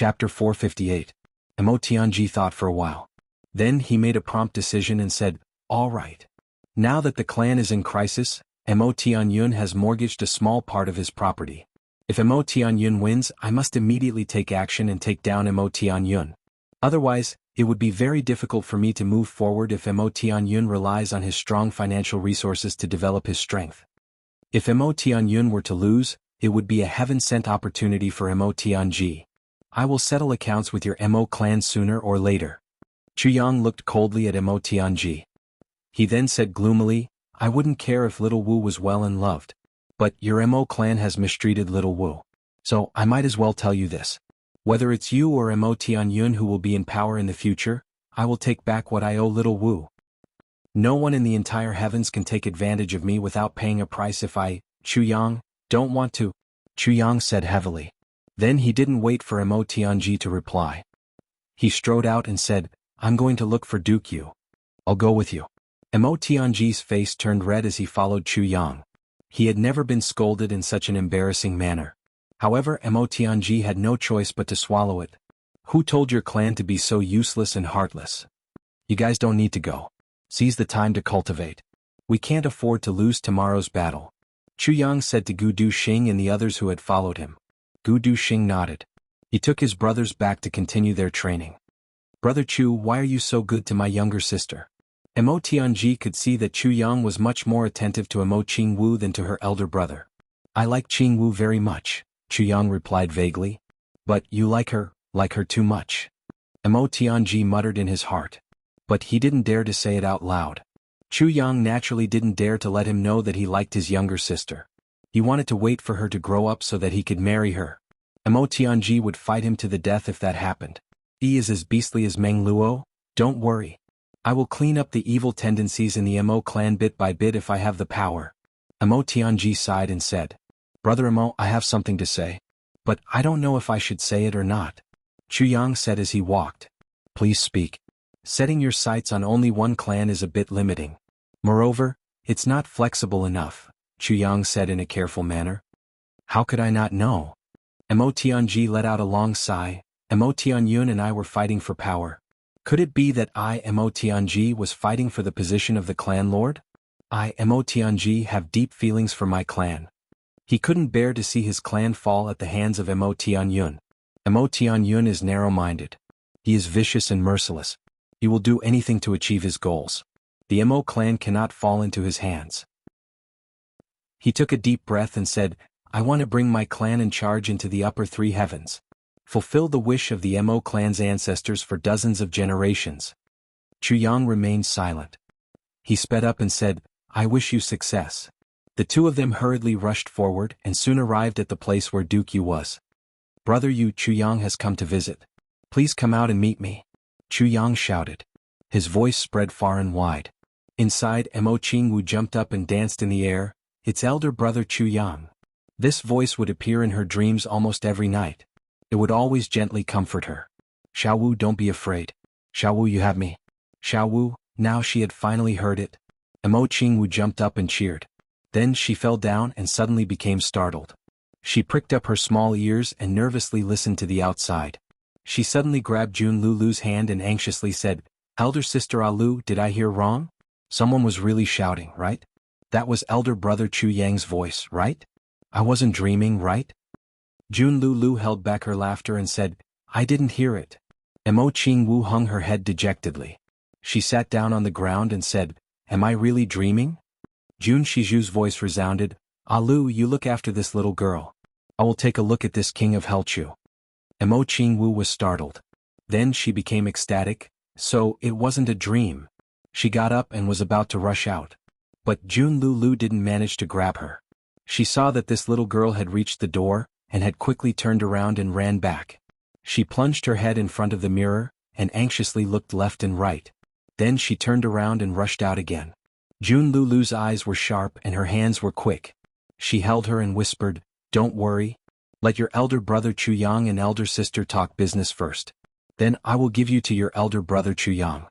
Chapter 458. Mo Tianji thought for a while. Then he made a prompt decision and said, "All right. Now that the clan is in crisis, Mo Tianyun has mortgaged a small part of his property. If Mo Tianyun wins, I must immediately take action and take down Mo Tianyun. Otherwise, it would be very difficult for me to move forward if Mo Tianyun relies on his strong financial resources to develop his strength. If Mo Tianyun were to lose, it would be a heaven-sent opportunity for Mo Tianji. I will settle accounts with your Mo clan sooner or later." Chu Yang looked coldly at Mo Tianji. He then said gloomily, "I wouldn't care if Little Wu was well and loved. But your Mo clan has mistreated Little Wu. So I might as well tell you this. Whether it's you or Mo Tianyun who will be in power in the future, I will take back what I owe Little Wu. No one in the entire heavens can take advantage of me without paying a price if I, Chu Yang, don't want to," Chu Yang said heavily. Then he didn't wait for Mo Tianji to reply. He strode out and said, "I'm going to look for Duke Yu. I'll go with you." Mo Tianji's face turned red as he followed Chu Yang. He had never been scolded in such an embarrassing manner. However, Mo Tianji had no choice but to swallow it. "Who told your clan to be so useless and heartless? You guys don't need to go. Seize the time to cultivate. We can't afford to lose tomorrow's battle," Chu Yang said to Gu Duxing and the others who had followed him. Gu Duxing nodded. He took his brothers back to continue their training. "Brother Chu, why are you so good to my younger sister?" Mo Tianji could see that Chu Yang was much more attentive to Mo Qingwu than to her elder brother. "I like Qingwu very much," Chu Yang replied vaguely. "But you like her too much," Mo Tianji muttered in his heart. But he didn't dare to say it out loud. Chu Yang naturally didn't dare to let him know that he liked his younger sister. He wanted to wait for her to grow up so that he could marry her. Mo Tianji would fight him to the death if that happened. "He is as beastly as Meng Luo? Don't worry. I will clean up the evil tendencies in the Mo clan bit by bit if I have the power." Mo Tianji sighed and said, "Brother Mo, I have something to say. But I don't know if I should say it or not," Chu Yang said as he walked. "Please speak. Setting your sights on only one clan is a bit limiting. Moreover, it's not flexible enough," Chu Yang said in a careful manner. "How could I not know?" Mo Tianji let out a long sigh. "Mo Tianyun and I were fighting for power. Could it be that I, Mo Tianji, was fighting for the position of the clan lord? I, Mo Tianji, have deep feelings for my clan." He couldn't bear to see his clan fall at the hands of Mo Tianyun. Mo Tianyun is narrow-minded. He is vicious and merciless. He will do anything to achieve his goals. The Mo clan cannot fall into his hands. He took a deep breath and said, "I want to bring my clan in charge into the upper three heavens. Fulfill the wish of the Mo clan's ancestors for dozens of generations." Chu Yang remained silent. He sped up and said, "I wish you success." The two of them hurriedly rushed forward and soon arrived at the place where Duke Yu was. "Brother Yu, Chu Yang has come to visit. Please come out and meet me," Chu Yang shouted. His voice spread far and wide. Inside, Mo Qingwu jumped up and danced in the air. Its elder brother Chu Yang. This voice would appear in her dreams almost every night. It would always gently comfort her. "Xiaowu, don't be afraid. Xiaowu, you have me. Xiaowu." Now she had finally heard it. Mo Qingwu jumped up and cheered. Then she fell down and suddenly became startled. She pricked up her small ears and nervously listened to the outside. She suddenly grabbed Jun Lulu's hand and anxiously said, "Elder sister Alu, did I hear wrong? Someone was really shouting, right? That was elder brother Chu Yang's voice, right? I wasn't dreaming, right?" Jun Lulu held back her laughter and said, "I didn't hear it." Mo Qingwu hung her head dejectedly. She sat down on the ground and said, "Am I really dreaming?" Jun Shiju's voice resounded, "Alu, you look after this little girl. I will take a look at this king of Helchu." Mo Qingwu was startled. Then she became ecstatic. So, it wasn't a dream. She got up and was about to rush out. But Jun Lulu didn't manage to grab her. She saw that this little girl had reached the door, and had quickly turned around and ran back. She plunged her head in front of the mirror, and anxiously looked left and right. Then she turned around and rushed out again. Jun Lulu's eyes were sharp and her hands were quick. She held her and whispered, "Don't worry. Let your elder brother Chu Yang and elder sister talk business first. Then I will give you to your elder brother Chu Yang."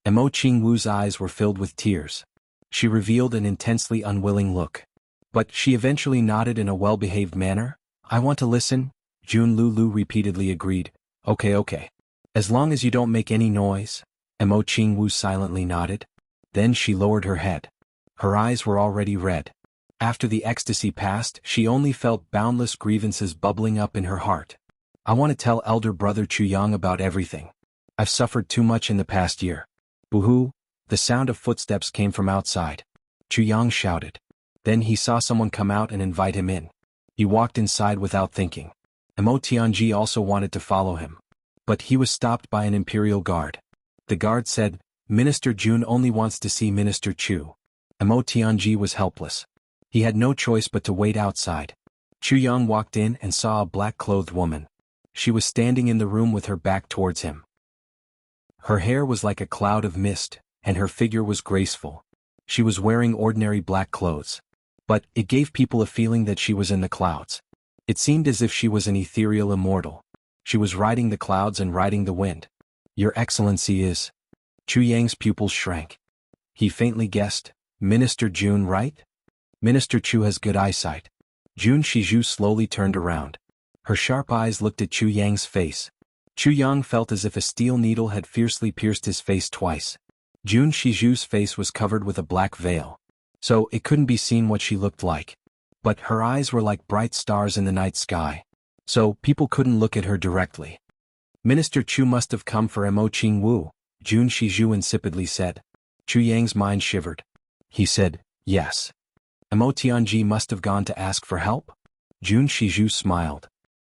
Mo Qingwu's eyes were filled with tears. She revealed an intensely unwilling look. But she eventually nodded in a well-behaved manner. "I want to listen," Jun Lulu repeatedly agreed. Okay. As long as you don't make any noise, Mo Qingwu silently nodded. Then she lowered her head. Her eyes were already red. After the ecstasy passed, she only felt boundless grievances bubbling up in her heart. I want to tell elder brother Chu Yang about everything. I've suffered too much in the past year. Boo-hoo! The sound of footsteps came from outside. Chu Yang shouted. Then he saw someone come out and invite him in. He walked inside without thinking. Mo Tianji also wanted to follow him. But he was stopped by an imperial guard. The guard said, Minister Jun only wants to see Minister Chu. Mo Tianji was helpless. He had no choice but to wait outside. Chu Yang walked in and saw a black-clothed woman. She was standing in the room with her back towards him. Her hair was like a cloud of mist, and her figure was graceful. She was wearing ordinary black clothes. But it gave people a feeling that she was in the clouds. It seemed as if she was an ethereal immortal. She was riding the clouds and riding the wind. Your Excellency is... Chu Yang's pupils shrank. He faintly guessed, Minister Jun, right? Minister Chu has good eyesight. Jun Shizhu slowly turned around. Her sharp eyes looked at Chu Yang's face. Chu Yang felt as if a steel needle had fiercely pierced his face twice. Jun Shizhu's face was covered with a black veil. So it couldn't be seen what she looked like. But her eyes were like bright stars in the night sky. So people couldn't look at her directly. Minister Chu must have come for Mo Qingwu, Jun Shizhu insipidly said. Chu Yang's mind shivered. He said, yes. Mo Tianji must have gone to ask for help? Jun Shizhu smiled.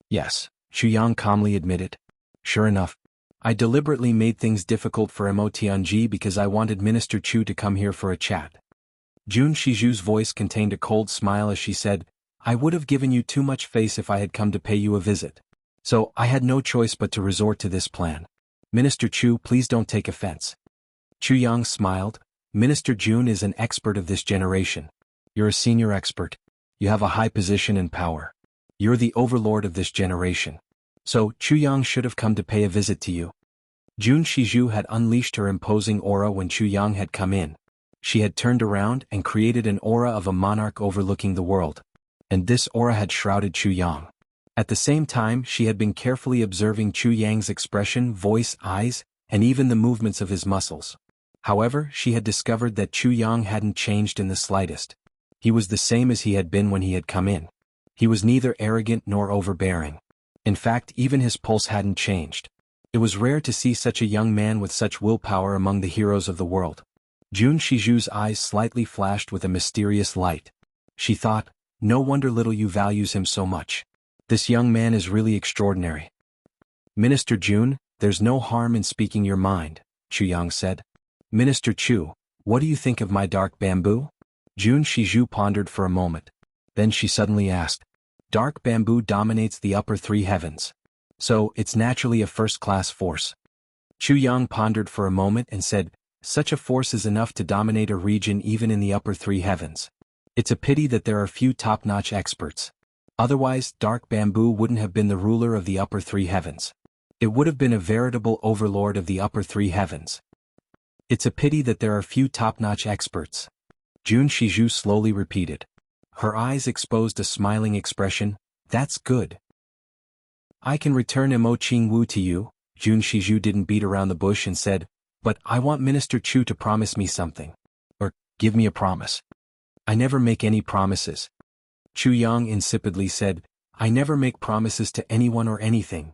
Yes, Chu Yang calmly admitted. Sure enough. I deliberately made things difficult for Mo Tianji because I wanted Minister Chu to come here for a chat. Jun Shizhu's voice contained a cold smile as she said, I would have given you too much face if I had come to pay you a visit. So I had no choice but to resort to this plan. Minister Chu, please don't take offense. Chu Yang smiled. Minister Jun is an expert of this generation. You're a senior expert. You have a high position and power. You're the overlord of this generation. So Chu Yang should have come to pay a visit to you. Jun Shizhu had unleashed her imposing aura when Chu Yang had come in. She had turned around and created an aura of a monarch overlooking the world. And this aura had shrouded Chu Yang. At the same time, she had been carefully observing Chu Yang's expression, voice, eyes, and even the movements of his muscles. However, she had discovered that Chu Yang hadn't changed in the slightest. He was the same as he had been when he had come in. He was neither arrogant nor overbearing. In fact, even his pulse hadn't changed. It was rare to see such a young man with such willpower among the heroes of the world. Jun Shizhu's eyes slightly flashed with a mysterious light. She thought, no wonder little Yu values him so much. This young man is really extraordinary. Minister Jun, there's no harm in speaking your mind, Chu Yang said. Minister Chu, what do you think of my dark bamboo? Jun Shizhu pondered for a moment. Then she suddenly asked. Dark bamboo dominates the upper three heavens. So, it's naturally a first-class force. Chu Yang pondered for a moment and said, such a force is enough to dominate a region even in the upper three heavens. It's a pity that there are few top-notch experts. Otherwise, dark bamboo wouldn't have been the ruler of the upper three heavens. It would have been a veritable overlord of the upper three heavens. It's a pity that there are few top-notch experts. Jun Shizhu slowly repeated. Her eyes exposed a smiling expression. That's good. I can return Mo Qingwu to you. Jun Shizhu didn't beat around the bush and said, but I want Minister Chu to promise me something. Or, give me a promise. I never make any promises. Chu Yang insipidly said, I never make promises to anyone or anything.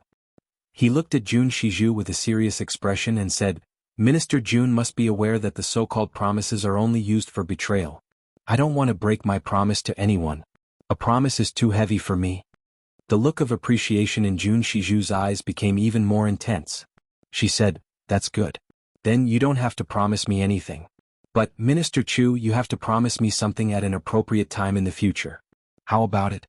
He looked at Jun Shizhu with a serious expression and said, Minister Jun must be aware that the so-called promises are only used for betrayal. I don't want to break my promise to anyone. A promise is too heavy for me. The look of appreciation in Jun Shizhu's eyes became even more intense. She said, that's good. Then you don't have to promise me anything. But, Minister Chu, you have to promise me something at an appropriate time in the future. How about it?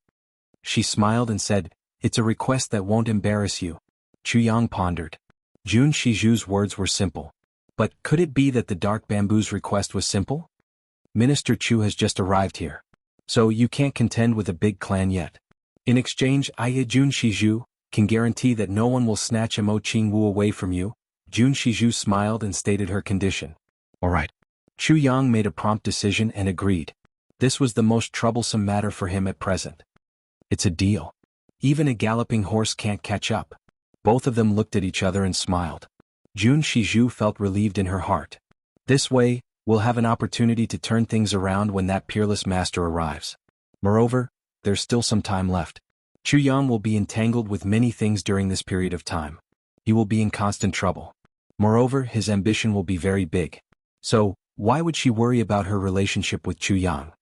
She smiled and said, it's a request that won't embarrass you. Chu Yang pondered. Jun Shizhu's words were simple. But could it be that the dark bamboo's request was simple? Minister Chu has just arrived here. So you can't contend with a big clan yet. In exchange, I, Jun Shizhu, can guarantee that no one will snatch Mo Qingwu away from you. Jun Shizhu smiled and stated her condition. All right. Chu Yang made a prompt decision and agreed. This was the most troublesome matter for him at present. It's a deal. Even a galloping horse can't catch up. Both of them looked at each other and smiled. Jun Shizhu felt relieved in her heart. This way, we'll have an opportunity to turn things around when that peerless master arrives. Moreover, there's still some time left. Chu Yang will be entangled with many things during this period of time. He will be in constant trouble. Moreover, his ambition will be very big. So, why would she worry about her relationship with Chu Yang?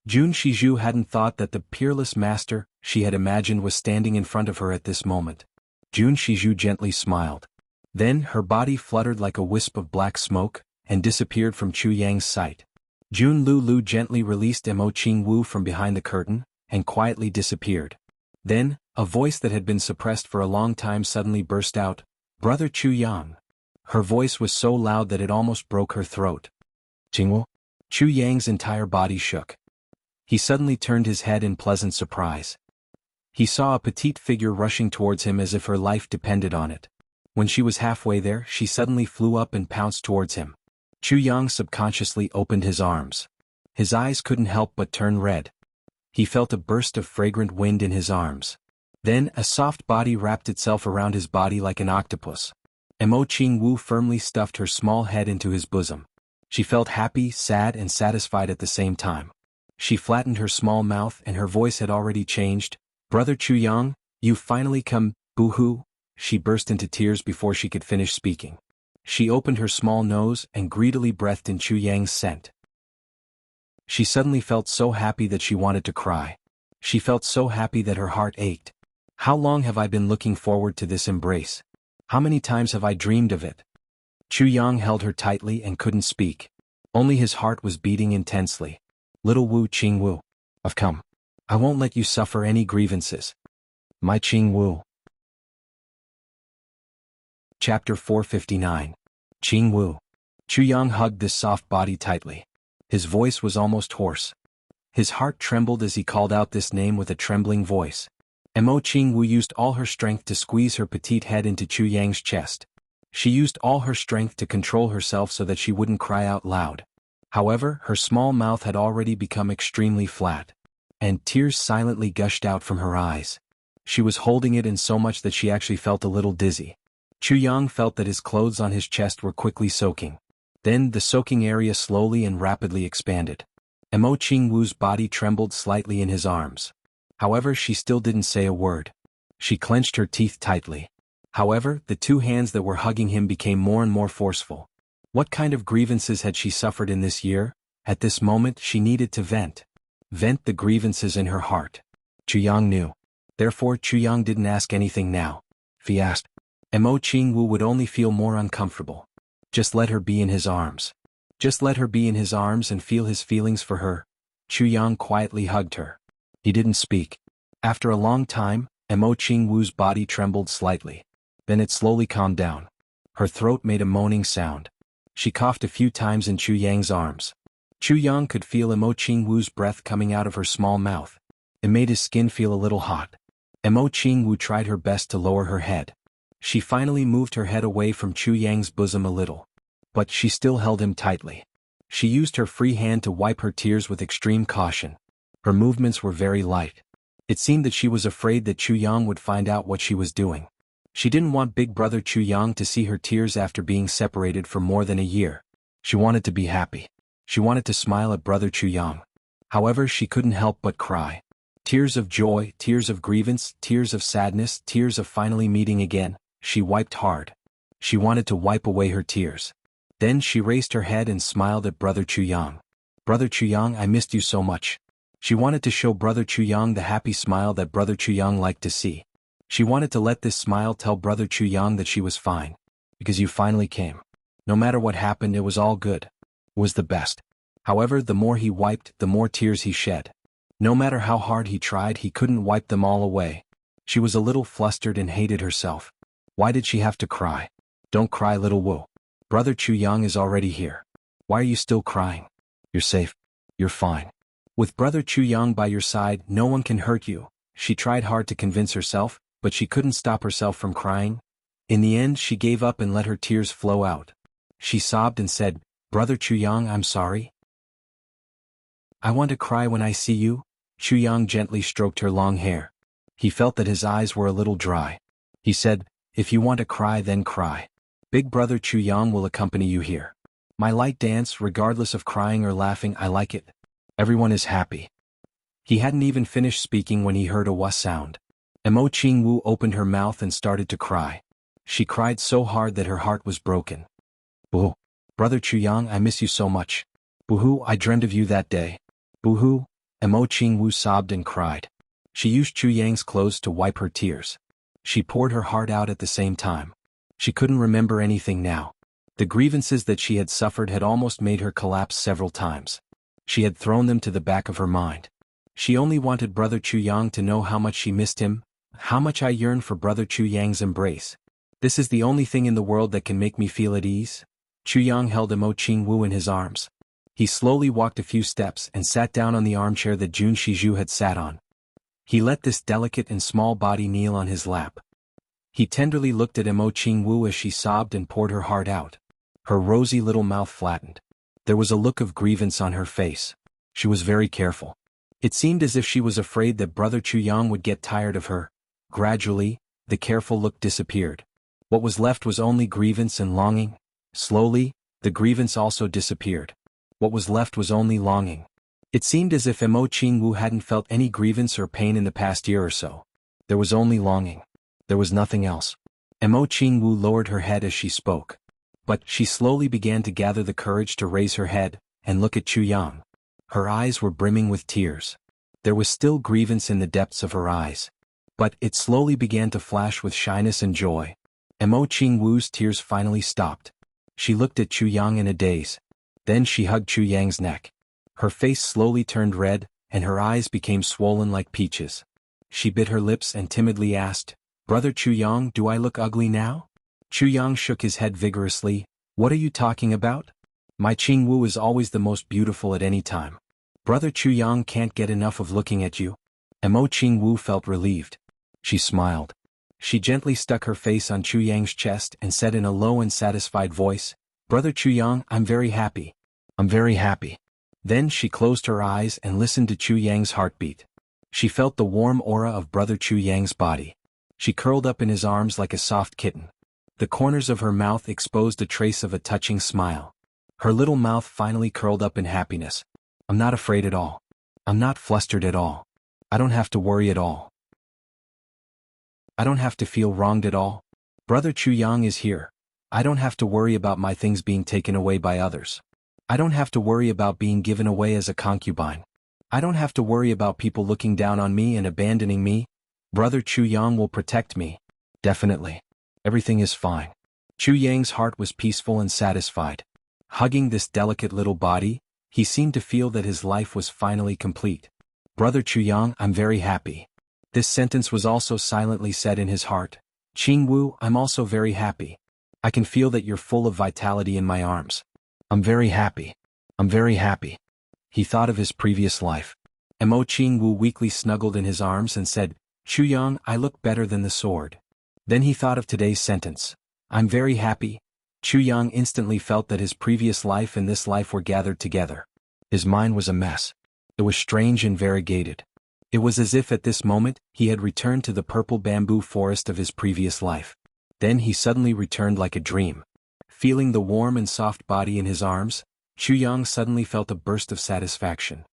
Jun Shizhu hadn't thought that the peerless master she had imagined was standing in front of her at this moment. Jun Shizhu gently smiled. Then her body fluttered like a wisp of black smoke and disappeared from Chu Yang's sight. Jun Lulu gently released Mo Qingwu from behind the curtain and quietly disappeared. Then, a voice that had been suppressed for a long time suddenly burst out, "Brother Chu Yang." Her voice was so loud that it almost broke her throat. "Qingwu?" Chu Yang's entire body shook. He suddenly turned his head in pleasant surprise. He saw a petite figure rushing towards him as if her life depended on it. When she was halfway there, she suddenly flew up and pounced towards him. Chu Yang subconsciously opened his arms. His eyes couldn't help but turn red. He felt a burst of fragrant wind in his arms. Then a soft body wrapped itself around his body like an octopus. Mo Qingwu firmly stuffed her small head into his bosom. She felt happy, sad and satisfied at the same time. She flattened her small mouth and her voice had already changed. "Brother Chu Yang, you've finally come, boo-hoo." She burst into tears before she could finish speaking. She opened her small nose and greedily breathed in Chu Yang's scent. She suddenly felt so happy that she wanted to cry. She felt so happy that her heart ached. How long have I been looking forward to this embrace? How many times have I dreamed of it? Chu Yang held her tightly and couldn't speak. Only his heart was beating intensely. "Little Wu Qingwu, I've come. I won't let you suffer any grievances. My Qingwu." Chapter 459. Qingwu. Chu Yang hugged this soft body tightly. His voice was almost hoarse. His heart trembled as he called out this name with a trembling voice. Mo Qingwu used all her strength to squeeze her petite head into Chu Yang's chest. She used all her strength to control herself so that she wouldn't cry out loud. However, her small mouth had already become extremely flat, and tears silently gushed out from her eyes. She was holding it in so much that she actually felt a little dizzy. Chu Yang felt that his clothes on his chest were quickly soaking. Then the soaking area slowly and rapidly expanded. Mo Qingwu's body trembled slightly in his arms. However, she still didn't say a word. She clenched her teeth tightly. However, the two hands that were hugging him became more and more forceful. What kind of grievances had she suffered in this year? At this moment, she needed to vent. Vent the grievances in her heart. Chu Yang knew. Therefore, Chu Yang didn't ask anything now. If he asked, Mo Qingwu would only feel more uncomfortable. Just let her be in his arms. Just let her be in his arms and feel his feelings for her. Chu Yang quietly hugged her. He didn't speak. After a long time, Mo Qingwu's body trembled slightly. Then it slowly calmed down. Her throat made a moaning sound. She coughed a few times in Chu Yang's arms. Chu Yang could feel Mo Qingwu's breath coming out of her small mouth. It made his skin feel a little hot. Mo Qingwu tried her best to lower her head. She finally moved her head away from Chu Yang's bosom a little. But she still held him tightly. She used her free hand to wipe her tears with extreme caution. Her movements were very light. It seemed that she was afraid that Chu Yang would find out what she was doing. She didn't want big brother Chu Yang to see her tears after being separated for more than a year. She wanted to be happy. She wanted to smile at brother Chu Yang. However, she couldn't help but cry. Tears of joy, tears of grievance, tears of sadness, tears of finally meeting again. She wiped hard. She wanted to wipe away her tears. Then she raised her head and smiled at brother Chu Yang. "Brother Chu Yang, I missed you so much." She wanted to show brother Chu Yang the happy smile that brother Chu Yang liked to see. She wanted to let this smile tell brother Chu Yang that she was fine. "Because you finally came. No matter what happened, it was all good. It was the best." However, the more he wiped, the more tears he shed. No matter how hard he tried, he couldn't wipe them all away. She was a little flustered and hated herself. Why did she have to cry? "Don't cry, little Wu. Brother Chu Yang is already here. Why are you still crying? You're safe. You're fine. With brother Chu Yang by your side, no one can hurt you." She tried hard to convince herself, but she couldn't stop herself from crying. In the end, she gave up and let her tears flow out. She sobbed and said, "Brother Chu Yang, I'm sorry. I want to cry when I see you." Chu Yang gently stroked her long hair. He felt that his eyes were a little dry. He said, If you want to cry, then cry. Big brother Chu Yang will accompany you here. My light dance, regardless of crying or laughing, I like it. Everyone is happy. He hadn't even finished speaking when he heard a wah sound. Mo Qingwu opened her mouth and started to cry. She cried so hard that her heart was broken. Boo! Brother Chu Yang, I miss you so much. Boo-hoo, I dreamed of you that day. Boo-hoo! Mo Qingwu sobbed and cried. She used Chu Yang's clothes to wipe her tears. She poured her heart out at the same time. She couldn't remember anything now. The grievances that she had suffered had almost made her collapse several times. She had thrown them to the back of her mind. She only wanted Brother Chu Yang to know how much she missed him, how much I yearned for Brother Chu Yang's embrace. This is the only thing in the world that can make me feel at ease. Chu Yang held Mo Qingwu in his arms. He slowly walked a few steps and sat down on the armchair that Jun Shizhu had sat on. He let this delicate and small body kneel on his lap. He tenderly looked at Mo Qingwu as she sobbed and poured her heart out. Her rosy little mouth flattened. There was a look of grievance on her face. She was very careful. It seemed as if she was afraid that Brother Chu Yang would get tired of her. Gradually, the careful look disappeared. What was left was only grievance and longing. Slowly, the grievance also disappeared. What was left was only longing. It seemed as if Mo Qingwu hadn't felt any grievance or pain in the past year or so. There was only longing. There was nothing else. Mo Qingwu lowered her head as she spoke. But she slowly began to gather the courage to raise her head and look at Chu Yang. Her eyes were brimming with tears. There was still grievance in the depths of her eyes. But it slowly began to flash with shyness and joy. Mo Qingwu's tears finally stopped. She looked at Chu Yang in a daze. Then she hugged Chu Yang's neck. Her face slowly turned red, and her eyes became swollen like peaches. She bit her lips and timidly asked, "Brother Chu Yang, do I look ugly now?" Chu Yang shook his head vigorously. "What are you talking about? My Qingwu is always the most beautiful at any time. Brother Chu Yang can't get enough of looking at you." Mo Qingwu felt relieved. She smiled. She gently stuck her face on Chu Yang's chest and said in a low and satisfied voice, "Brother Chu Yang, I'm very happy. I'm very happy." Then she closed her eyes and listened to Chu Yang's heartbeat. She felt the warm aura of Brother Chu Yang's body. She curled up in his arms like a soft kitten. The corners of her mouth exposed a trace of a touching smile. Her little mouth finally curled up in happiness. "I'm not afraid at all. I'm not flustered at all. I don't have to worry at all. I don't have to feel wronged at all. Brother Chu Yang is here. I don't have to worry about my things being taken away by others. I don't have to worry about being given away as a concubine. I don't have to worry about people looking down on me and abandoning me. Brother Chu Yang will protect me. Definitely. Everything is fine." Chu Yang's heart was peaceful and satisfied. Hugging this delicate little body, he seemed to feel that his life was finally complete. "Brother Chu Yang, I'm very happy." This sentence was also silently said in his heart. "Qingwu, I'm also very happy. I can feel that you're full of vitality in my arms. I'm very happy. I'm very happy." He thought of his previous life. Mo Qingwu weakly snuggled in his arms and said, "Chu Yang, I look better than the sword." Then he thought of today's sentence. "I'm very happy." Chu Yang instantly felt that his previous life and this life were gathered together. His mind was a mess. It was strange and variegated. It was as if at this moment he had returned to the purple bamboo forest of his previous life. Then he suddenly returned like a dream. Feeling the warm and soft body in his arms, Chu Yang suddenly felt a burst of satisfaction.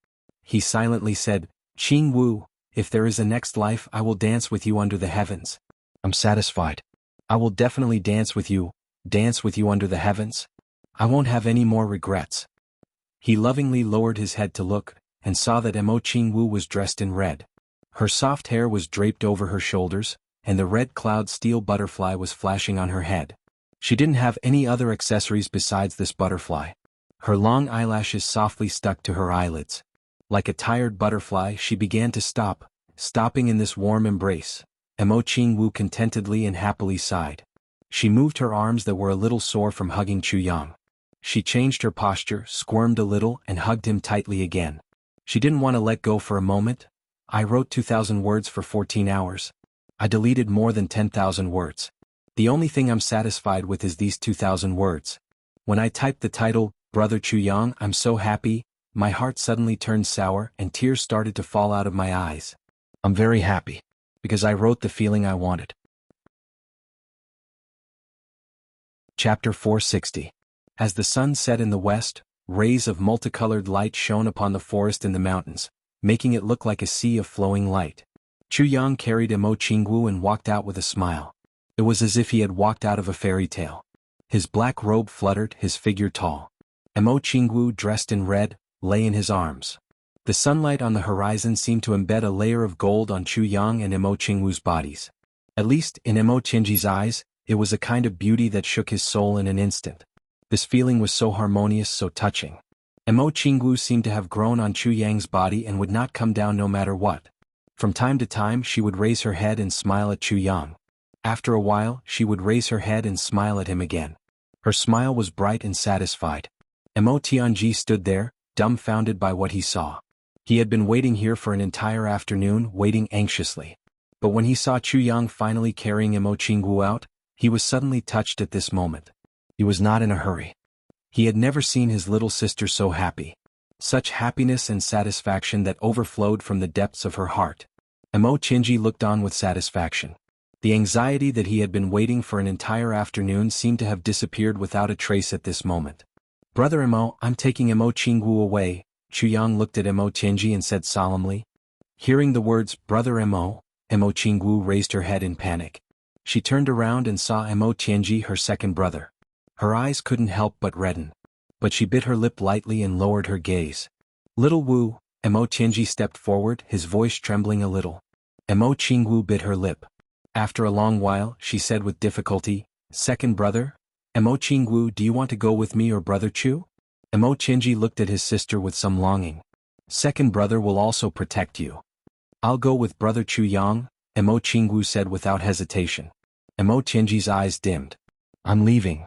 He silently said, "Qingwu, if there is a next life, I will dance with you under the heavens. I'm satisfied. I will definitely dance with you under the heavens. I won't have any more regrets." He lovingly lowered his head to look, and saw that Mo Qingwu was dressed in red. Her soft hair was draped over her shoulders, and the red cloud steel butterfly was flashing on her head. She didn't have any other accessories besides this butterfly. Her long eyelashes softly stuck to her eyelids. Like a tired butterfly, she began to stopping in this warm embrace. Mo Qingwu contentedly and happily sighed. She moved her arms that were a little sore from hugging Chu Yang. She changed her posture, squirmed a little, and hugged him tightly again. She didn't want to let go for a moment. "I wrote 2,000 words for 14 hours. I deleted more than 10,000 words. The only thing I'm satisfied with is these 2,000 words. When I typed the title, Brother Chu Yang, I'm so happy, my heart suddenly turned sour and tears started to fall out of my eyes. I'm very happy. Because I wrote the feeling I wanted. Chapter 460. As the sun set in the west, rays of multicolored light shone upon the forest and the mountains, making it look like a sea of flowing light. Chu Yang carried Emo Qingwu and walked out with a smile. It was as if he had walked out of a fairy tale. His black robe fluttered, his figure tall. Emo Qingwu, dressed in red, lay in his arms. The sunlight on the horizon seemed to embed a layer of gold on Chu Yang and Emo Qingwu's bodies. At least, in Emo Qingji's eyes, it was a kind of beauty that shook his soul in an instant. This feeling was so harmonious, so touching. Emo Qingwu seemed to have grown on Chu Yang's body and would not come down no matter what. From time to time she would raise her head and smile at Chu Yang. After a while she would raise her head and smile at him again. Her smile was bright and satisfied. Emo Tianji stood there, dumbfounded by what he saw. He had been waiting here for an entire afternoon, waiting anxiously. But when he saw Chu Yang finally carrying Emo Qingwu out, he was suddenly touched at this moment. He was not in a hurry. He had never seen his little sister so happy. Such happiness and satisfaction that overflowed from the depths of her heart. Emo Qingji looked on with satisfaction. The anxiety that he had been waiting for an entire afternoon seemed to have disappeared without a trace at this moment. "Brother Emo, I'm taking Emo Qingwu away," Chu Yang looked at Emo Qingji and said solemnly. Hearing the words, "Brother Emo," Emo Qingwu raised her head in panic. She turned around and saw Emo Tianji, her second brother. Her eyes couldn't help but redden. But she bit her lip lightly and lowered her gaze. "Little Wu," Emo Tianji stepped forward, his voice trembling a little. Emo Qingwu bit her lip. After a long while, she said with difficulty, "Second brother? Emo Qingwu, do you want to go with me or Brother Chu?" Emo Qingji looked at his sister with some longing. "Second brother will also protect you." "I'll go with Brother Chu Yang," Emo Qingwu said without hesitation. Emo Tianji's eyes dimmed. "I'm leaving."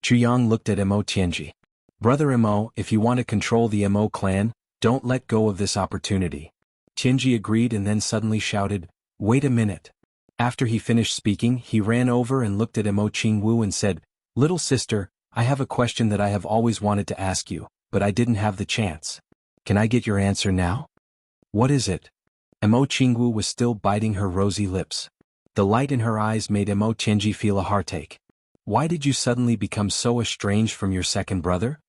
Chu Yang looked at Emo Tianji. "Brother Emo, if you want to control the Emo clan, don't let go of this opportunity." Tianji agreed and then suddenly shouted, "Wait a minute." After he finished speaking, he ran over and looked at Emo Qingwu and said, "Little sister, I have a question that I have always wanted to ask you, but I didn't have the chance. Can I get your answer now?" "What is it?" Emo Qingwu was still biting her rosy lips. The light in her eyes made Emo Tianji feel a heartache. "Why did you suddenly become so estranged from your second brother?"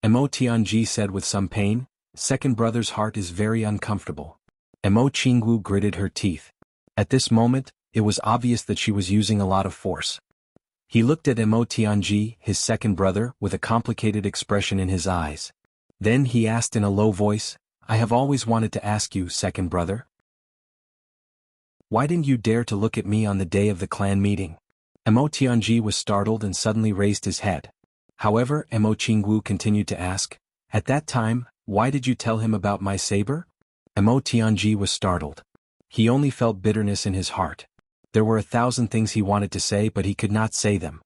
Emo Tianji said with some pain. "Second brother's heart is very uncomfortable." Emo Qingwu gritted her teeth. At this moment, it was obvious that she was using a lot of force. He looked at Emo Tianji, his second brother, with a complicated expression in his eyes. Then he asked in a low voice, "I have always wanted to ask you, second brother. Why didn't you dare to look at me on the day of the clan meeting?" Emo Tianji was startled and suddenly raised his head. However, Emo Qingwu continued to ask, "At that time, why did you tell him about my saber?" Emo Tianji was startled. He only felt bitterness in his heart. There were 1,000 things he wanted to say but he could not say them.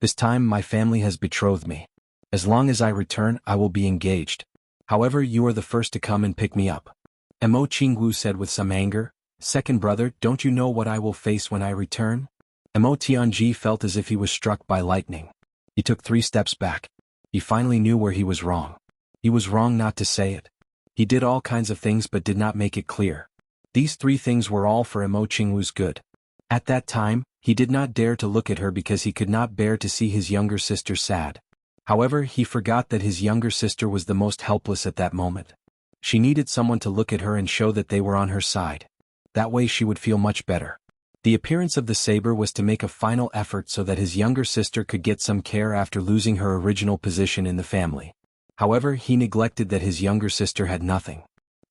"This time my family has betrothed me. As long as I return I will be engaged. However, you are the first to come and pick me up." Emo Qingwu said with some anger, "Second brother, don't you know what I will face when I return?" Emo Tianji felt as if he was struck by lightning. He took 3 steps back. He finally knew where he was wrong. He was wrong not to say it. He did all kinds of things but did not make it clear. These 3 things were all for Emo Qingwu's good. At that time, he did not dare to look at her because he could not bear to see his younger sister sad. However, he forgot that his younger sister was the most helpless at that moment. She needed someone to look at her and show that they were on her side. That way she would feel much better. The appearance of the saber was to make a final effort so that his younger sister could get some care after losing her original position in the family. However, he neglected that his younger sister had nothing.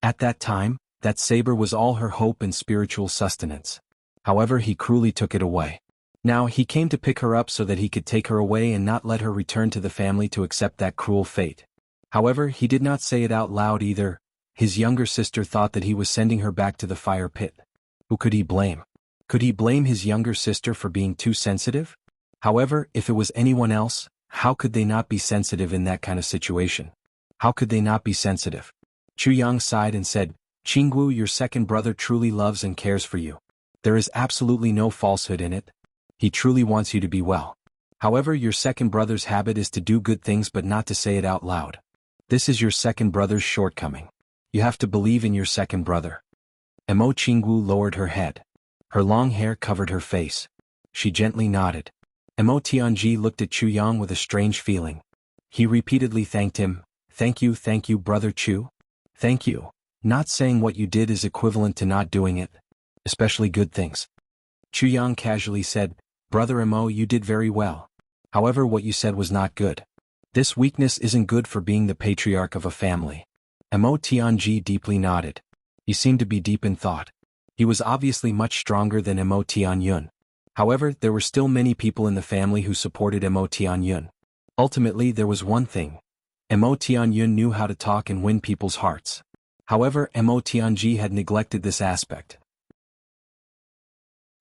At that time, that saber was all her hope and spiritual sustenance. However, he cruelly took it away. Now he came to pick her up so that he could take her away and not let her return to the family to accept that cruel fate. However, he did not say it out loud either. His younger sister thought that he was sending her back to the fire pit. Who could he blame? Could he blame his younger sister for being too sensitive? However, if it was anyone else, how could they not be sensitive in that kind of situation? How could they not be sensitive? Chu Yang sighed and said, "Qingwu, your second brother truly loves and cares for you. There is absolutely no falsehood in it. He truly wants you to be well. However, your second brother's habit is to do good things but not to say it out loud. This is your second brother's shortcoming. You have to believe in your second brother." Emo Qingwu lowered her head. Her long hair covered her face. She gently nodded. Mo Tianji looked at Chu Yang with a strange feeling. He repeatedly thanked him. Thank you, brother Chu. Thank you. Not saying what you did is equivalent to not doing it. Especially good things. Chu Yang casually said, Brother Mo, you did very well. However, what you said was not good. This weakness isn't good for being the patriarch of a family. Mo Tianji deeply nodded. He seemed to be deep in thought. He was obviously much stronger than Mo Tianyun. However, there were still many people in the family who supported Mo Tianyun. Ultimately, there was one thing. Mo Tianyun knew how to talk and win people's hearts. However, Mo Tianji had neglected this aspect.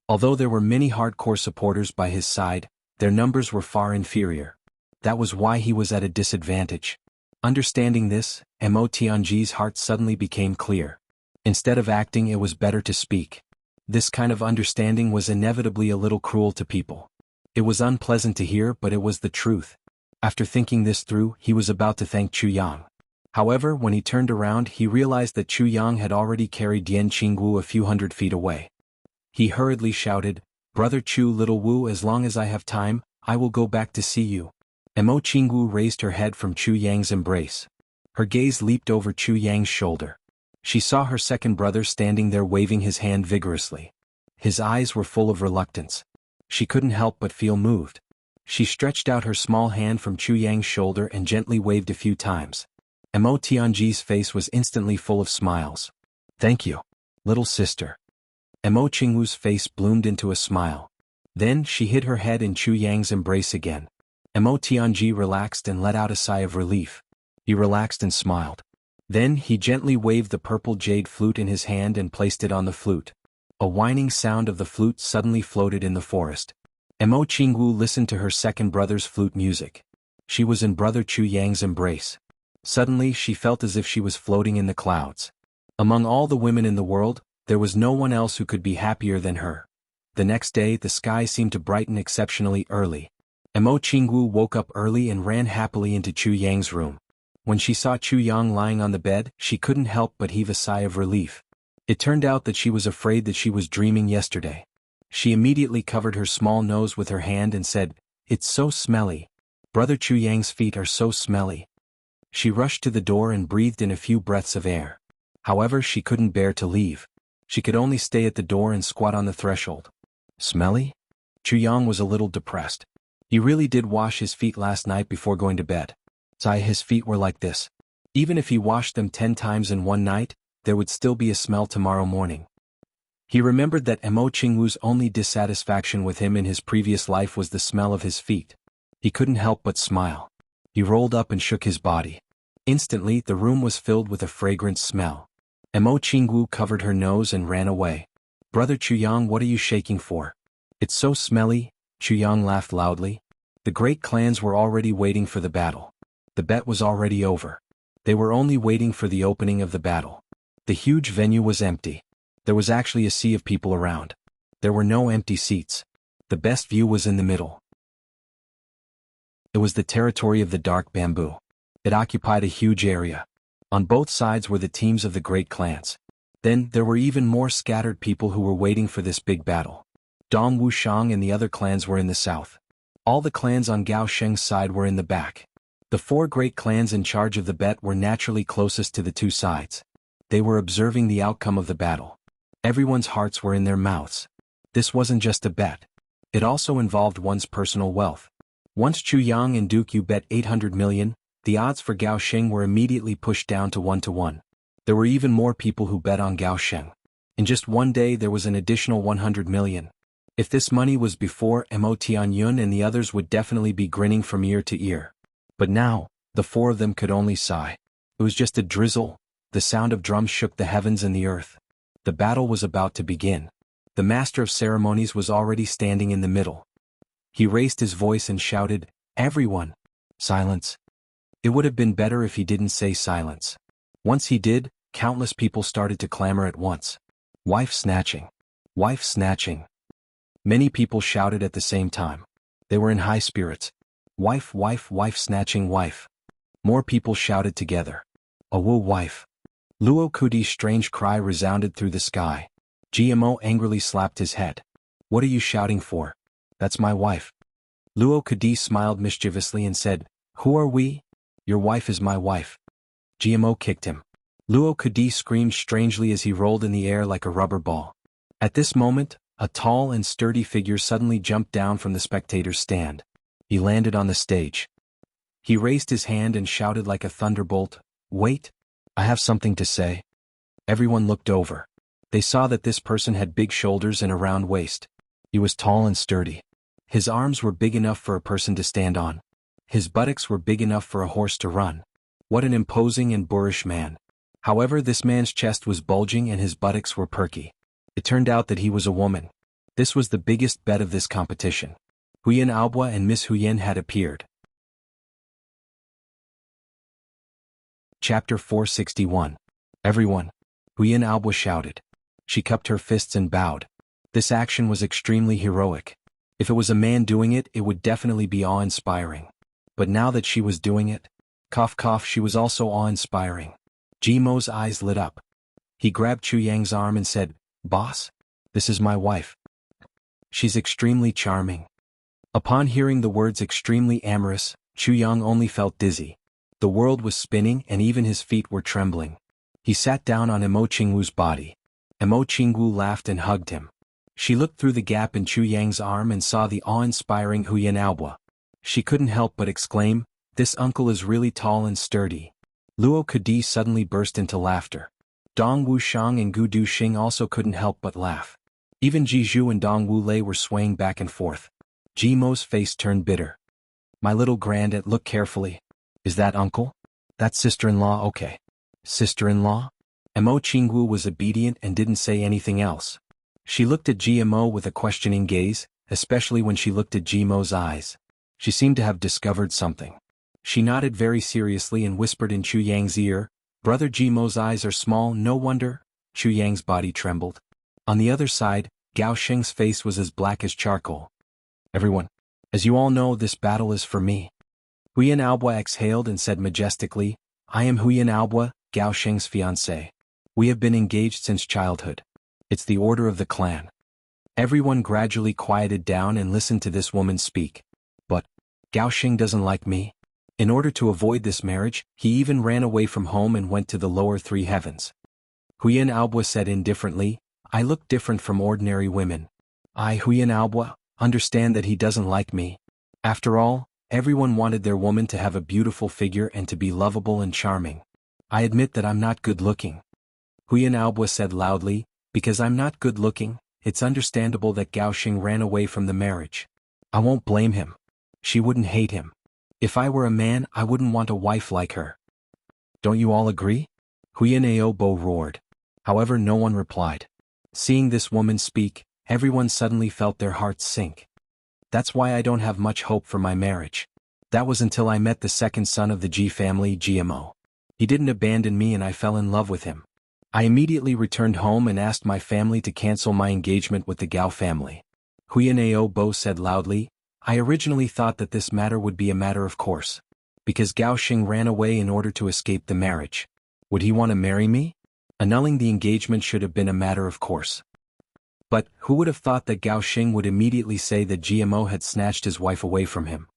Although there were many hardcore supporters by his side, their numbers were far inferior. That was why he was at a disadvantage. Understanding this, Mo Tianji's heart suddenly became clear. Instead of acting, it was better to speak. This kind of understanding was inevitably a little cruel to people. It was unpleasant to hear, but it was the truth. After thinking this through, he was about to thank Chu Yang. However, when he turned around, he realized that Chu Yang had already carried Dian Qingwu a few hundred feet away. He hurriedly shouted, Brother Chu, little Wu, as long as I have time, I will go back to see you. Mo Qingwu raised her head from Chu Yang's embrace. Her gaze leaped over Chu Yang's shoulder. She saw her second brother standing there waving his hand vigorously. His eyes were full of reluctance. She couldn't help but feel moved. She stretched out her small hand from Chu Yang's shoulder and gently waved a few times. Mo Tianji's face was instantly full of smiles. Thank you, little sister. Mo Qingwu's face bloomed into a smile. Then she hid her head in Chu Yang's embrace again. Mo Tianji relaxed and let out a sigh of relief. He relaxed and smiled. Then he gently waved the purple jade flute in his hand and placed it on the flute. A whining sound of the flute suddenly floated in the forest. Mo Qingwu listened to her second brother's flute music. She was in brother Chu Yang's embrace. Suddenly she felt as if she was floating in the clouds. Among all the women in the world, there was no one else who could be happier than her. The next day the sky seemed to brighten exceptionally early. Mo Qingwu woke up early and ran happily into Chu Yang's room. When she saw Chu Yang lying on the bed, she couldn't help but heave a sigh of relief. It turned out that she was afraid that she was dreaming yesterday. She immediately covered her small nose with her hand and said, It's so smelly. Brother Chu Yang's feet are so smelly. She rushed to the door and breathed in a few breaths of air. However, she couldn't bear to leave. She could only stay at the door and squat on the threshold. Smelly? Chu Yang was a little depressed. He really did wash his feet last night before going to bed. His feet were like this. Even if he washed them 10 times in one night, there would still be a smell tomorrow morning. He remembered that Mo Qingwu's only dissatisfaction with him in his previous life was the smell of his feet. He couldn't help but smile. He rolled up and shook his body. Instantly, the room was filled with a fragrant smell. Mo Qingwu covered her nose and ran away. Brother Chu Yang, what are you shaking for? It's so smelly. Chu Yang laughed loudly. The great clans were already waiting for the battle. The bet was already over. They were only waiting for the opening of the battle. The huge venue was empty. There was actually a sea of people around. There were no empty seats. The best view was in the middle. It was the territory of the dark bamboo. It occupied a huge area. On both sides were the teams of the great clans. Then, there were even more scattered people who were waiting for this big battle. Dong Wushang and the other clans were in the south. All the clans on Gao Sheng's side were in the back. The 4 great clans in charge of the bet were naturally closest to the 2 sides. They were observing the outcome of the battle. Everyone's hearts were in their mouths. This wasn't just a bet. It also involved one's personal wealth. Once Chu Yang and Duke Yu bet 800 million, the odds for Gao Sheng were immediately pushed down to 1-1. There were even more people who bet on Gao Sheng. In just one day there was an additional 100 million. If this money was before, Mo Tianyun and the others would definitely be grinning from ear to ear. But now, the 4 of them could only sigh. It was just a drizzle. The sound of drums shook the heavens and the earth. The battle was about to begin. The master of ceremonies was already standing in the middle. He raised his voice and shouted, Everyone! Silence. It would have been better if he didn't say silence. Once he did, countless people started to clamor at once. Wife snatching. Wife snatching. Many people shouted at the same time. They were in high spirits. Wife, wife, wife snatching wife. More people shouted together. A Wu wife. Luo Kudi's strange cry resounded through the sky. GMO angrily slapped his head. What are you shouting for? That's my wife. Luo Kadi smiled mischievously and said, "Who are we? Your wife is my wife." GMO kicked him. Luo Kadi screamed strangely as he rolled in the air like a rubber ball. At this moment, a tall and sturdy figure suddenly jumped down from the spectator's stand. He landed on the stage. He raised his hand and shouted like a thunderbolt, "Wait! I have something to say." Everyone looked over. They saw that this person had big shoulders and a round waist. He was tall and sturdy. His arms were big enough for a person to stand on. His buttocks were big enough for a horse to run. What an imposing and boorish man. However, this man's chest was bulging and his buttocks were perky. It turned out that he was a woman. This was the biggest bet of this competition. Huyan Aobua and Miss Huyan had appeared. Chapter 461. Everyone. Huyan Aobua shouted. She cupped her fists and bowed. This action was extremely heroic. If it was a man doing it, it would definitely be awe-inspiring. But now that she was doing it, cough cough, she was also awe-inspiring. Jimo's eyes lit up. He grabbed Chu Yang's arm and said, "Boss, this is my wife. She's extremely charming." Upon hearing the words extremely amorous, Chu Yang only felt dizzy. The world was spinning and even his feet were trembling. He sat down on Emo Qingwu's body. Emo Qingwu laughed and hugged him. She looked through the gap in Chu Yang's arm and saw the awe-inspiring Huyan Aobua. She couldn't help but exclaim, "This uncle is really tall and sturdy." Luo Kadi suddenly burst into laughter. Dong Wushang and Gu Duxing also couldn't help but laugh. Even Jizhu and Dong Wulei were swaying back and forth. Jimo's face turned bitter. "My little grandaunt, look carefully. Is that uncle? That's sister-in-law, okay." Sister-in-law? Emo Qingwu was obedient and didn't say anything else. She looked at GMO with a questioning gaze, especially when she looked at Jimo's eyes. She seemed to have discovered something. She nodded very seriously and whispered in Chu Yang's ear, "Brother Jimo's eyes are small, no wonder." Chu Yang's body trembled. On the other side, Gao Sheng's face was as black as charcoal. "Everyone, as you all know, this battle is for me." Huyan Aobua exhaled and said majestically, "I am Huyan Aobua, Gao Sheng's fiancé. We have been engaged since childhood. It's the order of the clan." Everyone gradually quieted down and listened to this woman speak. "But, Gao Sheng doesn't like me." In order to avoid this marriage, he even ran away from home and went to the lower three heavens. Huyan Aobua said indifferently, "I look different from ordinary women. I, Huyan Aobua, understand that he doesn't like me. After all, everyone wanted their woman to have a beautiful figure and to be lovable and charming. I admit that I'm not good-looking." Huyan Aobua said loudly, "Because I'm not good-looking, it's understandable that Gao Sheng ran away from the marriage. I won't blame him. She wouldn't hate him. If I were a man, I wouldn't want a wife like her. Don't you all agree?" Huyan Aobua roared. However, no one replied. Seeing this woman speak, everyone suddenly felt their hearts sink. "That's why I don't have much hope for my marriage. That was until I met the second son of the Ji family, GMO. He didn't abandon me and I fell in love with him. I immediately returned home and asked my family to cancel my engagement with the Gao family." Huyan Aobua said loudly, "I originally thought that this matter would be a matter of course. Because Gao Sheng ran away in order to escape the marriage. Would he want to marry me? Annulling the engagement should have been a matter of course. But, who would have thought that Gao Sheng would immediately say that GMO had snatched his wife away from him?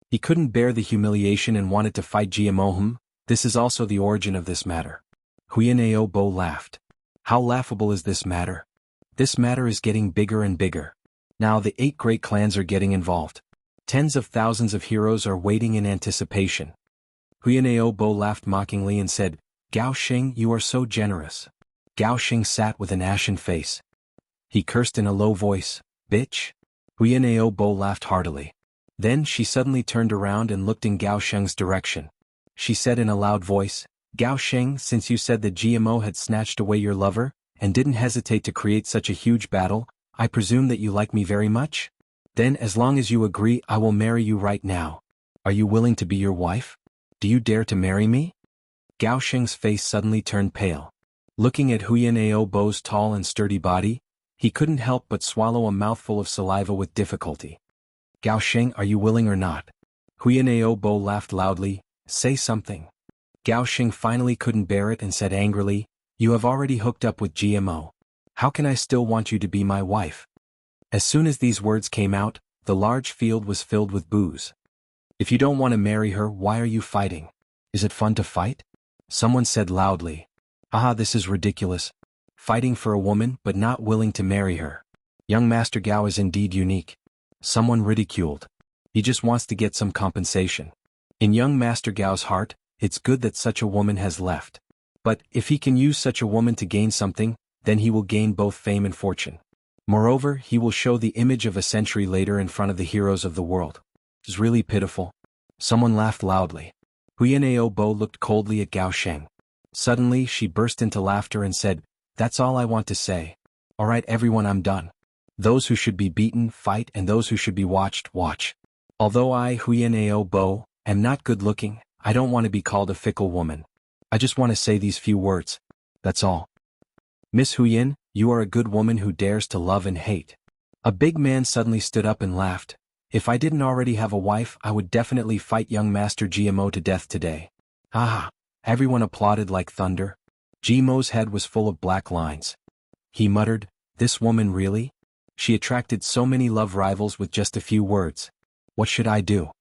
He couldn't bear the humiliation and wanted to fight GMO. This is also the origin of this matter." Huyan Aobua laughed. "How laughable is this matter? This matter is getting bigger and bigger. Now the 8 great clans are getting involved. Tens of thousands of heroes are waiting in anticipation." Huyan Aobua laughed mockingly and said, "Gao Sheng, you are so generous." Gao Sheng sat with an ashen face. He cursed in a low voice, "Bitch." Huyan Aobua laughed heartily. Then she suddenly turned around and looked in Gao Sheng's direction. She said in a loud voice, "Gao Sheng, since you said that GMO had snatched away your lover, and didn't hesitate to create such a huge battle, I presume that you like me very much? Then as long as you agree, I will marry you right now. Are you willing to be your wife? Do you dare to marry me?" Gao Sheng's face suddenly turned pale. Looking at Huyan Aobua's tall and sturdy body, he couldn't help but swallow a mouthful of saliva with difficulty. "Gao Sheng, are you willing or not?" Huyan Aobua laughed loudly, "Say something." Gao Sheng finally couldn't bear it and said angrily, "You have already hooked up with GMO. How can I still want you to be my wife?" As soon as these words came out, the large field was filled with boos. If you don't want to marry her, why are you fighting? Is it fun to fight? Someone said loudly. Ah, this is ridiculous. Fighting for a woman but not willing to marry her. Young Master Gao is indeed unique. Someone ridiculed. He just wants to get some compensation. In young Master Gao's heart, it's good that such a woman has left. But if he can use such a woman to gain something, then he will gain both fame and fortune. Moreover, he will show the image of a century later in front of the heroes of the world. It's really pitiful. Someone laughed loudly. Huyanao Bo looked coldly at Gao Sheng. Suddenly she burst into laughter and said, "That's all I want to say. Alright everyone, I'm done. Those who should be beaten, fight, and those who should be watched, watch. Although I, Huyanao Bo, am not good looking, I don't want to be called a fickle woman. I just want to say these few words. That's all. Miss Huyan, you are a good woman who dares to love and hate." A big man suddenly stood up and laughed. "If I didn't already have a wife, I would definitely fight young Master GMO to death today." Ah! Everyone applauded like thunder. GMO's head was full of black lines. He muttered, "This woman really? She attracted so many love rivals with just a few words. What should I do?"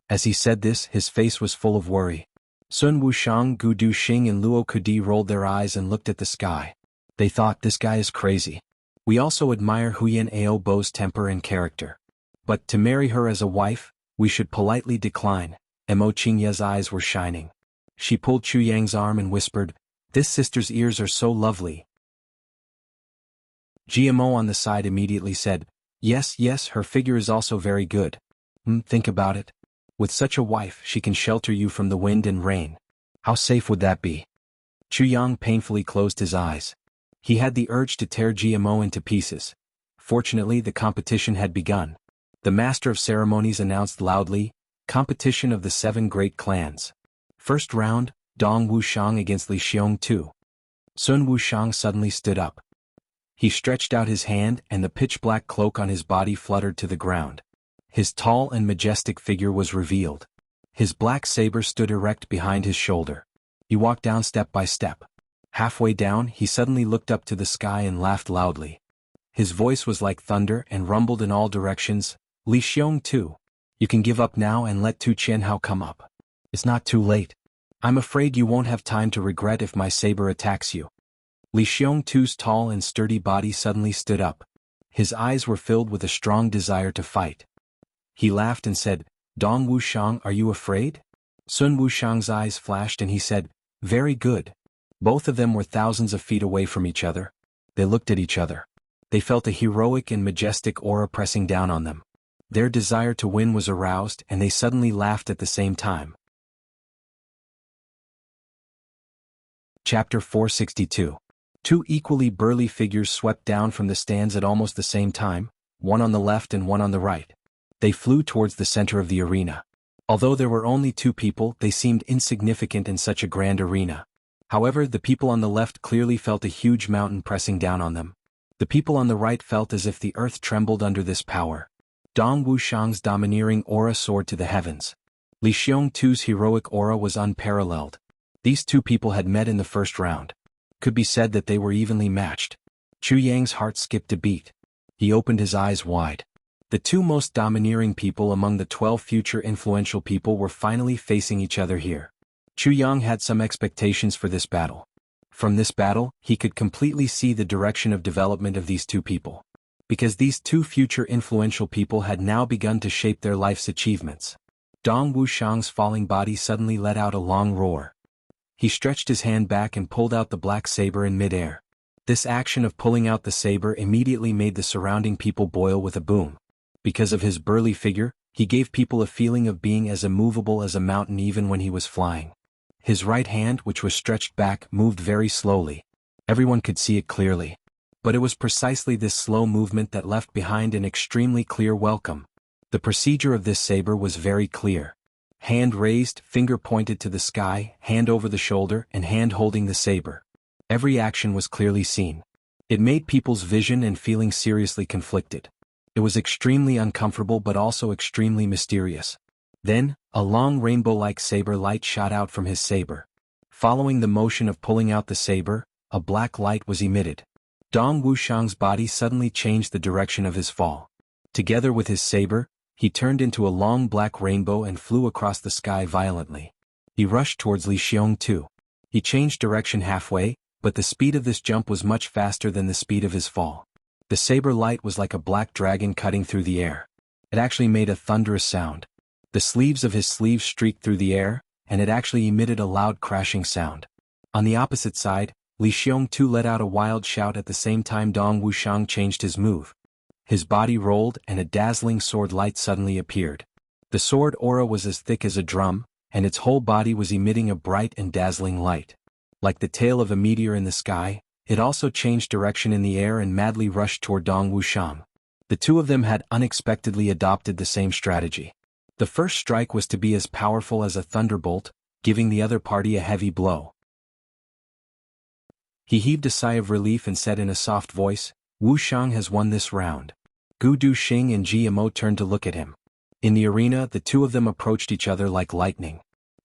As he said this, his face was full of worry. Sun Wushang, Gu Du Xing and Luo Kudi rolled their eyes and looked at the sky. They thought, this guy is crazy. We also admire Huyan Ao Bo's temper and character. But to marry her as a wife, we should politely decline. Mo Qingya's eyes were shining. She pulled Chu Yang's arm and whispered, "This sister's ears are so lovely." GMO on the side immediately said, Yes, her figure is also very good. Think about it. With such a wife, she can shelter you from the wind and rain. How safe would that be?" Chu Yang painfully closed his eyes. He had the urge to tear GMO into pieces. Fortunately, the competition had begun. The master of ceremonies announced loudly, "Competition of the 7 great clans. First round, Dong Wushang against Li Xiong Tu." Sun Wushang suddenly stood up. He stretched out his hand and the pitch-black cloak on his body fluttered to the ground. His tall and majestic figure was revealed. His black saber stood erect behind his shoulder. He walked down step by step. Halfway down, he suddenly looked up to the sky and laughed loudly. His voice was like thunder and rumbled in all directions. "Li Xiong Tu, you can give up now and let Tu Qianhao come up. It's not too late. I'm afraid you won't have time to regret if my saber attacks you." Li Xiong Tu's tall and sturdy body suddenly stood up. His eyes were filled with a strong desire to fight. He laughed and said, "Dong Wushang, are you afraid?" Sun Wushang's eyes flashed and he said, "Very good." Both of them were thousands of feet away from each other. They looked at each other. They felt a heroic and majestic aura pressing down on them. Their desire to win was aroused and they suddenly laughed at the same time. Chapter 462. 2 equally burly figures swept down from the stands at almost the same time, one on the left and one on the right. They flew towards the center of the arena. Although there were only 2 people, they seemed insignificant in such a grand arena. However, the people on the left clearly felt a huge mountain pressing down on them. The people on the right felt as if the earth trembled under this power. Dong Wushang's domineering aura soared to the heavens. Li Xiong Tu's heroic aura was unparalleled. These 2 people had met in the first round. Could be said that they were evenly matched. Chu Yang's heart skipped a beat. He opened his eyes wide. The 2 most domineering people among the 12 future influential people were finally facing each other here. Chu Yang had some expectations for this battle. From this battle, he could completely see the direction of development of these 2 people. Because these 2 future influential people had now begun to shape their life's achievements. Dong Wushang's falling body suddenly let out a long roar. He stretched his hand back and pulled out the black saber in midair. This action of pulling out the saber immediately made the surrounding people boil with a boom. Because of his burly figure, he gave people a feeling of being as immovable as a mountain even when he was flying. His right hand, which was stretched back, moved very slowly. Everyone could see it clearly. But it was precisely this slow movement that left behind an extremely clear welcome. The procedure of this saber was very clear. Hand raised, finger pointed to the sky, hand over the shoulder, and hand holding the saber. Every action was clearly seen. It made people's vision and feeling seriously conflicted. It was extremely uncomfortable but also extremely mysterious. Then, a long rainbow-like saber light shot out from his saber. Following the motion of pulling out the saber, a black light was emitted. Dong Wuxiang's body suddenly changed the direction of his fall. Together with his saber, he turned into a long black rainbow and flew across the sky violently. He rushed towards Li Xiongtu. He changed direction halfway, but the speed of this jump was much faster than the speed of his fall. The saber light was like a black dragon cutting through the air. It actually made a thunderous sound. The sleeves of his sleeves streaked through the air, and it actually emitted a loud crashing sound. On the opposite side, Li Xiongtu let out a wild shout at the same time Dong Wuxiang changed his move. His body rolled and a dazzling sword light suddenly appeared. The sword aura was as thick as a drum, and its whole body was emitting a bright and dazzling light. Like the tail of a meteor in the sky, it also changed direction in the air and madly rushed toward Dong Wuxiang. The two of them had unexpectedly adopted the same strategy. The first strike was to be as powerful as a thunderbolt, giving the other party a heavy blow. He heaved a sigh of relief and said in a soft voice, "Wuxiang has won this round." Gu Duxing and Ji Amo turned to look at him. In the arena, the two of them approached each other like lightning.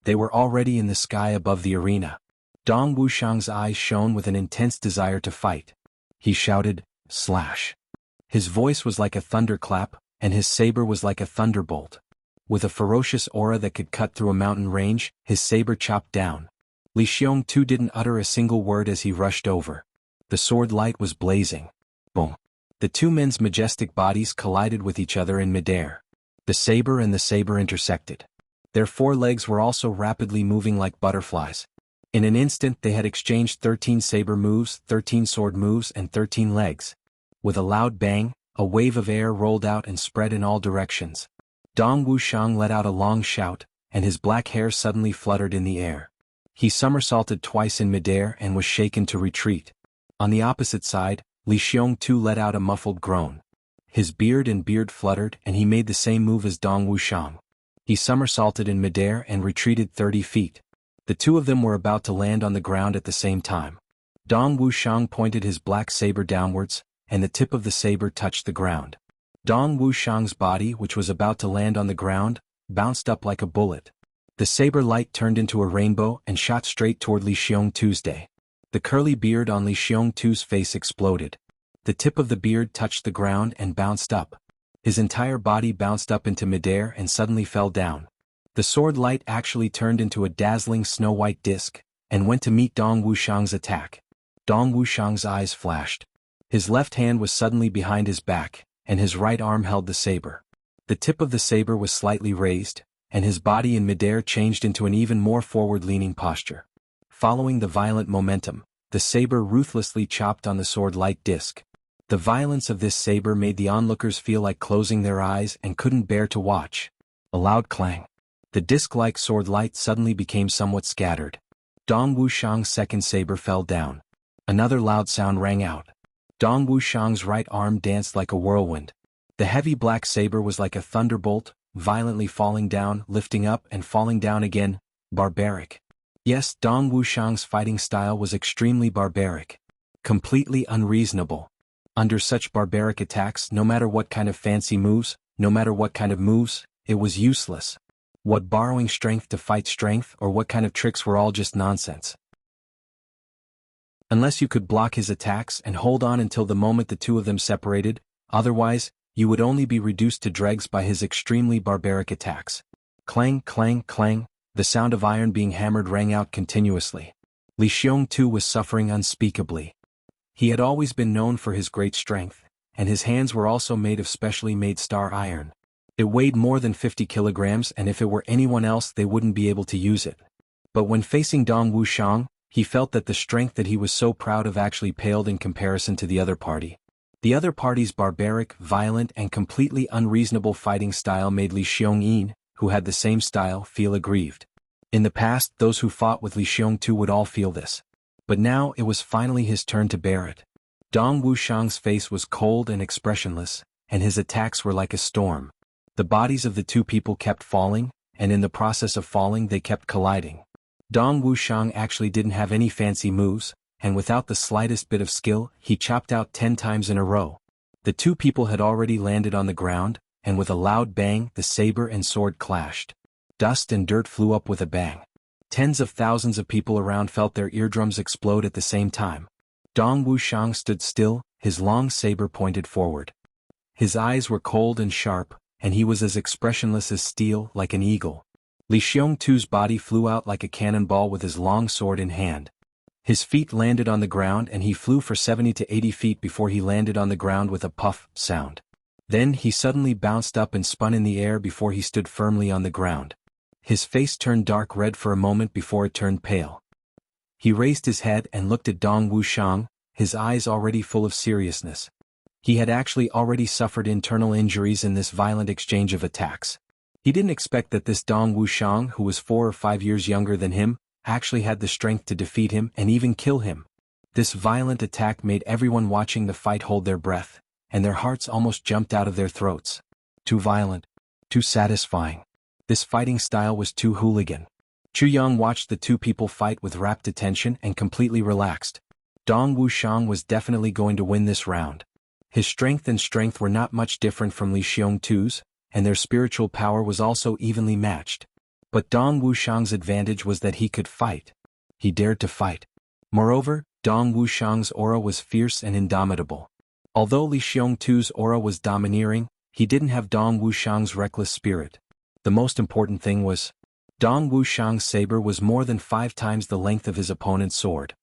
They were already in the sky above the arena. Dong Wuxiang's eyes shone with an intense desire to fight. He shouted, "Slash!" His voice was like a thunderclap, and his saber was like a thunderbolt. With a ferocious aura that could cut through a mountain range, his saber chopped down. Li Xiongtu didn't utter a single word as he rushed over. The sword light was blazing. Boom! The two men's majestic bodies collided with each other in midair. The saber and the saber intersected. Their forelegs were also rapidly moving like butterflies. In an instant they had exchanged 13 saber moves, 13 sword moves and 13 legs. With a loud bang, a wave of air rolled out and spread in all directions. Dong Wuxiang let out a long shout, and his black hair suddenly fluttered in the air. He somersaulted twice in midair and was shaken to retreat. On the opposite side, Li Xiongtu let out a muffled groan. His beard fluttered and he made the same move as Dong Wuxiang. He somersaulted in midair and retreated 30 feet. The two of them were about to land on the ground at the same time. Dong Wuxiang pointed his black saber downwards, and the tip of the saber touched the ground. Dong Wuxiang's body, which was about to land on the ground, bounced up like a bullet. The saber light turned into a rainbow and shot straight toward Li Xiongtu's day. The curly beard on Li Xiongtu's face exploded. The tip of the beard touched the ground and bounced up. His entire body bounced up into midair and suddenly fell down. The sword light actually turned into a dazzling snow-white disc, and went to meet Dong Wuxiang's attack. Dong Wuxiang's eyes flashed. His left hand was suddenly behind his back, and his right arm held the saber. The tip of the saber was slightly raised, and his body in midair changed into an even more forward-leaning posture. Following the violent momentum, the saber ruthlessly chopped on the sword-light disc. The violence of this saber made the onlookers feel like closing their eyes and couldn't bear to watch. A loud clang. The disc-like sword light suddenly became somewhat scattered. Dong Wuxiang's second saber fell down. Another loud sound rang out. Dong Wuxiang's right arm danced like a whirlwind. The heavy black saber was like a thunderbolt, violently falling down, lifting up and falling down again. Barbaric. Yes, Dong Wuxiang's fighting style was extremely barbaric. Completely unreasonable. Under such barbaric attacks, no matter what kind of fancy moves, no matter what kind of moves, it was useless. What borrowing strength to fight strength or what kind of tricks were all just nonsense. Unless you could block his attacks and hold on until the moment the two of them separated, otherwise, you would only be reduced to dregs by his extremely barbaric attacks. Clang, clang, clang, the sound of iron being hammered rang out continuously. Li Xiongtu was suffering unspeakably. He had always been known for his great strength, and his hands were also made of specially made star iron. It weighed more than 50 kilograms, and if it were anyone else they wouldn't be able to use it. But when facing Dong Wuxiang, he felt that the strength that he was so proud of actually paled in comparison to the other party. The other party's barbaric, violent and completely unreasonable fighting style made Li Xiongyin, who had the same style, feel aggrieved. In the past, those who fought with Li Xiongtu would all feel this. But now it was finally his turn to bear it. Dong Wuxiang's face was cold and expressionless, and his attacks were like a storm. The bodies of the two people kept falling, and in the process of falling they kept colliding. Dong Wuxiang actually didn't have any fancy moves, and without the slightest bit of skill, he chopped out 10 times in a row. The two people had already landed on the ground, and with a loud bang the saber and sword clashed. Dust and dirt flew up with a bang. Tens of thousands of people around felt their eardrums explode at the same time. Dong Wuxiang stood still, his long saber pointed forward. His eyes were cold and sharp, and he was as expressionless as steel, like an eagle. Li Xiongtu's body flew out like a cannonball with his long sword in hand. His feet landed on the ground and he flew for 70 to 80 feet before he landed on the ground with a puff sound. Then he suddenly bounced up and spun in the air before he stood firmly on the ground. His face turned dark red for a moment before it turned pale. He raised his head and looked at Dong Wuxiang, his eyes already full of seriousness. He had actually already suffered internal injuries in this violent exchange of attacks. He didn't expect that this Dong Wuxiang, who was 4 or 5 years younger than him, actually had the strength to defeat him and even kill him. This violent attack made everyone watching the fight hold their breath, and their hearts almost jumped out of their throats. Too violent. Too satisfying. This fighting style was too hooligan. Chu Yang watched the two people fight with rapt attention and completely relaxed. Dong Wuxiang was definitely going to win this round. His strength were not much different from Li Xiongtu's, and their spiritual power was also evenly matched. But Dong Wuxiang's advantage was that he could fight. He dared to fight. Moreover, Dong Wuxiang's aura was fierce and indomitable. Although Li Xiongtu's aura was domineering, he didn't have Dong Wuxiang's reckless spirit. The most important thing was, Dong Wuxiang's saber was more than 5 times the length of his opponent's sword.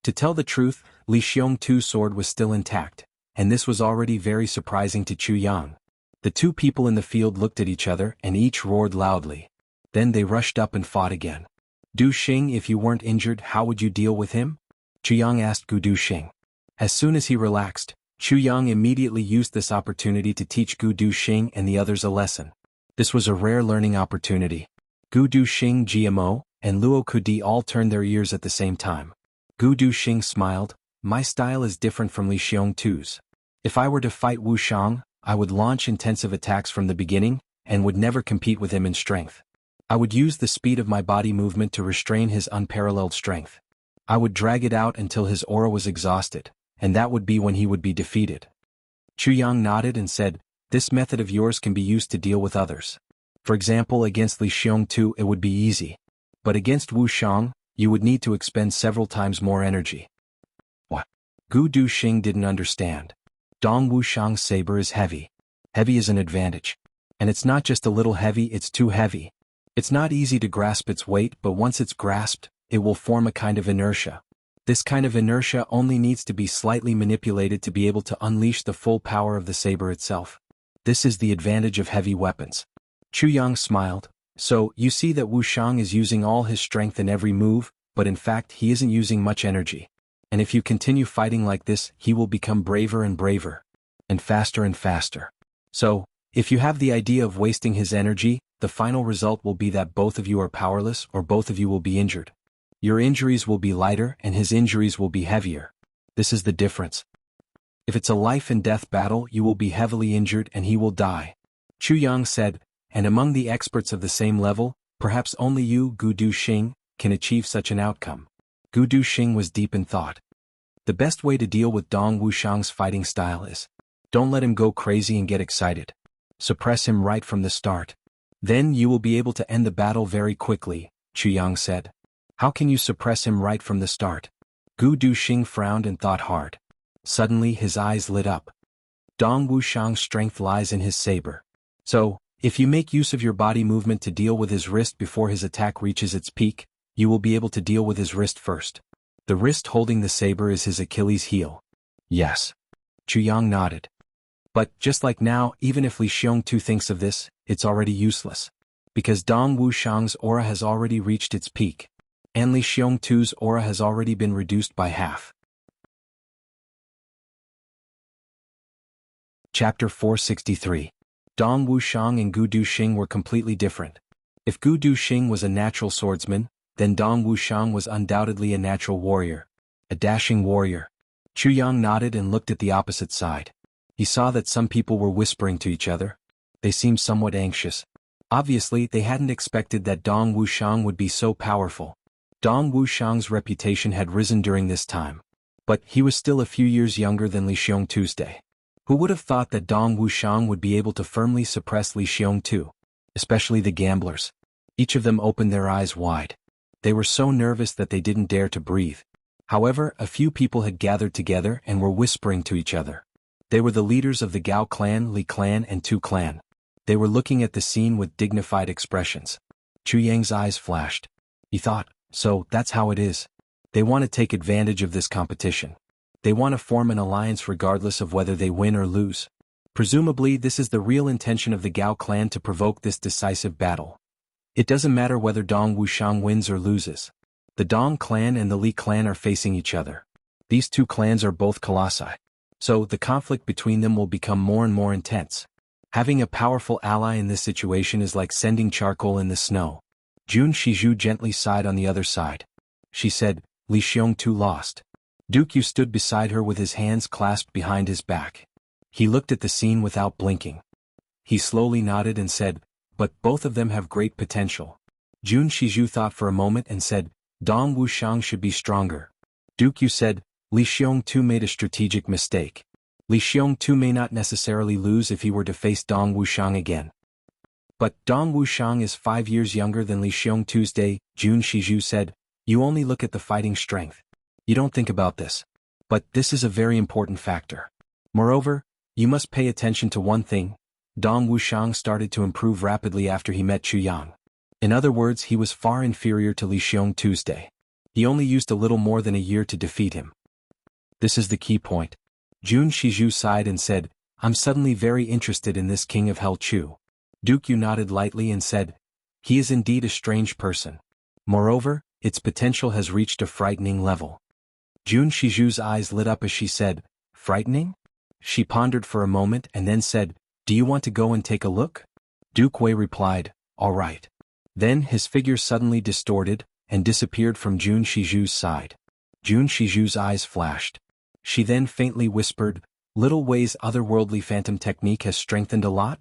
To tell the truth, Li Xiongtu's sword was still intact, and this was already very surprising to Chu Yang. The two people in the field looked at each other and each roared loudly. Then they rushed up and fought again. Du Xing, if you weren't injured, how would you deal with him? Chu Yang asked Gu Du Xing. As soon as he relaxed, Chu Yang immediately used this opportunity to teach Gu Du Xing and the others a lesson. This was a rare learning opportunity. Gu Du Xing, GMO, and Luo Kudi all turned their ears at the same time. Gu Du Xing smiled. My style is different from Li Xiongtu's. If I were to fight Wuxiang, I would launch intensive attacks from the beginning, and would never compete with him in strength. I would use the speed of my body movement to restrain his unparalleled strength. I would drag it out until his aura was exhausted, and that would be when he would be defeated. Chu Yang nodded and said, this method of yours can be used to deal with others. For example, against Li Xiongtu it would be easy. But against Wuxiang, you would need to expend several times more energy. What? Gu Du Xing didn't understand. Dong Wuxiang's saber is heavy. Heavy is an advantage. And it's not just a little heavy, it's too heavy. It's not easy to grasp its weight, but once it's grasped, it will form a kind of inertia. This kind of inertia only needs to be slightly manipulated to be able to unleash the full power of the saber itself. This is the advantage of heavy weapons. Chu Yang smiled. So, you see that Wuxiang is using all his strength in every move, but in fact he isn't using much energy. And if you continue fighting like this, he will become braver and braver. And faster. So, if you have the idea of wasting his energy, the final result will be that both of you are powerless or both of you will be injured. Your injuries will be lighter and his injuries will be heavier. This is the difference. If it's a life and death battle, you will be heavily injured and he will die. Chu Yang said, and among the experts of the same level, perhaps only you, Gu Du Xing, can achieve such an outcome. Gu Du Xing was deep in thought. The best way to deal with Dong Wuxiang's fighting style is, don't let him go crazy and get excited. Suppress him right from the start. Then you will be able to end the battle very quickly, Chu Yang said. How can you suppress him right from the start? Gu Du Xing frowned and thought hard. Suddenly his eyes lit up. Dong Wuxiang's strength lies in his saber. So, if you make use of your body movement to deal with his wrist before his attack reaches its peak, you will be able to deal with his wrist first. The wrist holding the saber is his Achilles heel. Yes. Chu Yang nodded. But, just like now, even if Li Xiongtu thinks of this, it's already useless. Because Dong Wuxiang's aura has already reached its peak. And Li Xiongtu's aura has already been reduced by half. Chapter 463. Dong Wuxiang and Gu Du Xing were completely different. If Gu Du Xing was a natural swordsman, then Dong Wuxiang was undoubtedly a natural warrior. A dashing warrior. Chu Yang nodded and looked at the opposite side. He saw that some people were whispering to each other. They seemed somewhat anxious. Obviously, they hadn't expected that Dong Wuxiang would be so powerful. Dong Wuxiang's reputation had risen during this time. But he was still a few years younger than Li Xiongtu's day. Who would have thought that Dong Wuxiang would be able to firmly suppress Li Xiongtu? Especially the gamblers. Each of them opened their eyes wide. They were so nervous that they didn't dare to breathe. However, a few people had gathered together and were whispering to each other. They were the leaders of the Gao clan, Li clan and Tu clan. They were looking at the scene with dignified expressions. Chu Yang's eyes flashed. He thought, so that's how it is. They want to take advantage of this competition. They want to form an alliance regardless of whether they win or lose. Presumably this is the real intention of the Gao clan to provoke this decisive battle. It doesn't matter whether Dong Wuxiang wins or loses. The Dong clan and the Li clan are facing each other. These two clans are both colossi. So the conflict between them will become more and more intense. Having a powerful ally in this situation is like sending charcoal in the snow. Jun Shizhu gently sighed on the other side. She said, Li Xiongtu lost. Duke Yu stood beside her with his hands clasped behind his back. He looked at the scene without blinking. He slowly nodded and said, but both of them have great potential. Jun Shizhu thought for a moment and said, Dong Wuxiang should be stronger. Duke Yu said, Li Xiongtu made a strategic mistake. Li Xiongtu may not necessarily lose if he were to face Dong Wuxiang again. But Dong Wuxiang is 5 years younger than Li Xiongtu's day, Jun Shizhu said. You only look at the fighting strength. You don't think about this. But this is a very important factor. Moreover, you must pay attention to one thing. Dong Wuxiang started to improve rapidly after he met Chu Yang. In other words, he was far inferior to Li Xiongtu's day. He only used a little more than a year to defeat him. This is the key point. Jun Shizhu sighed and said, I'm suddenly very interested in this king of Hell Chu. Duke Yu nodded lightly and said, he is indeed a strange person. Moreover, its potential has reached a frightening level. Jun Shizhu's eyes lit up as she said, frightening? She pondered for a moment and then said, do you want to go and take a look? Duke Wei replied, all right. Then his figure suddenly distorted and disappeared from Jun Shizhu's side. Jun Shizhu's eyes flashed. She then faintly whispered, Little Wei's otherworldly phantom technique has strengthened a lot?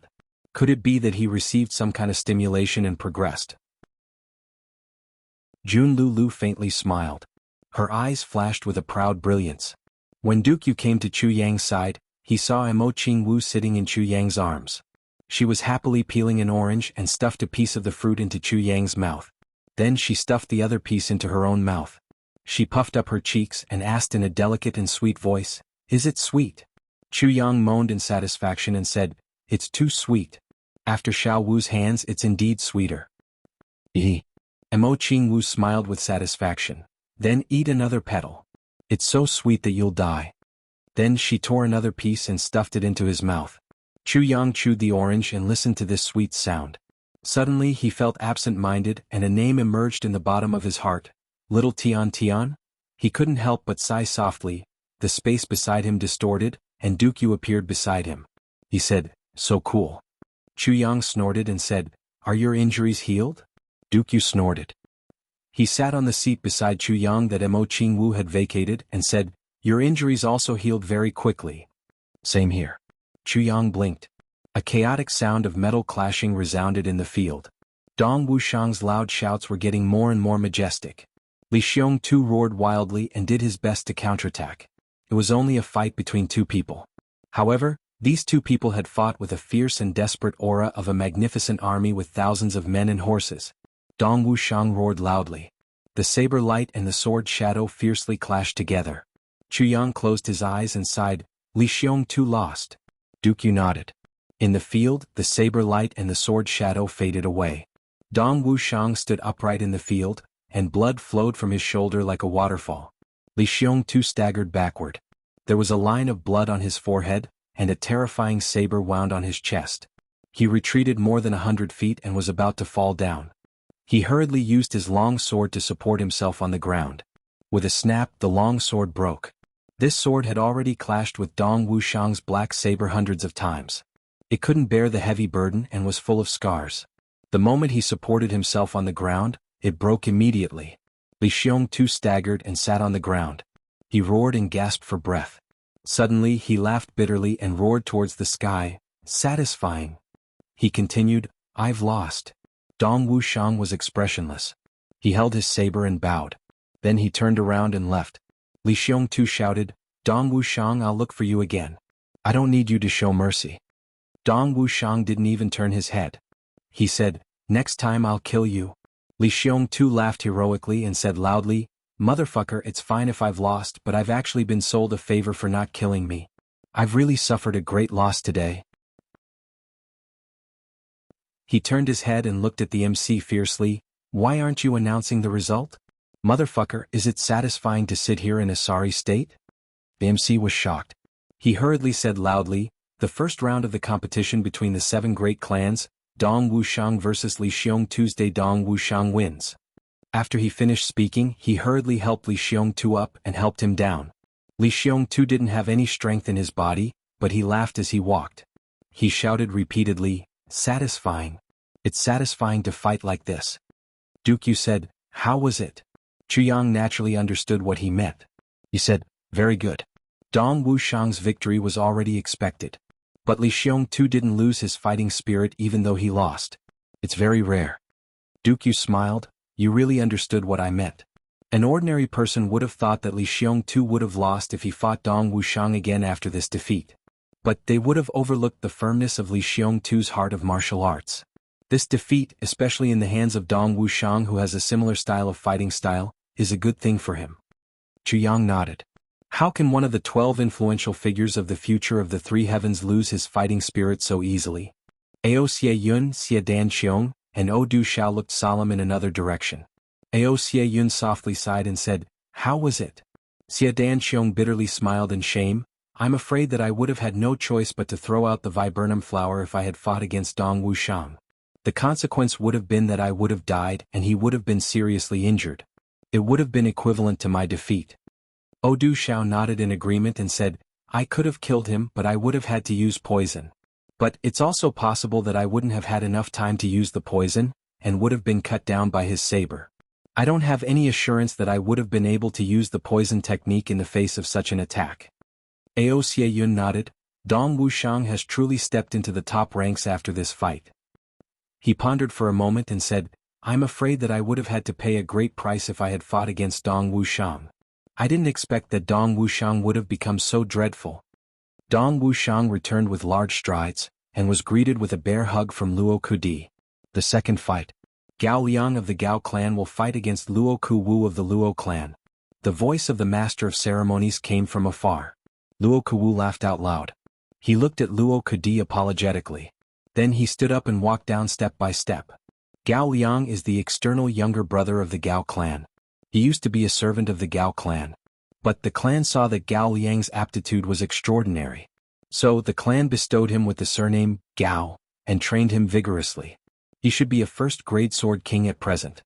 Could it be that he received some kind of stimulation and progressed? Jun Lulu faintly smiled. Her eyes flashed with a proud brilliance. When Duke Yu came to Chu Yang's side, he saw Mo Qingwu sitting in Chu Yang's arms. She was happily peeling an orange and stuffed a piece of the fruit into Chu Yang's mouth. Then she stuffed the other piece into her own mouth. She puffed up her cheeks and asked in a delicate and sweet voice, Is it sweet? Chu Yang moaned in satisfaction and said, It's too sweet. After Xiao Wu's hands it's indeed sweeter. Mo Qingwu smiled with satisfaction. Then eat another petal. It's so sweet that you'll die. Then she tore another piece and stuffed it into his mouth. Chu Yang chewed the orange and listened to this sweet sound. Suddenly he felt absent-minded and a name emerged in the bottom of his heart. Little Tian Tian? He couldn't help but sigh softly. The space beside him distorted, and Duke Yu appeared beside him. He said, So cool. Chu Yang snorted and said, Are your injuries healed? Duke Yu snorted. He sat on the seat beside Chu Yang that Mo Qingwu had vacated and said, Your injuries also healed very quickly. Same here. Chu Yang blinked. A chaotic sound of metal clashing resounded in the field. Dong Wuxiang's loud shouts were getting more and more majestic. Li Xiongtu roared wildly and did his best to counterattack. It was only a fight between two people. However, these two people had fought with a fierce and desperate aura of a magnificent army with thousands of men and horses. Dong Wuxiang roared loudly. The saber light and the sword shadow fiercely clashed together. Chu Yang closed his eyes and sighed, Li Xiongtu lost. Duke Yu nodded. In the field, the saber light and the sword shadow faded away. Dong Wuxiang stood upright in the field, and blood flowed from his shoulder like a waterfall. Li Xiongtu staggered backward. There was a line of blood on his forehead, and a terrifying saber wound on his chest. He retreated more than 100 feet and was about to fall down. He hurriedly used his long sword to support himself on the ground. With a snap, the long sword broke. This sword had already clashed with Dong Wuxiang's black saber hundreds of times. It couldn't bear the heavy burden and was full of scars. The moment he supported himself on the ground, it broke immediately. Li Xiongtu staggered and sat on the ground. He roared and gasped for breath. Suddenly he laughed bitterly and roared towards the sky, satisfying. He continued, I've lost. Dong Wuxiang was expressionless. He held his saber and bowed. Then he turned around and left. Li Xiongtu shouted, Dong Wuxiang, I'll look for you again. I don't need you to show mercy. Dong Wuxiang didn't even turn his head. He said, Next time I'll kill you. Li Xiongtu laughed heroically and said loudly, Motherfucker, it's fine if I've lost, but I've actually been sold a favor for not killing me. I've really suffered a great loss today. He turned his head and looked at the MC fiercely. Why aren't you announcing the result? Motherfucker, is it satisfying to sit here in a sorry state? The MC was shocked. He hurriedly said loudly, the first round of the competition between the 7 great clans, Dong Wuxiang vs. Li Xiong Tuesday. Dong Wuxiang wins. After he finished speaking, he hurriedly helped Li Xiong up and helped him down. Li Xiong didn't have any strength in his body, but he laughed as he walked. He shouted repeatedly, satisfying. It's satisfying to fight like this. Dukyu said, how was it? Chuyang naturally understood what he meant. He said, very good. Dong Wuxiang's victory was already expected. But Li Xiong didn't lose his fighting spirit even though he lost. It's very rare. Dukyu smiled, you really understood what I meant. An ordinary person would have thought that Li Xiong would have lost if he fought Dong Wuxiang again after this defeat. But they would have overlooked the firmness of Li Xiong's heart of martial arts. This defeat, especially in the hands of Dong Wuxiang who has a similar style of fighting style, is a good thing for him. Chuyang nodded. How can one of the 12 influential figures of the future of the 3 heavens lose his fighting spirit so easily? Ao Xie Yun, Xie Dan Qiong, and Odu Xiao looked solemn in another direction. Ao Xie Yun softly sighed and said, how was it? Xie Dan Qiong bitterly smiled in shame, I'm afraid that I would have had no choice but to throw out the viburnum flower if I had fought against Dong Wuxiang. The consequence would have been that I would have died and he would have been seriously injured. It would have been equivalent to my defeat. Odu Xiao nodded in agreement and said, I could have killed him but I would have had to use poison. But it's also possible that I wouldn't have had enough time to use the poison, and would have been cut down by his saber. I don't have any assurance that I would have been able to use the poison technique in the face of such an attack. Ao Xie Yun nodded, Dong Wuxiang has truly stepped into the top ranks after this fight. He pondered for a moment and said, I'm afraid that I would have had to pay a great price if I had fought against Dong Wuxiang. I didn't expect that Dong Wuxiang would have become so dreadful. Dong Wuxiang returned with large strides, and was greeted with a bear hug from Luo Kudi. The second fight. Gao Liang of the Gao clan will fight against Luo Ku Wu of the Luo clan. The voice of the master of ceremonies came from afar. Luo Ku Wu laughed out loud. He looked at Luo Kudi apologetically. Then he stood up and walked down step by step. Gao Liang is the external younger brother of the Gao clan. He used to be a servant of the Gao clan. But the clan saw that Gao Liang's aptitude was extraordinary. So the clan bestowed him with the surname, Gao, and trained him vigorously. He should be a first-grade sword king at present.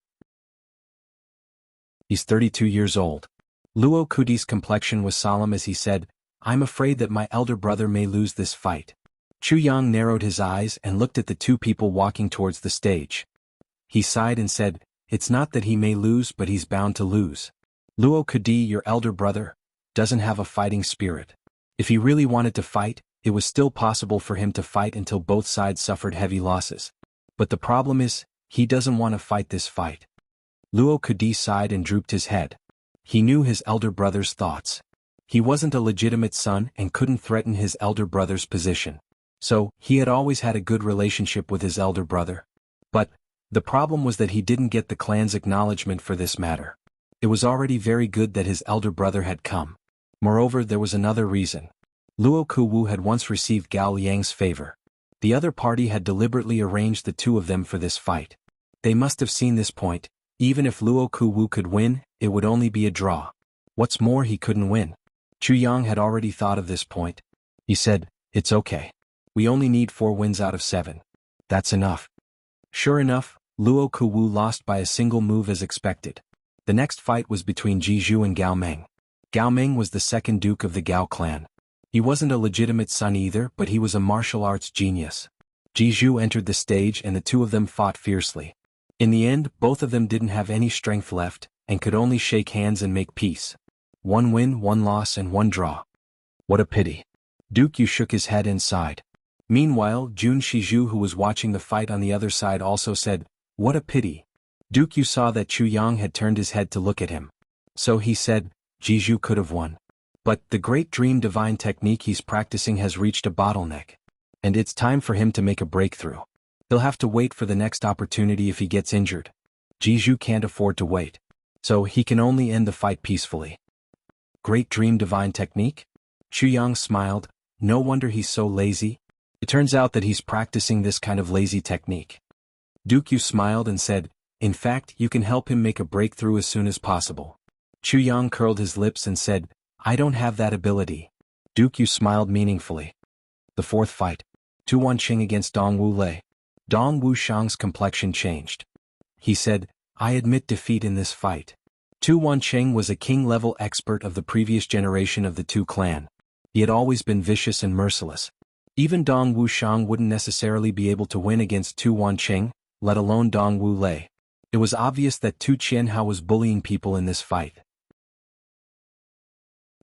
He's 32 years old. Luo Kudi's complexion was solemn as he said, I'm afraid that my elder brother may lose this fight. Chuyang narrowed his eyes and looked at the 2 people walking towards the stage. He sighed and said, it's not that he may lose but he's bound to lose. Luo Kudi, your elder brother, doesn't have a fighting spirit. If he really wanted to fight, it was still possible for him to fight until both sides suffered heavy losses. But the problem is, he doesn't want to fight this fight. Luo Kudi sighed and drooped his head. He knew his elder brother's thoughts. He wasn't a legitimate son and couldn't threaten his elder brother's position. So, he had always had a good relationship with his elder brother. But, the problem was that he didn't get the clan's acknowledgement for this matter. It was already very good that his elder brother had come. Moreover, there was another reason. Luo Ku Wu had once received Gao Liang's favor. The other party had deliberately arranged the 2 of them for this fight. They must have seen this point. Even if Luo Ku Wu could win, it would only be a draw. What's more, he couldn't win. Chuyang had already thought of this point. He said, it's okay. We only need 4 wins out of 7. That's enough. Sure enough, Luo Ku Wu lost by a single move as expected. The next fight was between Jianghu and Gao Meng. Gao Meng was the second duke of the Gao clan. He wasn't a legitimate son either, but he was a martial arts genius. Jianghu entered the stage and the 2 of them fought fiercely. In the end, both of them didn't have any strength left, and could only shake hands and make peace. 1 win, 1 loss and 1 draw. What a pity. Duke Yu shook his head and sighed. Meanwhile, Jun Shizhu, who was watching the fight on the other side, also said, what a pity. Duke Yu saw that Chuyang had turned his head to look at him. So he said, Jianghu could have won. But the great dream divine technique he's practicing has reached a bottleneck. And it's time for him to make a breakthrough. He'll have to wait for the next opportunity if he gets injured. Jianghu can't afford to wait. So he can only end the fight peacefully. Great dream divine technique? Chu Yang smiled. No wonder he's so lazy. It turns out that he's practicing this kind of lazy technique. Dukyu smiled and said, in fact, you can help him make a breakthrough as soon as possible. Chu Yang curled his lips and said, I don't have that ability. Dukyu smiled meaningfully. The fourth fight. Tu Wanqing against Dong Wulei. Dong Wuxiang's complexion changed. He said, I admit defeat in this fight. Tu Wanqing was a king-level expert of the previous generation of the Tu clan. He had always been vicious and merciless. Even Dong Wuxiang wouldn't necessarily be able to win against Tu Wanqing, let alone Dong Wulei. It was obvious that Tu Qianhao was bullying people in this fight.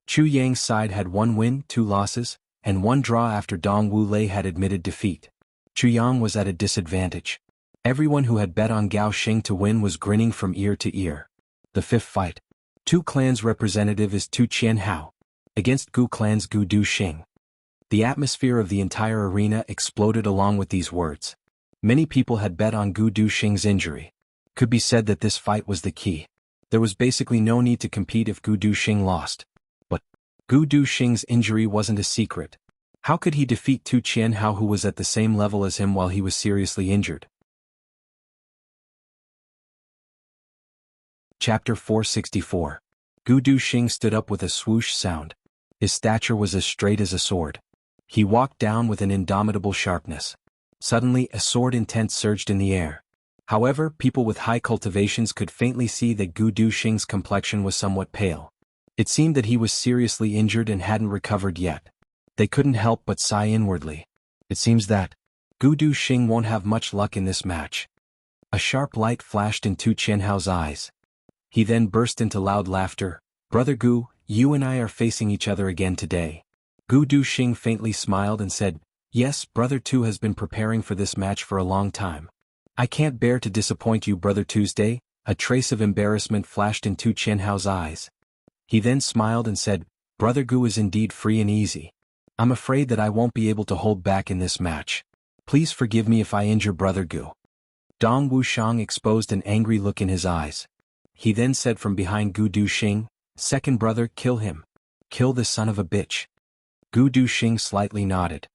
Chu Yang's side had 1 win, 2 losses, and 1 draw after Dong Wulei had admitted defeat. Chu Yang was at a disadvantage. Everyone who had bet on Gao Xing to win was grinning from ear to ear. The fifth fight. Tu clan's representative is Tu Qianhao against Gu clan's Gu Du Xing. The atmosphere of the entire arena exploded along with these words. Many people had bet on Gu Du Xing's injury. Could be said that this fight was the key. There was basically no need to compete if Gu Du Xing lost. But Gu Du Xing's injury wasn't a secret. How could he defeat Tu Qianhao, who was at the same level as him while he was seriously injured? Chapter 464. Gu Du Xing stood up with a swoosh sound. His stature was as straight as a sword. He walked down with an indomitable sharpness. Suddenly, a sword intent surged in the air. However, people with high cultivations could faintly see that Gu Du Xing's complexion was somewhat pale. It seemed that he was seriously injured and hadn't recovered yet. They couldn't help but sigh inwardly. It seems that Gu Du Xing won't have much luck in this match. A sharp light flashed in Tu Qianhao's eyes. He then burst into loud laughter. Brother Gu, you and I are facing each other again today. Gu Du Xing faintly smiled and said, yes, Brother Tu has been preparing for this match for a long time. I can't bear to disappoint you, Brother Tuesday. A trace of embarrassment flashed in Tu Qianhao's eyes. He then smiled and said, Brother Gu is indeed free and easy. I'm afraid that I won't be able to hold back in this match. Please forgive me if I injure Brother Gu. Dong Wuxiang exposed an angry look in his eyes. He then said from behind Gu Du Xing, second brother, kill him. Kill this son of a bitch. Gu Du Xing slightly nodded.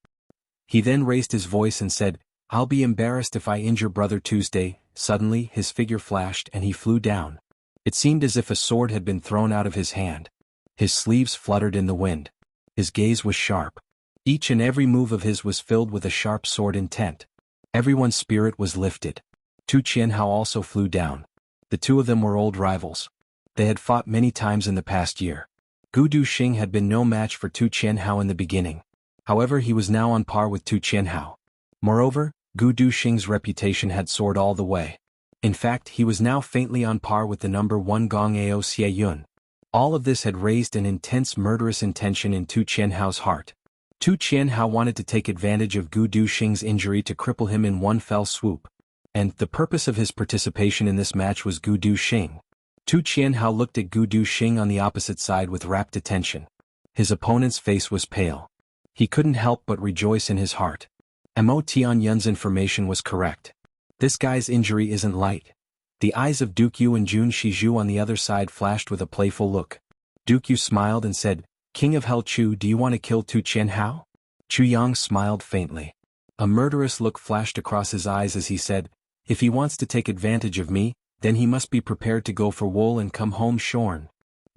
He then raised his voice and said, I'll be embarrassed if I injure Brother Tuesday. Suddenly, his figure flashed and he flew down. It seemed as if a sword had been thrown out of his hand. His sleeves fluttered in the wind. His gaze was sharp. Each and every move of his was filled with a sharp sword intent. Everyone's spirit was lifted. Tu Qianhao also flew down. The two of them were old rivals. They had fought many times in the past year. Gu Du Xing had been no match for Tu Qianhao in the beginning. However, he was now on par with Tu Qianhao. Moreover, Gu Du Xing's reputation had soared all the way. In fact, he was now faintly on par with the number 1 Gong Ao Xie Yun. All of this had raised an intense murderous intention in Tu Qianhao's heart. Tu Qianhao wanted to take advantage of Gu Du Xing's injury to cripple him in one fell swoop. And the purpose of his participation in this match was Gu Du Xing. Tu Qianhao looked at Gu Du Xing on the opposite side with rapt attention. His opponent's face was pale. He couldn't help but rejoice in his heart. Mo Tianyun's information was correct. This guy's injury isn't light. The eyes of Dukyu and Jun Shizhu on the other side flashed with a playful look. Dukyu smiled and said, King of Hell Chu, do you want to kill Tu Qianhao? Chu Yang smiled faintly. A murderous look flashed across his eyes as he said, if he wants to take advantage of me, then he must be prepared to go for wool and come home shorn.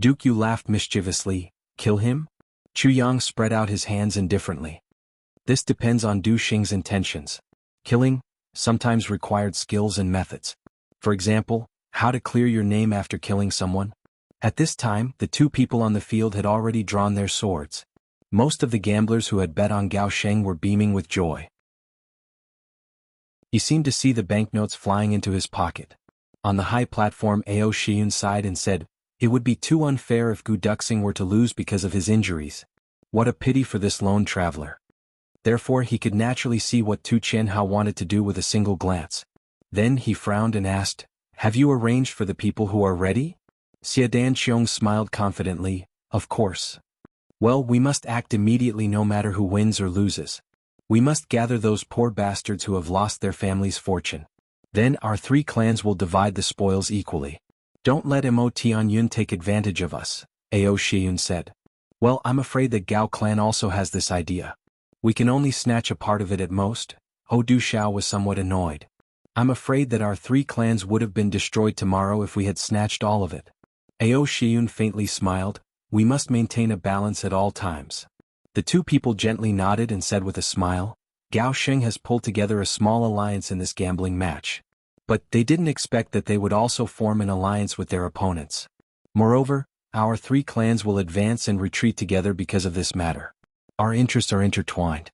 Dukyu laughed mischievously. Kill him? Chu Yang spread out his hands indifferently. This depends on Du Xing's intentions. Killing sometimes required skills and methods. For example, how to clear your name after killing someone. At this time, the two people on the field had already drawn their swords. Most of the gamblers who had bet on Gao Sheng were beaming with joy. He seemed to see the banknotes flying into his pocket. On the high platform, Ao Shiyun sighed and said, it would be too unfair if Gu Duxing were to lose because of his injuries. What a pity for this lone traveler. Therefore he could naturally see what Tu Qianhao wanted to do with a single glance. Then he frowned and asked, have you arranged for the people who are ready? Xie Danqiong smiled confidently, of course. Well, we must act immediately no matter who wins or loses. We must gather those poor bastards who have lost their family's fortune. Then our 3 clans will divide the spoils equally. Don't let Mo Tianyun take advantage of us, Ao Shiyun said. Well, I'm afraid that Gao clan also has this idea. We can only snatch a part of it at most. Ho Du Xiao was somewhat annoyed. I'm afraid that our 3 clans would have been destroyed tomorrow if we had snatched all of it. Ao Shiyun faintly smiled. We must maintain a balance at all times. The 2 people gently nodded and said with a smile, Gao Sheng has pulled together a small alliance in this gambling match. But they didn't expect that they would also form an alliance with their opponents. Moreover, our 3 clans will advance and retreat together because of this matter. Our interests are intertwined.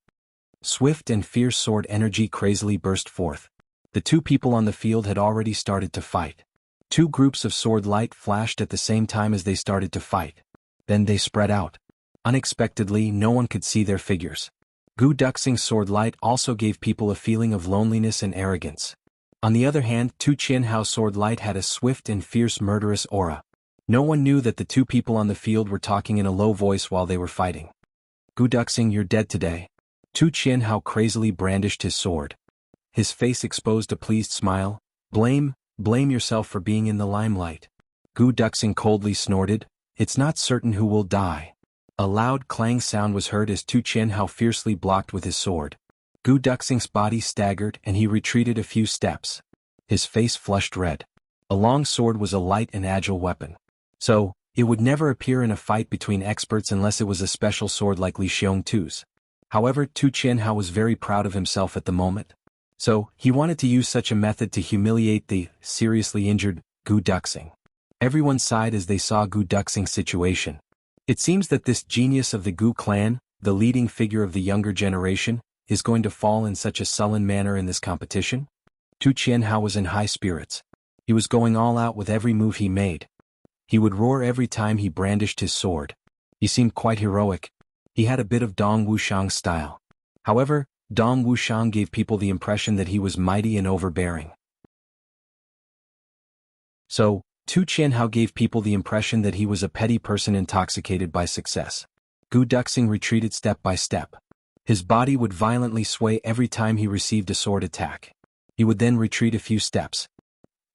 Swift and fierce sword energy crazily burst forth. The 2 people on the field had already started to fight. 2 groups of sword light flashed at the same time as they started to fight. Then they spread out. Unexpectedly, no one could see their figures. Gu Duxing's sword light also gave people a feeling of loneliness and arrogance. On the other hand, Tu Qianhao's sword light had a swift and fierce murderous aura. No one knew that the 2 people on the field were talking in a low voice while they were fighting. Gu Duxing, you're dead today. Tu Qianhao crazily brandished his sword. His face exposed a pleased smile. Blame yourself for being in the limelight. Gu Duxing coldly snorted. It's not certain who will die. A loud clang sound was heard as Tu Qianhao fiercely blocked with his sword. Gu Duxing's body staggered and he retreated a few steps. His face flushed red. A long sword was a light and agile weapon. So, it would never appear in a fight between experts unless it was a special sword like Li Xiongtu's. However, Tu Qianhao was very proud of himself at the moment. So, he wanted to use such a method to humiliate the seriously injured Gu Duxing. Everyone sighed as they saw Gu Duxing's situation. It seems that this genius of the Gu clan, the leading figure of the younger generation, is going to fall in such a sullen manner in this competition? Tu Qianhao was in high spirits. He was going all out with every move he made. He would roar every time he brandished his sword. He seemed quite heroic. He had a bit of Dong Wuxiang style. However, Dong Wuxiang gave people the impression that he was mighty and overbearing. So, Tu Qianhao gave people the impression that he was a petty person intoxicated by success. Gu Duxing retreated step by step. His body would violently sway every time he received a sword attack. He would then retreat a few steps.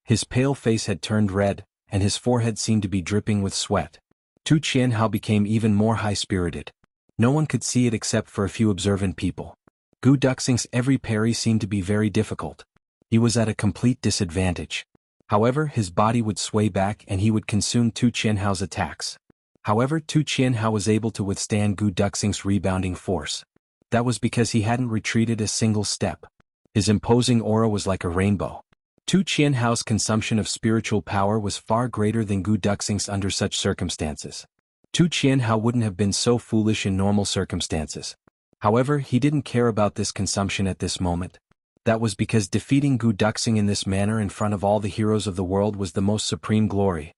His pale face had turned red, and his forehead seemed to be dripping with sweat. Tu Qianhao became even more high-spirited. No one could see it except for a few observant people. Gu Duxing's every parry seemed to be very difficult. He was at a complete disadvantage. However, his body would sway back and he would consume Tu Qianhao's attacks. However, Tu Qianhao was able to withstand Gu Duxing's rebounding force. That was because he hadn't retreated a single step. His imposing aura was like a rainbow. Tu Qianhao's consumption of spiritual power was far greater than Gu Duxing's under such circumstances. Tu Qianhao wouldn't have been so foolish in normal circumstances. However, he didn't care about this consumption at this moment. That was because defeating Gu Duxing in this manner in front of all the heroes of the world was the most supreme glory.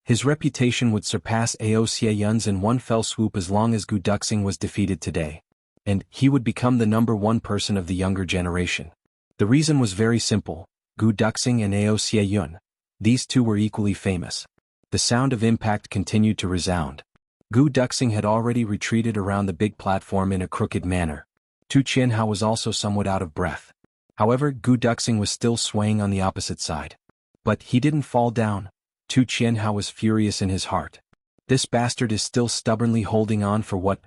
His reputation would surpass Ao Xieyun's in one fell swoop as long as Gu Duxing was defeated today. And he would become the #1 person of the younger generation. The reason was very simple. Gu Duxing and Ao Xieyun. These 2 were equally famous. The sound of impact continued to resound. Gu Duxing had already retreated around the big platform in a crooked manner. Tu Qianhao was also somewhat out of breath. However, Gu Duxing was still swaying on the opposite side. But he didn't fall down. Tu Qianhao was furious in his heart. This bastard is still stubbornly holding on for what?